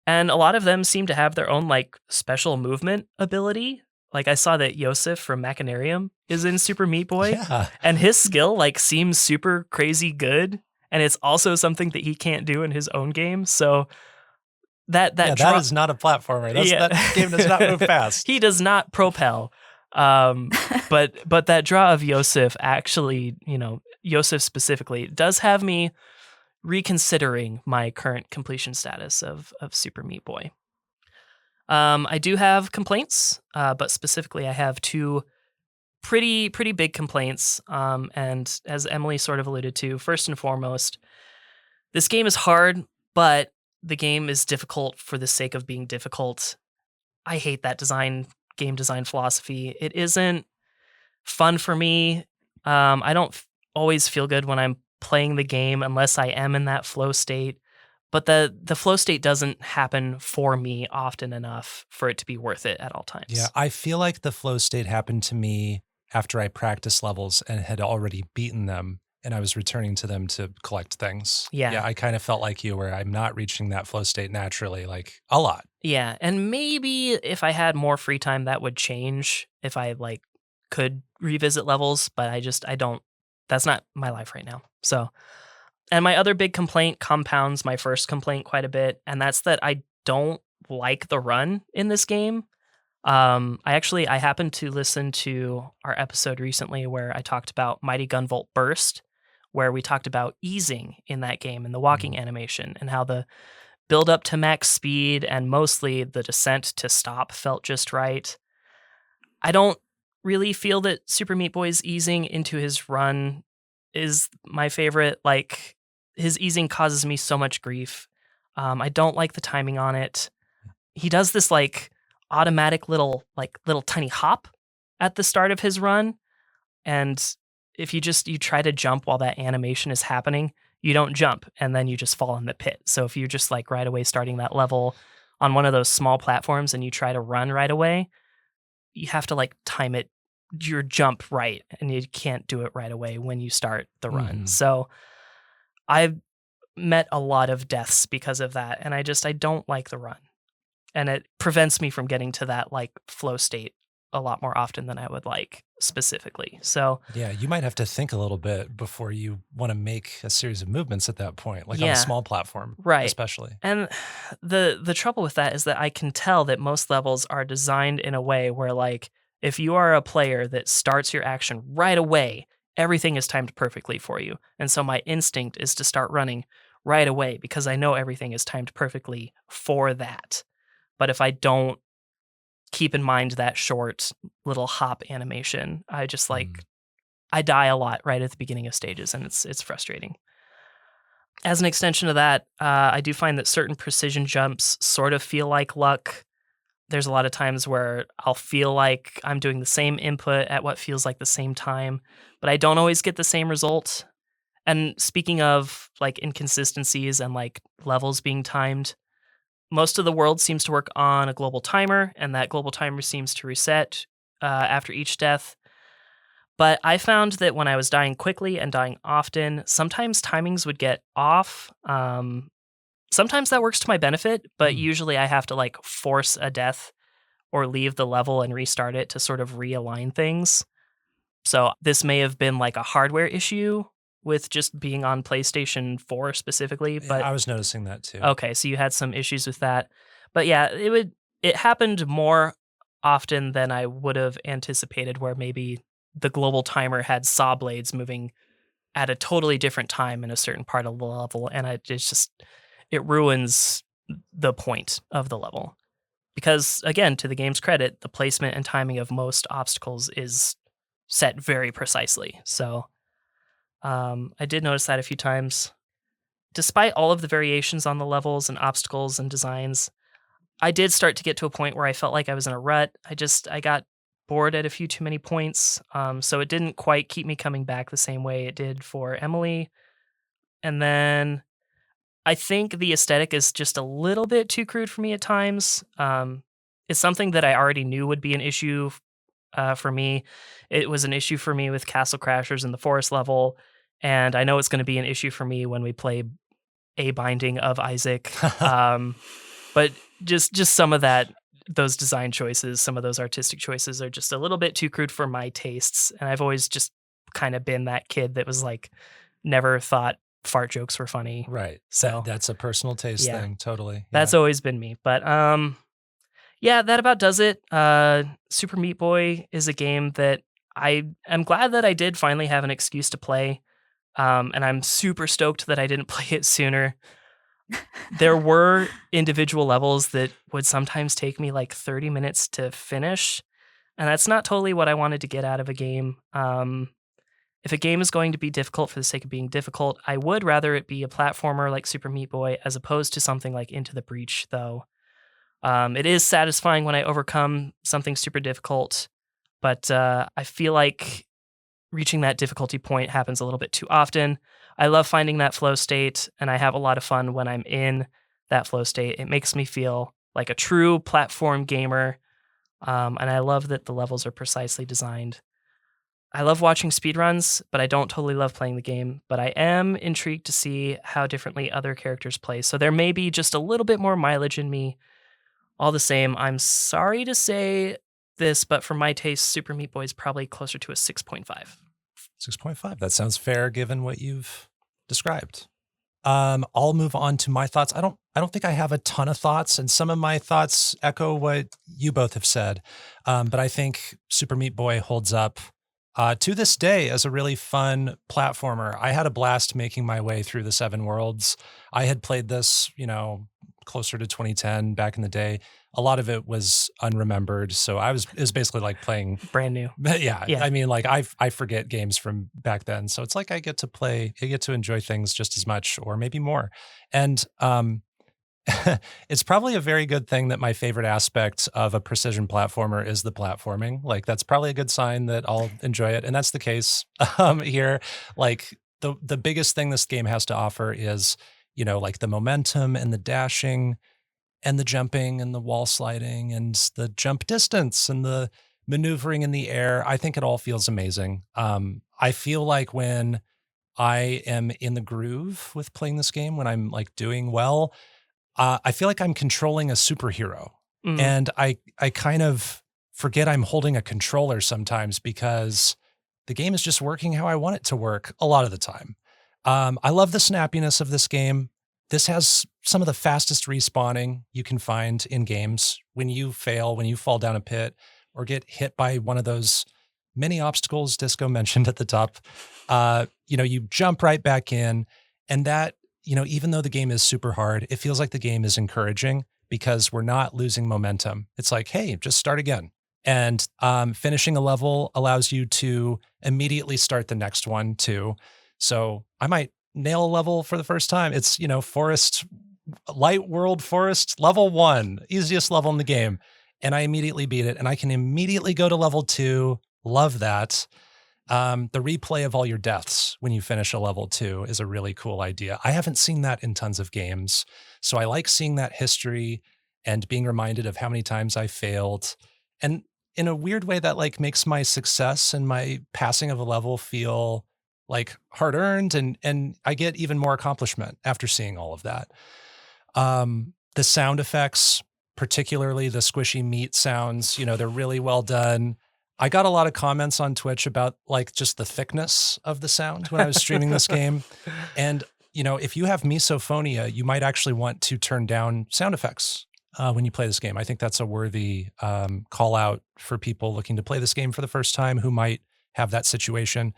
And a lot of them seem to have their own like special movement ability. Like I saw that Yosef from Machinarium is in Super Meat Boy, and his skill like seems super crazy good, and it's also something that he can't do in his own game. So that is not a platformer. That game does not move fast. He does not propel. But that draw of Yosef actually, you know, Yosef specifically does have me reconsidering my current completion status of Super Meat Boy. I do have complaints, but specifically I have 2 pretty big complaints. And as Emily sort of alluded to, first and foremost, this game is hard, but the game is difficult for the sake of being difficult. I hate that game design philosophy. It isn't fun for me. I don't always feel good when I'm playing the game unless I am in that flow state. But the flow state doesn't happen for me often enough for it to be worth it at all times. Yeah, I feel like the flow state happened to me after I practiced levels and had already beaten them, and I was returning to them to collect things. Yeah, I kind of felt like you, where I'm not reaching that flow state naturally, like a lot. Yeah, and maybe if I had more free time, that would change if I like could revisit levels, but I don't, that's not my life right now. So, and my other big complaint compounds my first complaint quite a bit, and that's that I don't like the run in this game. I happened to listen to our episode recently where I talked about Mighty Gunvolt Burst, where we talked about easing in that game and the walking animation and how the build up to max speed and mostly the descent to stop felt just right. I don't really feel that Super Meat Boy's easing into his run is my favorite. Like, his easing causes me so much grief. I don't like the timing on it. He does this like automatic little tiny hop at the start of his run, and if you try to jump while that animation is happening, you don't jump, and then you just fall in the pit. So if you're just like right away starting that level on one of those small platforms and you try to run right away, you have to like time it your jump right, and you can't do it right away when you start the run. So I've met a lot of deaths because of that, and I don't like the run. And it prevents me from getting to that like flow state a lot more often than I would like specifically. So Yeah, you might have to think a little bit before you want to make a series of movements at that point, like on Yeah. a small platform, Right. especially. And the trouble with that is that I can tell that most levels are designed in a way where, like, if you are a player that starts your action right away, everything is timed perfectly for you. And so my instinct is to start running right away because I know everything is timed perfectly for that. But if I don't keep in mind that short little hop animation, I just like I die a lot right at the beginning of stages, and it's frustrating. As an extension of that, I do find that certain precision jumps sort of feel like luck. There's a lot of times where I'll feel like I'm doing the same input at what feels like the same time, but I don't always get the same result. And speaking of like inconsistencies and like levels being timed, most of the world seems to work on a global timer, and that global timer seems to reset after each death. But I found that when I was dying quickly and dying often, sometimes timings would get off. Sometimes that works to my benefit, but usually I have to like force a death or leave the level and restart it to sort of realign things. So this may have been like a hardware issue with just being on PlayStation 4 specifically. Yeah, But I was noticing that too. okay, so you had some issues with that. But yeah, it happened more often than I would have anticipated, where maybe the global timer had saw blades moving at a totally different time in a certain part of the level, and it ruins the point of the level. Because again, to the game's credit, the placement and timing of most obstacles is set very precisely. So I did notice that a few times. Despite all of the variations on the levels and obstacles and designs, I did start to get to a point where I felt like I was in a rut. I got bored at a few too many points, so it didn't quite keep me coming back the same way it did for Emily. And then I think the aesthetic is just a little bit too crude for me at times. It's something that I already knew would be an issue for me. It was an issue for me with Castle Crashers in the forest level, and I know it's going to be an issue for me when we play A Binding of Isaac. But just some of those design choices, some of those artistic choices are just a little bit too crude for my tastes. And I've always just kind of been that kid that was like, never thought fart jokes were funny. Right. So That's a personal taste Yeah. thing. Totally. That's always been me. But yeah, that about does it. Super Meat Boy is a game that I am glad that I did finally have an excuse to play. And I'm super stoked that I didn't play it sooner. There were individual levels that would sometimes take me like 30 minutes to finish, and that's not totally what I wanted to get out of a game. If a game is going to be difficult for the sake of being difficult, I would rather it be a platformer like Super Meat Boy as opposed to something like Into the Breach, though. It is satisfying when I overcome something super difficult, but I feel like reaching that difficulty point happens a little bit too often. I love finding that flow state, and I have a lot of fun when I'm in that flow state. It makes me feel like a true platform gamer, and I love that the levels are precisely designed. I love watching speedruns, but I don't totally love playing the game, but I am intrigued to see how differently other characters play, so there may be just a little bit more mileage in me. All the same, I'm sorry to say this, but for my taste, Super Meat Boy is probably closer to a 6.5. 6.5. That sounds fair given what you've described. I'll move on to my thoughts. I don't think I have a ton of thoughts, and some of my thoughts echo what you both have said. But I think Super Meat Boy holds up to this day as a really fun platformer. I had a blast making my way through the 7 worlds. I had played this, closer to 2010 back in the day. A lot of it was unremembered, so it was basically like playing brand new. Yeah, I mean, like I forget games from back then, so it's like I get to enjoy things just as much or maybe more. And it's probably a very good thing that my favorite aspect of a precision platformer is the platforming. Like that's probably a good sign that I'll enjoy it, and that's the case here. Like the biggest thing this game has to offer is, like the momentum and the dashing and the jumping and the wall sliding and the jump distance and the maneuvering in the air. I think it all feels amazing. I feel like when I am in the groove with playing this game, when I'm like doing well, I feel like I'm controlling a superhero. And I kind of forget I'm holding a controller sometimes because the game is just working how I want it to work a lot of the time. I love the snappiness of this game. This has some of the fastest respawning you can find in games. When you fail, when you fall down a pit or get hit by one of those many obstacles Disco mentioned at the top, you jump right back in. And that, even though the game is super hard, it feels like the game is encouraging because we're not losing momentum. It's like, hey, just start again. And finishing a level allows you to immediately start the next one too. So I might nail a level for the first time. It's, forest, light world forest, level 1, easiest level in the game. And I immediately beat it and I can immediately go to level 2. Love that. The replay of all your deaths when you finish a level 2 is a really cool idea. I haven't seen that in tons of games. So I like seeing that history and being reminded of how many times I failed. And in a weird way that like makes my success and my passing of a level feel like hard earned, and I get even more accomplishment after seeing all of that. The sound effects, particularly the squishy meat sounds, they're really well done. I got a lot of comments on Twitch about like just the thickness of the sound when I was streaming this game. And, if you have misophonia, you might actually want to turn down sound effects when you play this game. I think that's a worthy call out for people looking to play this game for the first time who might have that situation.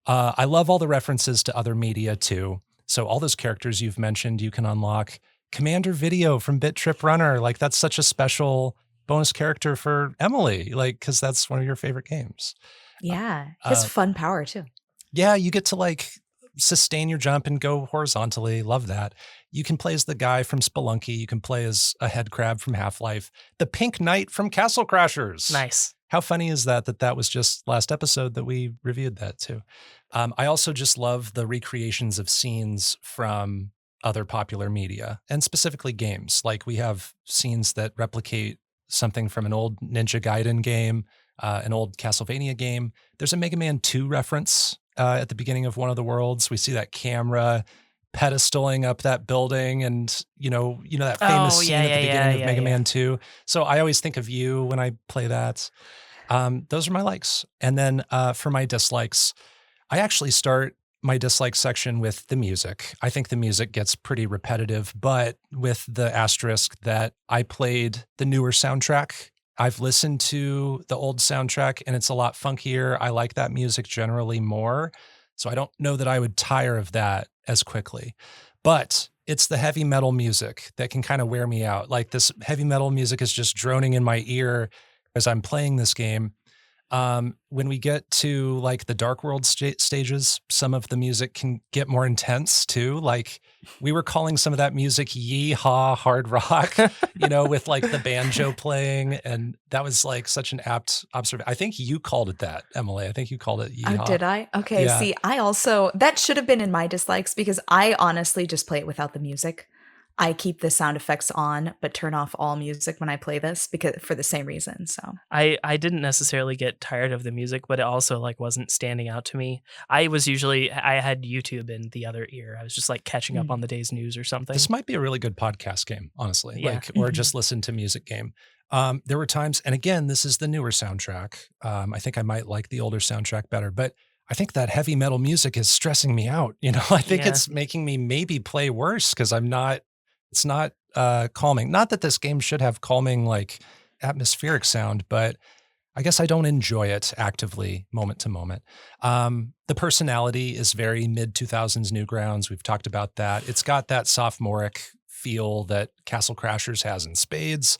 I love all the references to other media too. So all those characters you've mentioned, you can unlock. Commander Video from Bit Trip Runner, like that's such a special bonus character for Emily, like, because that's one of your favorite games. Yeah, his fun power too. Yeah, you get to like sustain your jump and go horizontally. Love that. You can play as the guy from Spelunky. You can play as a head crab from Half-Life. The Pink Knight from Castle Crashers. Nice. How funny is that was just last episode that we reviewed that too. I also just love the recreations of scenes from other popular media and specifically games. Like we have scenes that replicate something from an old Ninja Gaiden game, an old Castlevania game. There's a Mega Man 2 reference at the beginning of one of the worlds. We see that camera pedestaling up that building and, that famous scene at the beginning of Mega Man 2. So I always think of you when I play that. Those are my likes. And then for my dislikes, I actually start my dislike section with the music. I think the music gets pretty repetitive, but with the asterisk that I played the newer soundtrack. I've listened to the old soundtrack and it's a lot funkier. I like that music generally more. So I don't know that I would tire of that as quickly. But it's the heavy metal music that can kind of wear me out. Like this heavy metal music is just droning in my ear as I'm playing this game. When we get to like the Dark World stages, some of the music can get more intense too. Like we were calling some of that music yee-haw hard rock, with like the banjo playing. And that was like such an apt observation. I think you called it that, Emily. I think you called it yee-haw. Oh, did I? Okay. Yeah. See, that should have been in my dislikes because I honestly just play it without the music. I keep the sound effects on, but turn off all music when I play this because for the same reason. So I didn't necessarily get tired of the music, but it also like wasn't standing out to me. I had YouTube in the other ear. I was just like catching up on the day's news or something. This might be a really good podcast game, honestly. Yeah. Or just listen to music game. There were times, and again, this is the newer soundtrack. I think I might like the older soundtrack better, but I think that heavy metal music is stressing me out. I think Yeah. it's making me maybe play worse because it's not calming. Not that this game should have calming, like atmospheric sound, but I guess I don't enjoy it actively moment to moment. The personality is very mid 2000s Newgrounds. We've talked about that. It's got that sophomoric feel that Castle Crashers has in spades,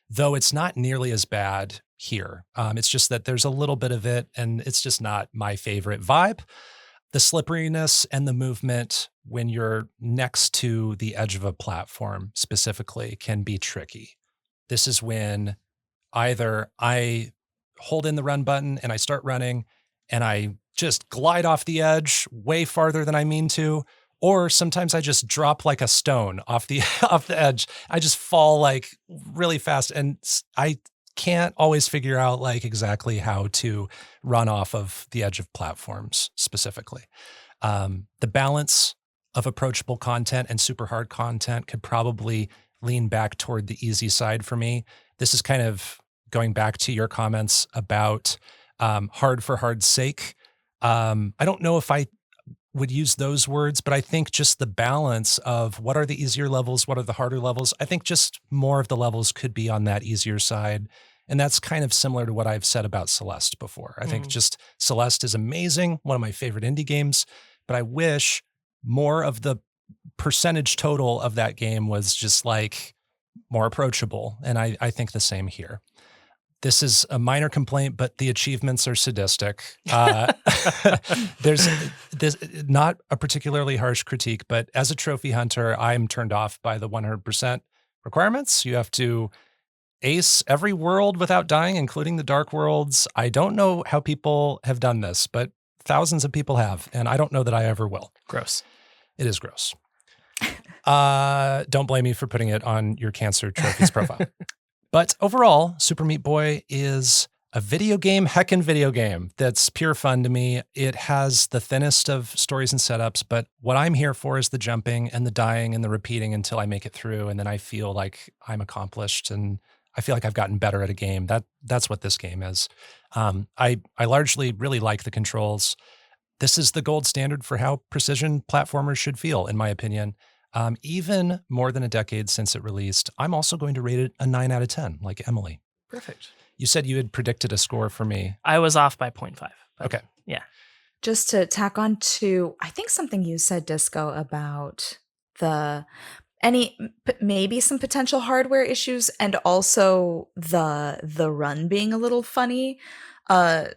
though it's not nearly as bad here. It's just that there's a little bit of it, and it's just not my favorite vibe. The slipperiness and the movement when you're next to the edge of a platform specifically can be tricky. This is when either I hold in the run button and I start running and I just glide off the edge way farther than I mean to, or sometimes I just drop like a stone off the off the edge. I just fall like really fast, and I can't always figure out like exactly how to run off of the edge of platforms specifically. The balance of approachable content and super hard content could probably lean back toward the easy side for me. This is kind of going back to your comments about hard for hard's sake. I don't know if I would use those words, but I think just the balance of what are the easier levels, what are the harder levels. I think just more of the levels could be on that easier side. And that's kind of similar to what I've said about Celeste before. I think just Celeste is amazing, one of my favorite indie games, but I wish more of the percentage total of that game was just like more approachable. And I think the same here. This is a minor complaint, but the achievements are sadistic. There's this not a particularly harsh critique, but as a trophy hunter, I'm turned off by the 100% requirements. You have to ace every world without dying, including the dark worlds. I don't know how people have done this, but thousands of people have, and I don't know that I ever will. Gross. It is gross. Don't blame me for putting it on your cancer trophies profile. But overall, Super Meat Boy is a video game, heckin' video game that's pure fun to me. It has the thinnest of stories and setups, but what I'm here for is the jumping and the dying and the repeating until I make it through, and then I feel like I'm accomplished and I feel like I've gotten better at a game. That's what this game is. I largely really like the controls. This is the gold standard for how precision platformers should feel, in my opinion. Even more than a decade since it released, I'm also going to rate it a 9 out of 10, like Emily. Perfect. You said you had predicted a score for me. I was off by 0.5. Okay. Yeah. Just to tack on to, I think something you said, Disco, about maybe some potential hardware issues, and also the run being a little funny.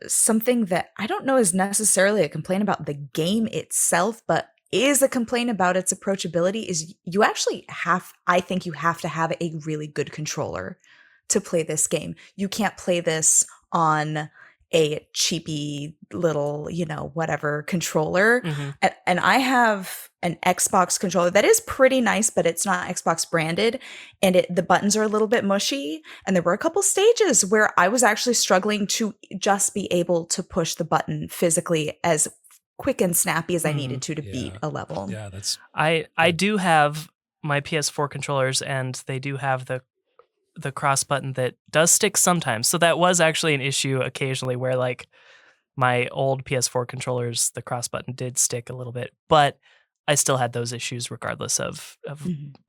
Something that I don't know is necessarily a complaint about the game itself, but is a complaint about its approachability is you actually I think you have to have a really good controller to play this game. You can't play this on a cheapy little, whatever controller. And I have an Xbox controller that is pretty nice, but it's not Xbox branded. And the buttons are a little bit mushy. And there were a couple stages where I was actually struggling to just be able to push the button physically as quick and snappy as I needed to beat a level. Yeah, that's... I do have my PS4 controllers, and they do have the cross button that does stick sometimes. So that was actually an issue occasionally where like my old PS4 controllers, the cross button did stick a little bit, but I still had those issues regardless of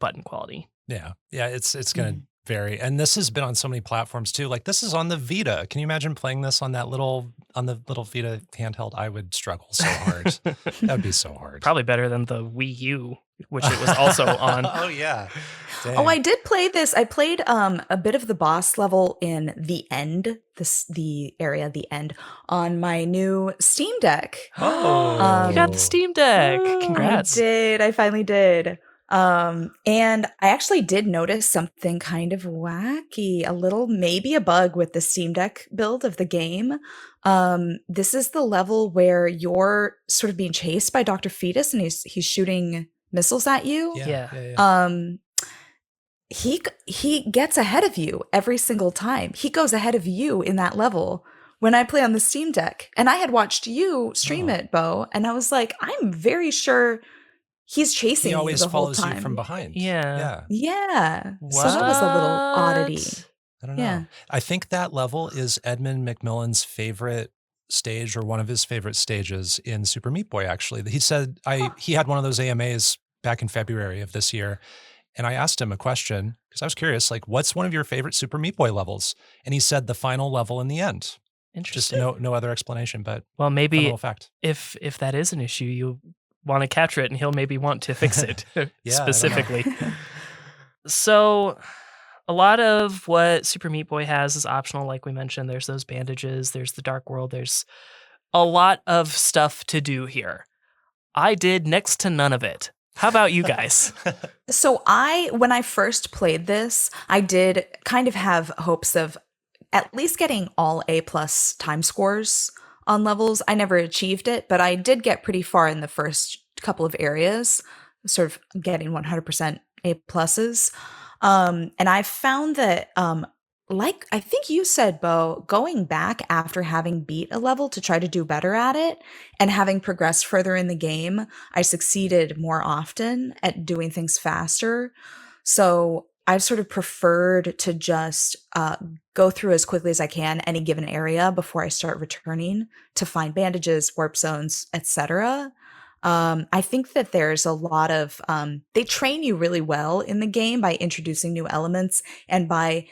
button quality. Yeah. Yeah. It's going to vary. And this has been on so many platforms too. Like this is on the Vita. Can you imagine playing this on the little Vita handheld? I would struggle so hard. That would be so hard. Probably better than the Wii U, which it was also on. Oh yeah. Dang. Oh, I did play this. I played a bit of the boss level in the end, the area at the end on my new Steam Deck. Oh, you got the Steam Deck. Congrats. I did. I finally did. And I actually did notice something kind of wacky, maybe a bug with the Steam Deck build of the game. This is the level where you're sort of being chased by Dr. Fetus and he's shooting missiles at you. Yeah. He gets ahead of you every single time. He goes ahead of you in that level when I play on the Steam Deck. And I had watched you stream it, Bo, and I was like, I'm very sure he's chasing he you always the whole follows time. you from behind. Yeah. So that was a little oddity. I don't know. I think that level is Edmund McMillan's favorite stage or one of his favorite stages in Super Meat Boy, actually. He said he had one of those AMAs back in February of this year. And I asked him a question because I was curious, like, what's one of your favorite Super Meat Boy levels? And he said the final level in the end. Just Interesting. no other explanation, but Well, fun maybe little fact. if that is an issue, you want to capture it, and he'll maybe want to fix it specifically. So, a lot of what Super Meat Boy has is optional, like we mentioned. There's those bandages. There's the Dark World. There's a lot of stuff to do here. I did next to none of it. How about you guys? So when I first played this, I did kind of have hopes of at least getting all A+ time scores on levels. I never achieved it, but I did get pretty far in the first couple of areas, sort of getting 100% A+. And I found that, like I think you said, Bo, going back after having beat a level to try to do better at it and having progressed further in the game, I succeeded more often at doing things faster. So I've sort of preferred to just go through as quickly as I can any given area before I start returning to find bandages, warp zones, etc. I think that there's a lot of they train you really well in the game by introducing new elements and by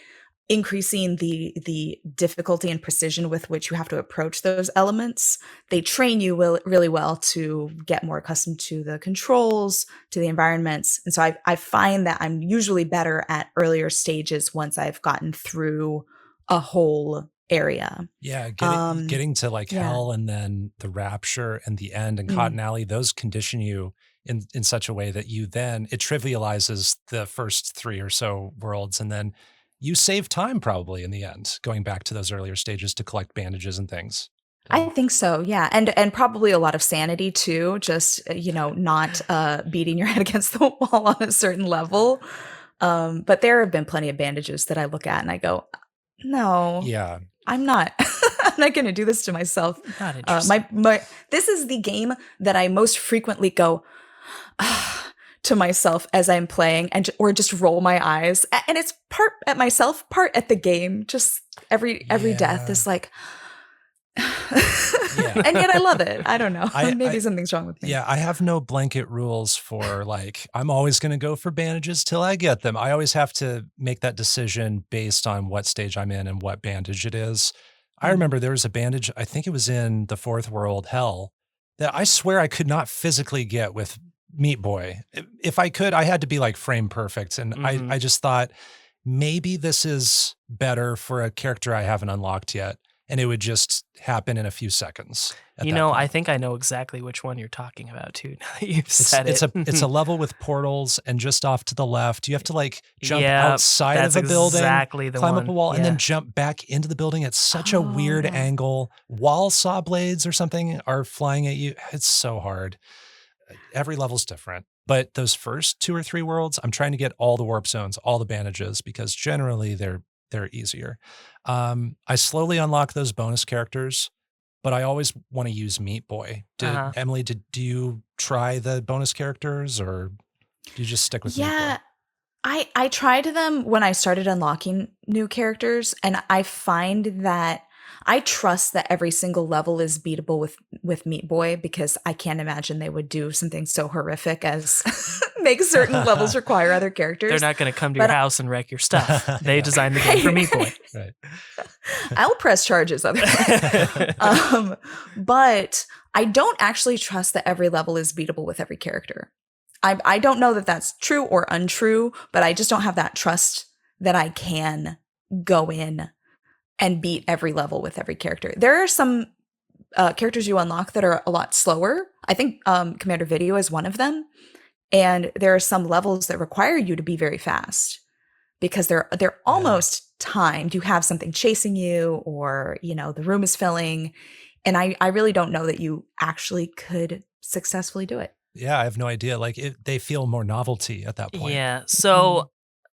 increasing the difficulty and precision with which you have to approach those elements. They train you really well to get more accustomed to the controls, to the environments. And so I find that I'm usually better at earlier stages once I've gotten through a whole area. Yeah, getting to like Hell and then the Rapture and the End and Cotton Alley, those condition you in such a way that you then, it trivializes the first 3 or so worlds, and then you save time probably in the end, going back to those earlier stages to collect bandages and things. I think so, yeah. And probably a lot of sanity too, just, not beating your head against the wall on a certain level. But there have been plenty of bandages that I look at and I go, no, I'm not. I'm not going to do this to myself. Not interesting. This is the game that I most frequently go to myself as I'm playing or just roll my eyes. And it's part at myself, part at the game. Just every death is like, and yet I love it. I don't know. Maybe something's wrong with me. Yeah, I have no blanket rules for like, I'm always going to go for bandages till I get them. I always have to make that decision based on what stage I'm in and what bandage it is. I remember there was a bandage, I think it was in the 4th world, Hell, that I swear I could not physically get with Meat Boy. If I could, I had to be like frame perfect. And I just thought maybe this is better for a character I haven't unlocked yet. And it would just happen in a few seconds. I think I know exactly which one you're talking about too. Now that you've said it. It's a level with portals, and just off to the left, you have to like jump outside of a building, climb up a wall, and then jump back into the building at such a weird angle. While saw blades or something are flying at you. It's so hard. Every level's different. But those first 2 or 3 worlds, I'm trying to get all the warp zones, all the bandages, because generally they're easier. I slowly unlock those bonus characters, but I always want to use Meat Boy. Emily, do you try the bonus characters, or do you just stick with Meat Boy? I tried them when I started unlocking new characters, and I find that I trust that every single level is beatable with Meat Boy, because I can't imagine they would do something so horrific as make certain levels require other characters. They're not going to come to your house and wreck your stuff. They designed the game for Meat Boy. Right. I'll press charges otherwise. But I don't actually trust that every level is beatable with every character. I don't know that that's true or untrue, but I just don't have that trust that I can go in and beat every level with every character. There are some characters you unlock that are a lot slower. I think Commander Video is one of them. And there are some levels that require you to be very fast because they're almost timed. You have something chasing you, or the room is filling. And I really don't know that you actually could successfully do it. Yeah, I have no idea. Like they feel more novelty at that point. Yeah. So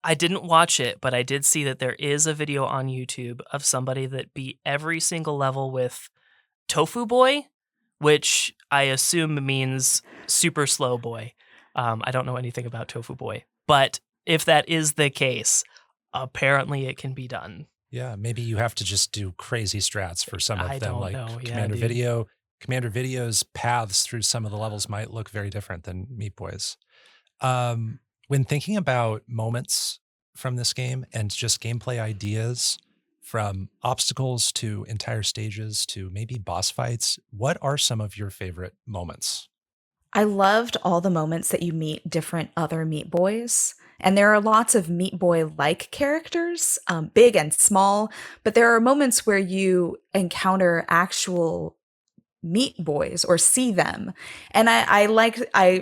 I didn't watch it, but I did see that there is a video on YouTube of somebody that beat every single level with Tofu Boy, which I assume means super slow boy. I don't know anything about Tofu Boy, but if that is the case, apparently it can be done. Yeah, maybe you have to just do crazy strats for some of I them, don't like know. Yeah, Commander dude. Video. Commander Video's paths through some of the levels might look very different than Meat Boy's. When thinking about moments from this game and just gameplay ideas, from obstacles to entire stages to maybe boss fights, what are some of your favorite moments? I loved all the moments that you meet different other Meat Boys. And there are lots of Meat Boy like characters, big and small, but there are moments where you encounter actual Meat Boys or see them. And I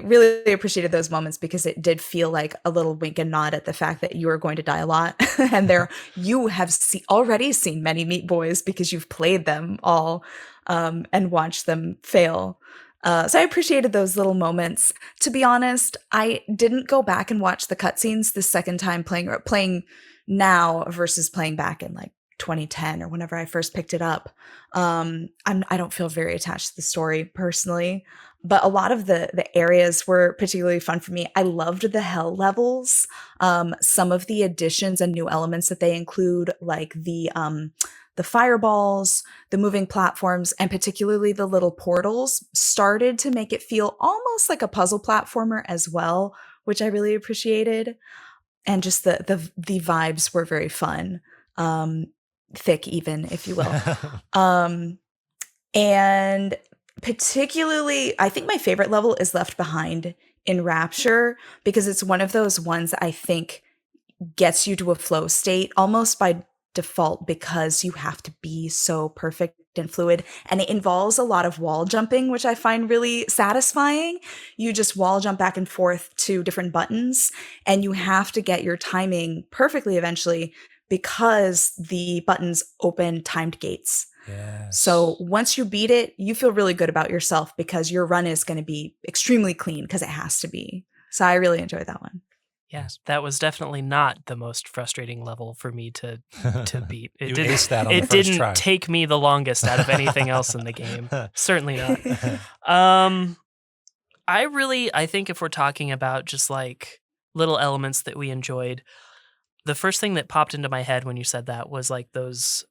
really appreciated those moments because it did feel like a little wink and nod at the fact that you are going to die a lot. And you have already seen many Meat Boys because you've played them all and watched them fail. So I appreciated those little moments. To be honest, I didn't go back and watch the cutscenes the second time playing now versus playing back in like 2010 or whenever I first picked it up. I don't feel very attached to the story personally, but a lot of the areas were particularly fun for me. I loved the hell levels. Some of the additions and new elements that they include, like the fireballs, the moving platforms, and particularly the little portals, started to make it feel almost like a puzzle platformer as well, which I really appreciated. And just the vibes were very fun. Thick even, if you will. And particularly, I think my favorite level is Left Behind in Rapture, because it's one of those ones that I think gets you to a flow state almost by default because you have to be so perfect and fluid, and it involves a lot of wall jumping, which I find really satisfying. You just wall jump back and forth to different buttons, and you have to get your timing perfectly eventually because the buttons open timed gates. Yes. So once you beat it, you feel really good about yourself because your run is going to be extremely clean because it has to be. So I really enjoyed that one. Yes, that was definitely not the most frustrating level for me to beat. You aced that on the it first didn't try. take me the longest out of anything else in the game. Certainly not. I think if we're talking about just like little elements that we enjoyed, the first thing that popped into my head when you said that was like those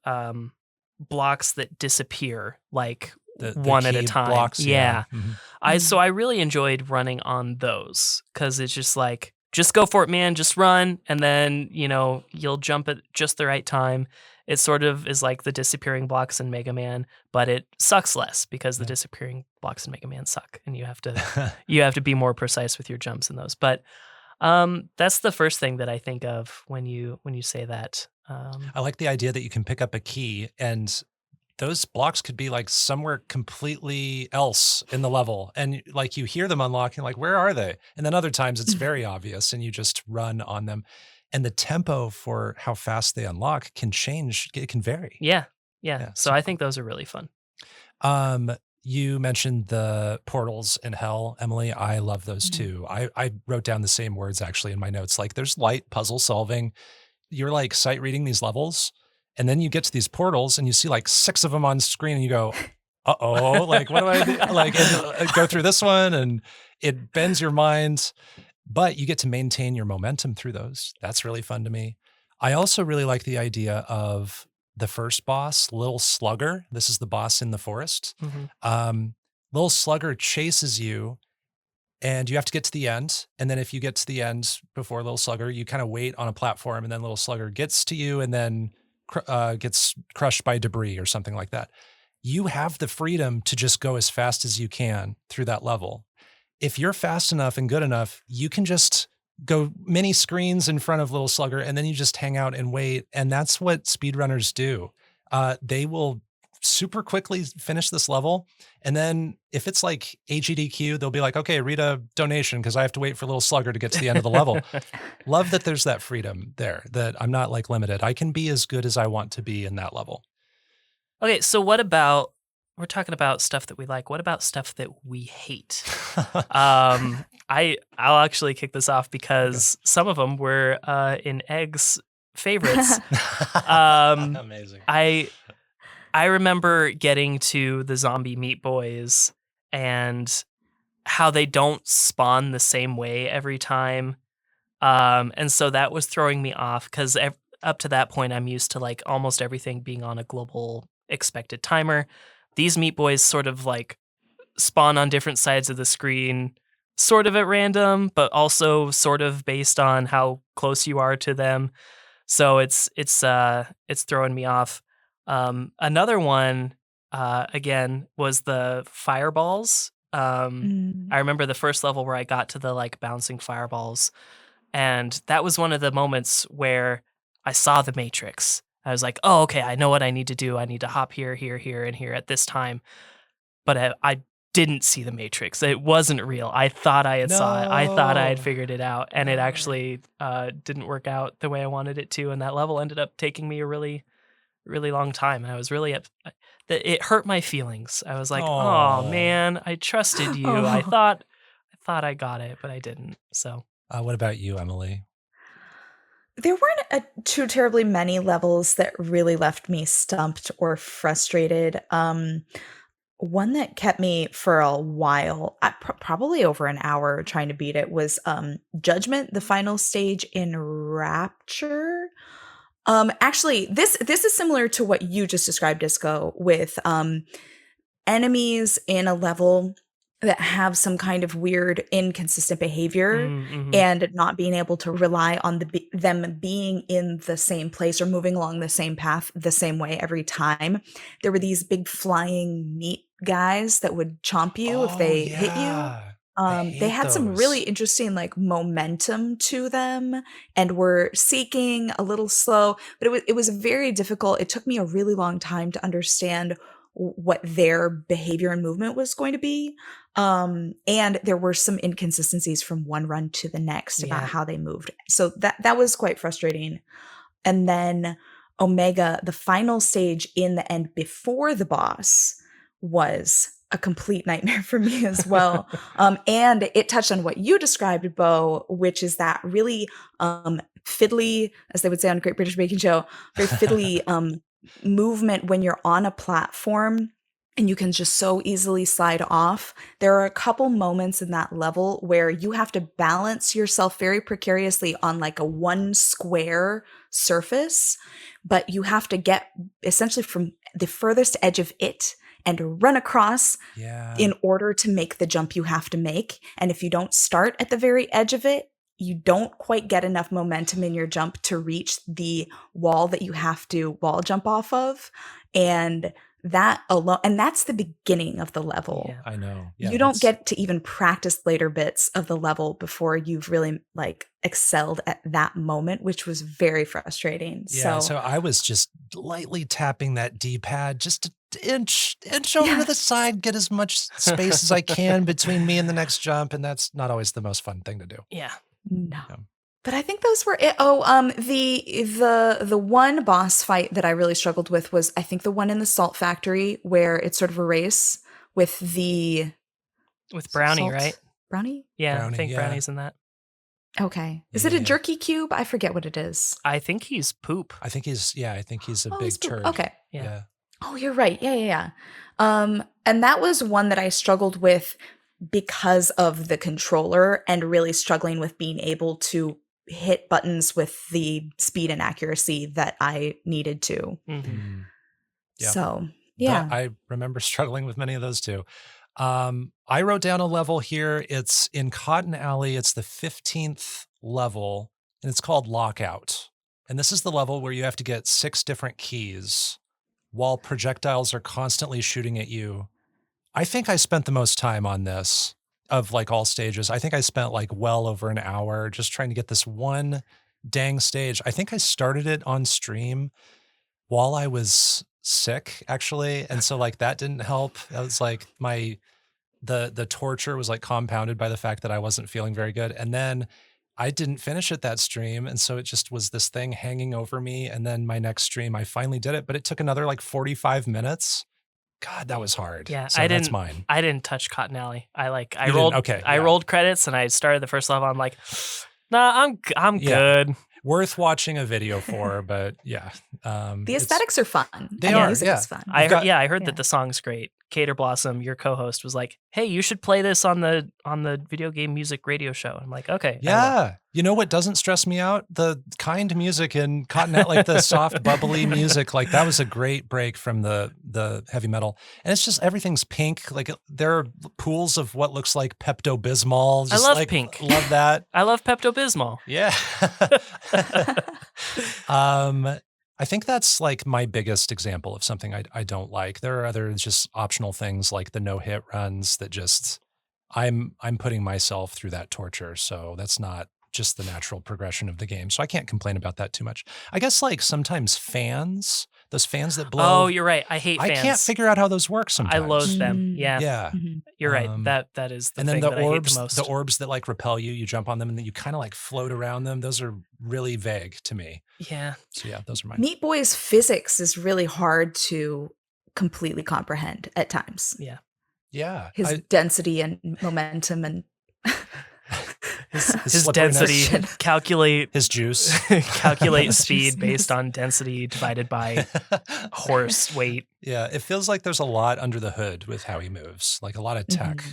blocks that disappear like The one at a key time. blocks, Yeah. Mhm. So I really enjoyed running on those because it's just like, just go for it, man. Just run. And then, you'll jump at just the right time. It sort of is like the disappearing blocks in Mega Man, but it sucks less because the disappearing blocks in Mega Man suck. And you have to be more precise with your jumps in those. But that's the first thing that I think of when you say that. I like the idea that you can pick up a key and those blocks could be like somewhere completely else in the level. And like you hear them unlocking, like, where are they? And then other times it's very obvious and you just run on them. And the tempo for how fast they unlock can change. It can vary. Yeah. Yeah, So I think those are really fun. You mentioned the portals in hell, Emily. I love those too. I wrote down the same words actually in my notes. Like there's light puzzle solving. You're like sight reading these levels. And then you get to these portals and you see like 6 of them on screen and you go, uh-oh, like what do I do? Like go through this one and it bends your mind, but you get to maintain your momentum through those. That's really fun to me. I also really like the idea of the first boss, Little Slugger. This is the boss in the forest. Little Slugger chases you and you have to get to the end. And then if you get to the end before Little Slugger, you kind of wait on a platform and then Little Slugger gets to you and then gets crushed by debris or something like that. You have the freedom to just go as fast as you can through that level. If you're fast enough and good enough, you can just go many screens in front of Little Slugger and then you just hang out and wait. And that's what speedrunners do. They will super quickly finish this level. And then if it's like AGDQ, they'll be like, okay, read a donation because I have to wait for Little Slugger to get to the end of the level. Love that there's that freedom there, that I'm not like limited. I can be as good as I want to be in that level. Okay, so what about, we're talking about stuff that we like. What about stuff that we hate? I'll actually kick this off because some of them were in Egg's favorites. Amazing. I remember getting to the zombie Meat Boys and how they don't spawn the same way every time. And so that was throwing me off because up to that point, I'm used to like almost everything being on a global expected timer. These Meat Boys sort of like spawn on different sides of the screen, sort of at random, but also sort of based on how close you are to them. So it's throwing me off. Another one, again, was the fireballs. I remember the first level where I got to the like bouncing fireballs, and that was one of the moments where I saw the Matrix. I was like, oh, okay, I know what I need to do. I need to hop here, here, here, and here at this time. But I didn't see the Matrix. It wasn't real. I thought I had saw it. I thought I had figured it out, and it actually didn't work out the way I wanted it to. And that level ended up taking me a really, really long time. And I was really it hurt my feelings. I was like, oh man, I trusted you. I thought I got it, but I didn't. So what about you, Emily? There weren't too terribly many levels that really left me stumped or frustrated. One that kept me for a while, probably over an hour trying to beat it, was Judgment, the final stage in Rapture. Actually, this is similar to what you just described, Disco, with enemies in a level that have some kind of weird inconsistent behavior and not being able to rely on them being in the same place or moving along the same path the same way every time. There were these big flying meat guys that would chomp you if they hit you. They had some really interesting like momentum to them and were seeking a little slow, but it was very difficult. It took me a really long time to understand what their behavior and movement was going to be. And there were some inconsistencies from one run to the next about how they moved. So that was quite frustrating. And then Omega, the final stage in the end before the boss, was a complete nightmare for me as well. And it touched on what you described, Bo, which is that really fiddly, as they would say on Great British Baking Show, very fiddly movement when you're on a platform and you can just so easily slide off. There are a couple moments in that level where you have to balance yourself very precariously on like a one square surface, but you have to get essentially from the furthest edge of it and run across in order to make the jump you have to make. And if you don't start at the very edge of it, you don't quite get enough momentum in your jump to reach the wall that you have to wall jump off of. And that alone, and that's the beginning of the level. I know. You don't get to even practice later bits of the level before you've really like excelled at that moment, which was very frustrating. Yeah, so I was just lightly tapping that D-pad just to inch over to the side, get as much space as I can between me and the next jump, and that's not always the most fun thing to do. Yeah. No. But I think those were it. The one boss fight that I really struggled with was, I think, the one in the salt factory where it's sort of a race with Brownie, salt. Right? Brownie? Yeah, Brownie, I think Brownie's in that. Okay. Is it a jerky cube? I forget what it is. I think he's poop. I think he's a big turd. Okay. Yeah. Oh, you're right. Yeah. And that was one that I struggled with because of the controller and really struggling with being able to hit buttons with the speed and accuracy that I needed to. Mm-hmm. Yeah. So, yeah. I remember struggling with many of those too. I wrote down a level here. It's in Cotton Alley. It's the 15th level, and it's called Lockout. And this is the level where you have to get 6 different keys while projectiles are constantly shooting at you. I think I spent the most time on this of like all stages. I think I spent like well over an hour just trying to get this one dang stage. I think I started it on stream while I was sick, actually. And so like that didn't help. That was like the torture was like compounded by the fact that I wasn't feeling very good. And then I didn't finish it that stream. And so it just was this thing hanging over me. And then my next stream, I finally did it, but it took another like 45 minutes. God, that was hard. Yeah, so that's mine. I didn't touch Cotton Alley. I rolled rolled credits and I started the first level. I'm like, nah, I'm good. worth watching a video for, but yeah. The aesthetics are fun. They and are, the music yeah. is fun. I heard that the song's great. Cater Blossom, your co-host, was like, "Hey, you should play this on the video game music radio show." I'm like, "Okay." Yeah. You know what doesn't stress me out? The kind music and Cottonette, like the soft, bubbly music. Like that was a great break from the heavy metal. And it's just everything's pink. Like there are pools of what looks like Pepto-Bismol. I love like, pink. Love that. I love Pepto-Bismol. Yeah. I think that's like my biggest example of something I don't like. There are other just optional things like the no-hit runs that just I'm putting myself through that torture. So that's not just the natural progression of the game. So I can't complain about that too much. I guess like sometimes those fans that blow. Oh, you're right. I hate fans. I can't figure out how those work sometimes. I loathe them. Yeah. Yeah. You're right. That is the and thing then that I hate the most. the orbs that like repel you, you jump on them and then you kind of like float around them. Those are really vague to me. Yeah. So yeah, those are mine. Meat Boy's physics is really hard to completely comprehend at times. Yeah. Yeah. His density and momentum and his density, calculate his juice, calculate speed based on density divided by horse weight. Yeah, it feels like there's a lot under the hood with how he moves, like a lot of tech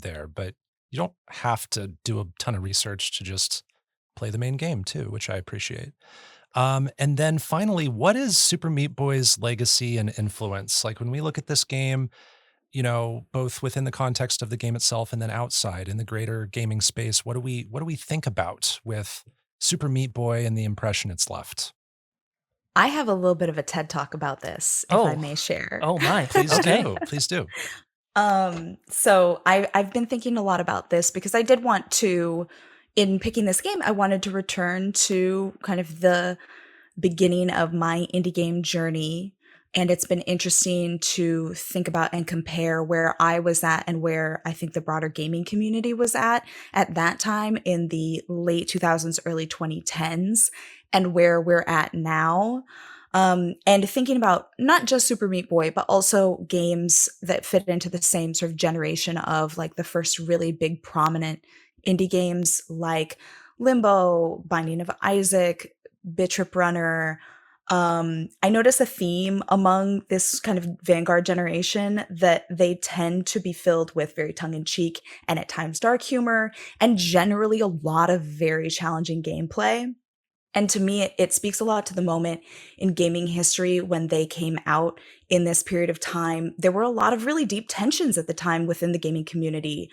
there, but you don't have to do a ton of research to just play the main game too, which I appreciate. And then finally, what is Super Meat Boy's legacy and influence? Like when we look at this game, you know, both within the context of the game itself and then outside in the greater gaming space, what do we think about with Super Meat Boy and the impression it's left? I have a little bit of a TED talk about this, if I may share. Oh my, please do. Please do. So I've been thinking a lot about this because I did want to, in picking this game, I wanted to return to kind of the beginning of my indie game journey. And it's been interesting to think about and compare where I was at and where I think the broader gaming community was at that time in the late 2000s, early 2010s, and where we're at now. And thinking about not just Super Meat Boy, but also games that fit into the same sort of generation of like the first really big prominent indie games like Limbo, Binding of Isaac, Bit Trip Runner. I notice a theme among this kind of vanguard generation that they tend to be filled with very tongue-in-cheek and at times dark humor and generally a lot of very challenging gameplay. And to me, it speaks a lot to the moment in gaming history when they came out in this period of time. There were a lot of really deep tensions at the time within the gaming community,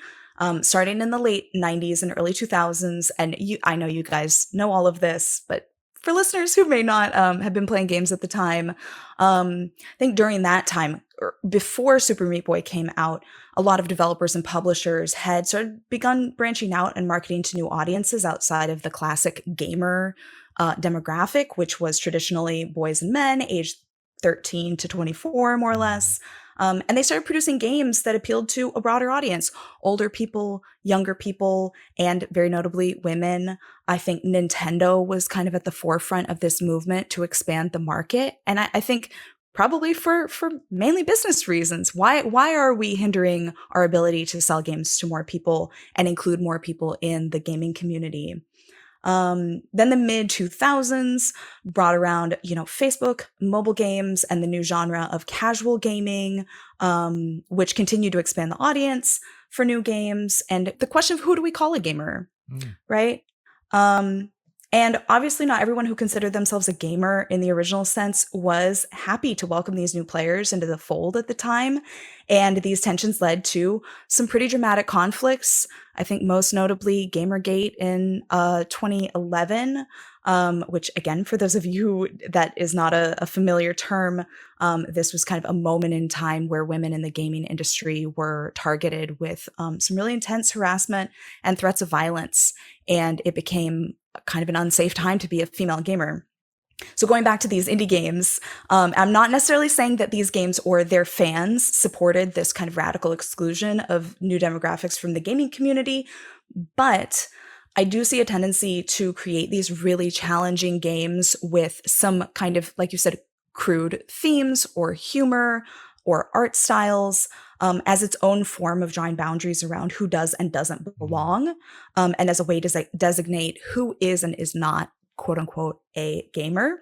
starting in the late 90s and early 2000s. And I know you guys know all of this, but for listeners who may not have been playing games at the time, I think during that time, before Super Meat Boy came out, a lot of developers and publishers had begun branching out and marketing to new audiences outside of the classic gamer demographic, which was traditionally boys and men aged 13 to 24, more or less. And they started producing games that appealed to a broader audience, older people, younger people, and very notably women. I think Nintendo was kind of at the forefront of this movement to expand the market. And I think probably for mainly business reasons. Why are we hindering our ability to sell games to more people and include more people in the gaming community? Then the mid 2000s brought around, Facebook, mobile games, and the new genre of casual gaming, which continued to expand the audience for new games. And the question of who do we call a gamer, right? And obviously not everyone who considered themselves a gamer in the original sense was happy to welcome these new players into the fold at the time. And these tensions led to some pretty dramatic conflicts. I think most notably Gamergate in 2011, which again, for those of you that is not a familiar term, this was kind of a moment in time where women in the gaming industry were targeted with some really intense harassment and threats of violence. And it became kind of an unsafe time to be a female gamer. So going back to these indie games, I'm not necessarily saying that these games or their fans supported this kind of radical exclusion of new demographics from the gaming community, but I do see a tendency to create these really challenging games with some kind of, like you said, crude themes or humor or art styles as its own form of drawing boundaries around who does and doesn't belong, and as a way to designate who is and is not quote unquote a gamer.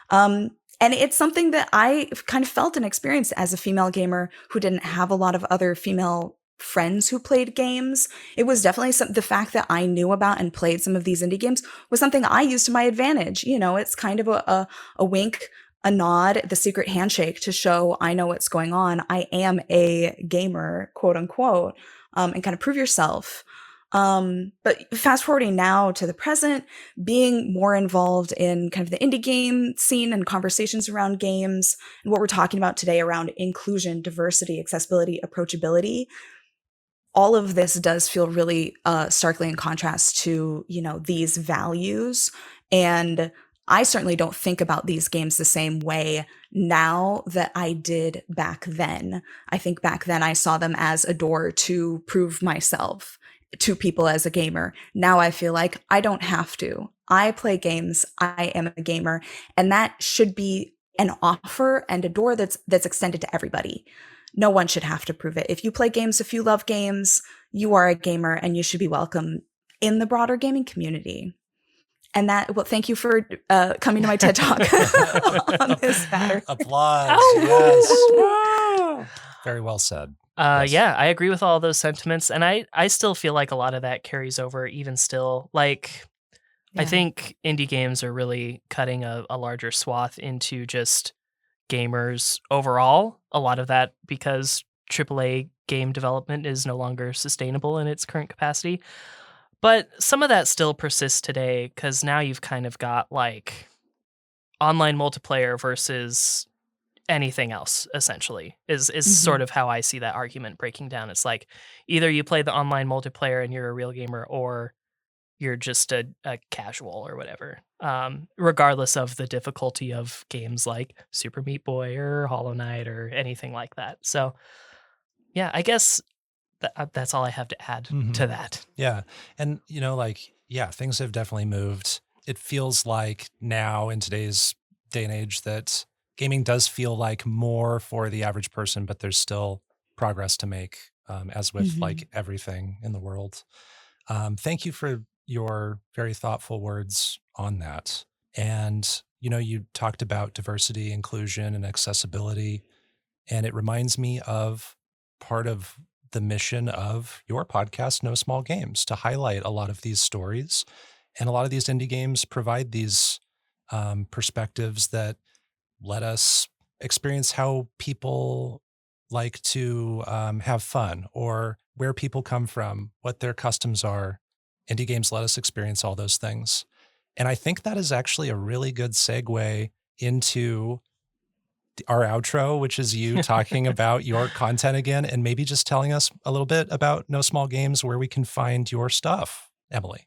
And it's something that I kind of felt and experienced as a female gamer who didn't have a lot of other female friends who played games. It was definitely the fact that I knew about and played some of these indie games was something I used to my advantage. You know, it's kind of a wink, a nod, the secret handshake to show I know what's going on. I am a gamer, quote unquote, and kind of prove yourself. But fast forwarding now to the present, being more involved in kind of the indie game scene and conversations around games, and what we're talking about today around inclusion, diversity, accessibility, approachability, all of this does feel really starkly in contrast to, you know, these values. And I certainly don't think about these games the same way now that I did back then. I think back then I saw them as a door to prove myself to people as a gamer. Now I feel like I don't have to. I play games. I am a gamer, and that should be an offer and a door that's extended to everybody. No one should have to prove it. If you play games, if you love games, you are a gamer and you should be welcome in the broader gaming community. And that, well, thank you for coming to my TED Talk on this matter. Applause. Yes. Very well said. Yes. Yeah, I agree with all those sentiments. And I still feel like a lot of that carries over even still. Like, I think indie games are really cutting a larger swath into just gamers overall. A lot of that because AAA game development is no longer sustainable in its current capacity. But some of that still persists today because now you've kind of got like online multiplayer versus anything else, essentially, is sort of how I see that argument breaking down. It's like either you play the online multiplayer and you're a real gamer, or you're just a casual or whatever, regardless of the difficulty of games like Super Meat Boy or Hollow Knight or anything like that. So, yeah, I guess that's all I have to add to that. Yeah. And, you know, like, yeah, things have definitely moved. It feels like now in today's day and age that gaming does feel like more for the average person, but there's still progress to make, as with like everything in the world. Thank you for your very thoughtful words on that. And, you know, you talked about diversity, inclusion, and accessibility. And it reminds me of part of the mission of your podcast, No Small Games, to highlight a lot of these stories. And a lot of these indie games provide these perspectives that let us experience how people like to have fun, or where people come from, what their customs are. Indie games let us experience all those things. And I think that is actually a really good segue into our outro, which is you talking about your content again, and maybe just telling us a little bit about No Small Games, where we can find your stuff, Emily.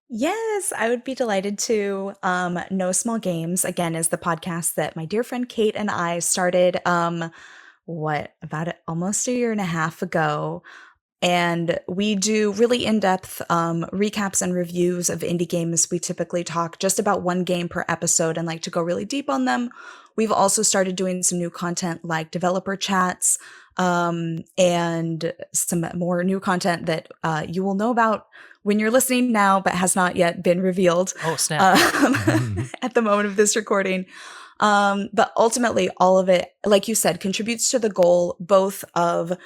Yes, I would be delighted to. No Small Games, again, is the podcast that my dear friend Kate and I started, almost a year and a half ago. And we do really in-depth recaps and reviews of indie games. We typically talk just about one game per episode and like to go really deep on them. We've also started doing some new content like developer chats, and some more new content that you will know about when you're listening now, but has not yet been revealed. Oh, snap. At the moment of this recording. But ultimately, all of it, like you said, contributes to the goal both of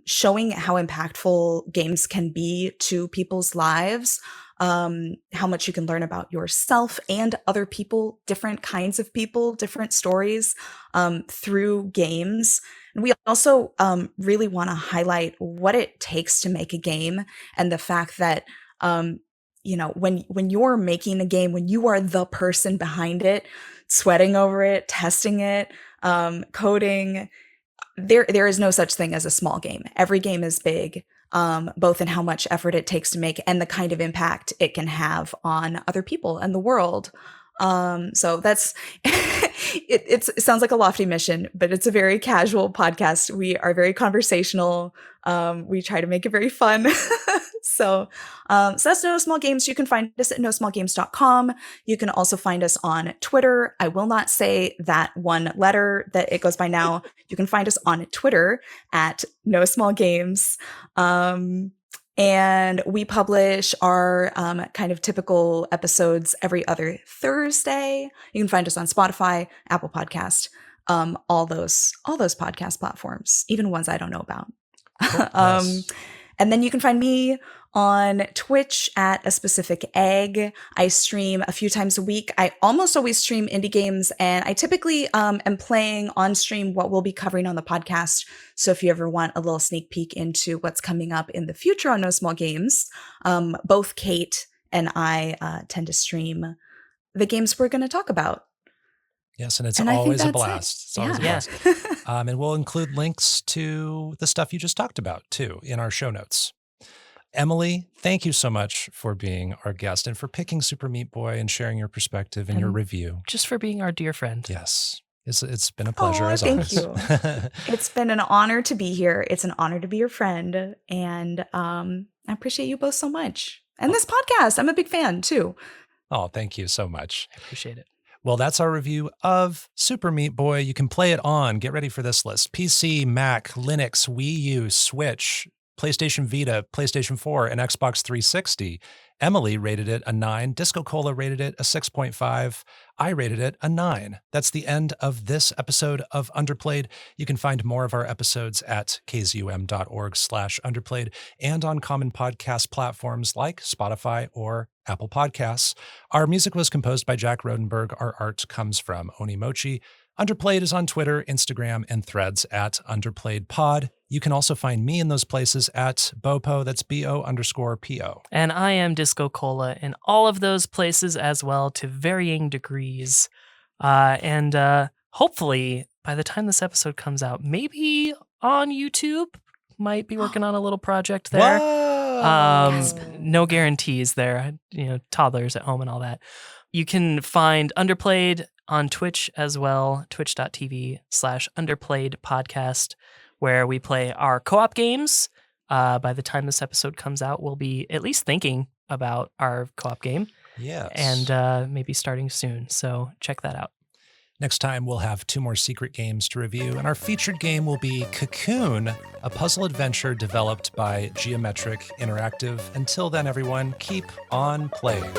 showing how impactful games can be to people's lives, how much you can learn about yourself and other people, different kinds of people, different stories through games. And we also really want to highlight what it takes to make a game, and the fact that you know, when you're making a game, when you are the person behind it, sweating over it, testing it, coding, there is no such thing as a small game. Every game is big, both in how much effort it takes to make and the kind of impact it can have on other people and the world. So that's it sounds like a lofty mission, but it's a very casual podcast. We are very conversational. We try to make it very fun. So that's No Small Games. You can find us at nosmallgames.com. You can also find us on Twitter. I will not say that one letter that it goes by now. You can find us on Twitter at No Small Games. And we publish our kind of typical episodes every other Thursday. You can find us on Spotify, Apple Podcast, all those podcast platforms, even ones I don't know about. Cool. Yes. And then you can find me on Twitch at aSpecificEgg. I stream a few times a week. I almost always stream indie games, and I typically am playing on stream what we'll be covering on the podcast. So if you ever want a little sneak peek into what's coming up in the future on No Small Games, both Kate and I tend to stream the games we're going to talk about. Yes, and it's And I think always a that's blast. It's always a Yeah. blast. And we'll include links to the stuff you just talked about, too, in our show notes. Emily, thank you so much for being our guest and for picking Super Meat Boy and sharing your perspective and your review. Just for being our dear friend. Yes, it's been a pleasure as thank always. you. It's been an honor to be here. It's an honor to be your friend. And I appreciate you both so much. And this podcast, I'm a big fan, too. Oh, thank you so much. I appreciate it. Well, that's our review of Super Meat Boy. You can play it on, get ready for this list, PC, Mac, Linux, Wii U, Switch, PlayStation Vita, PlayStation 4, and Xbox 360. Emily rated it a 9. DiscoCola rated it a 6.5. I rated it a 9. That's the end of this episode of Underplayed. You can find more of our episodes at kzum.org/underplayed and on common podcast platforms like Spotify or Apple Podcasts. Our music was composed by Jack Rodenberg. Our art comes from Onimochi. Underplayed is on Twitter, Instagram, and Threads at UnderplayedPod. You can also find me in those places at Bopo, that's BO_PO. And I am DiscoCola in all of those places as well, to varying degrees. And hopefully, by the time this episode comes out, maybe on YouTube, might be working on a little project there. No guarantees there, toddlers at home and all that. You can find Underplayed on Twitch as well, twitch.tv/Underplayed podcast, where we play our co-op games. By the time this episode comes out, we'll be at least thinking about our co-op game. Yes. And maybe starting soon. So check that out. Next time, we'll have 2 more secret games to review, and our featured game will be Cocoon, a puzzle adventure developed by Geometric Interactive. Until then, everyone, keep on playing.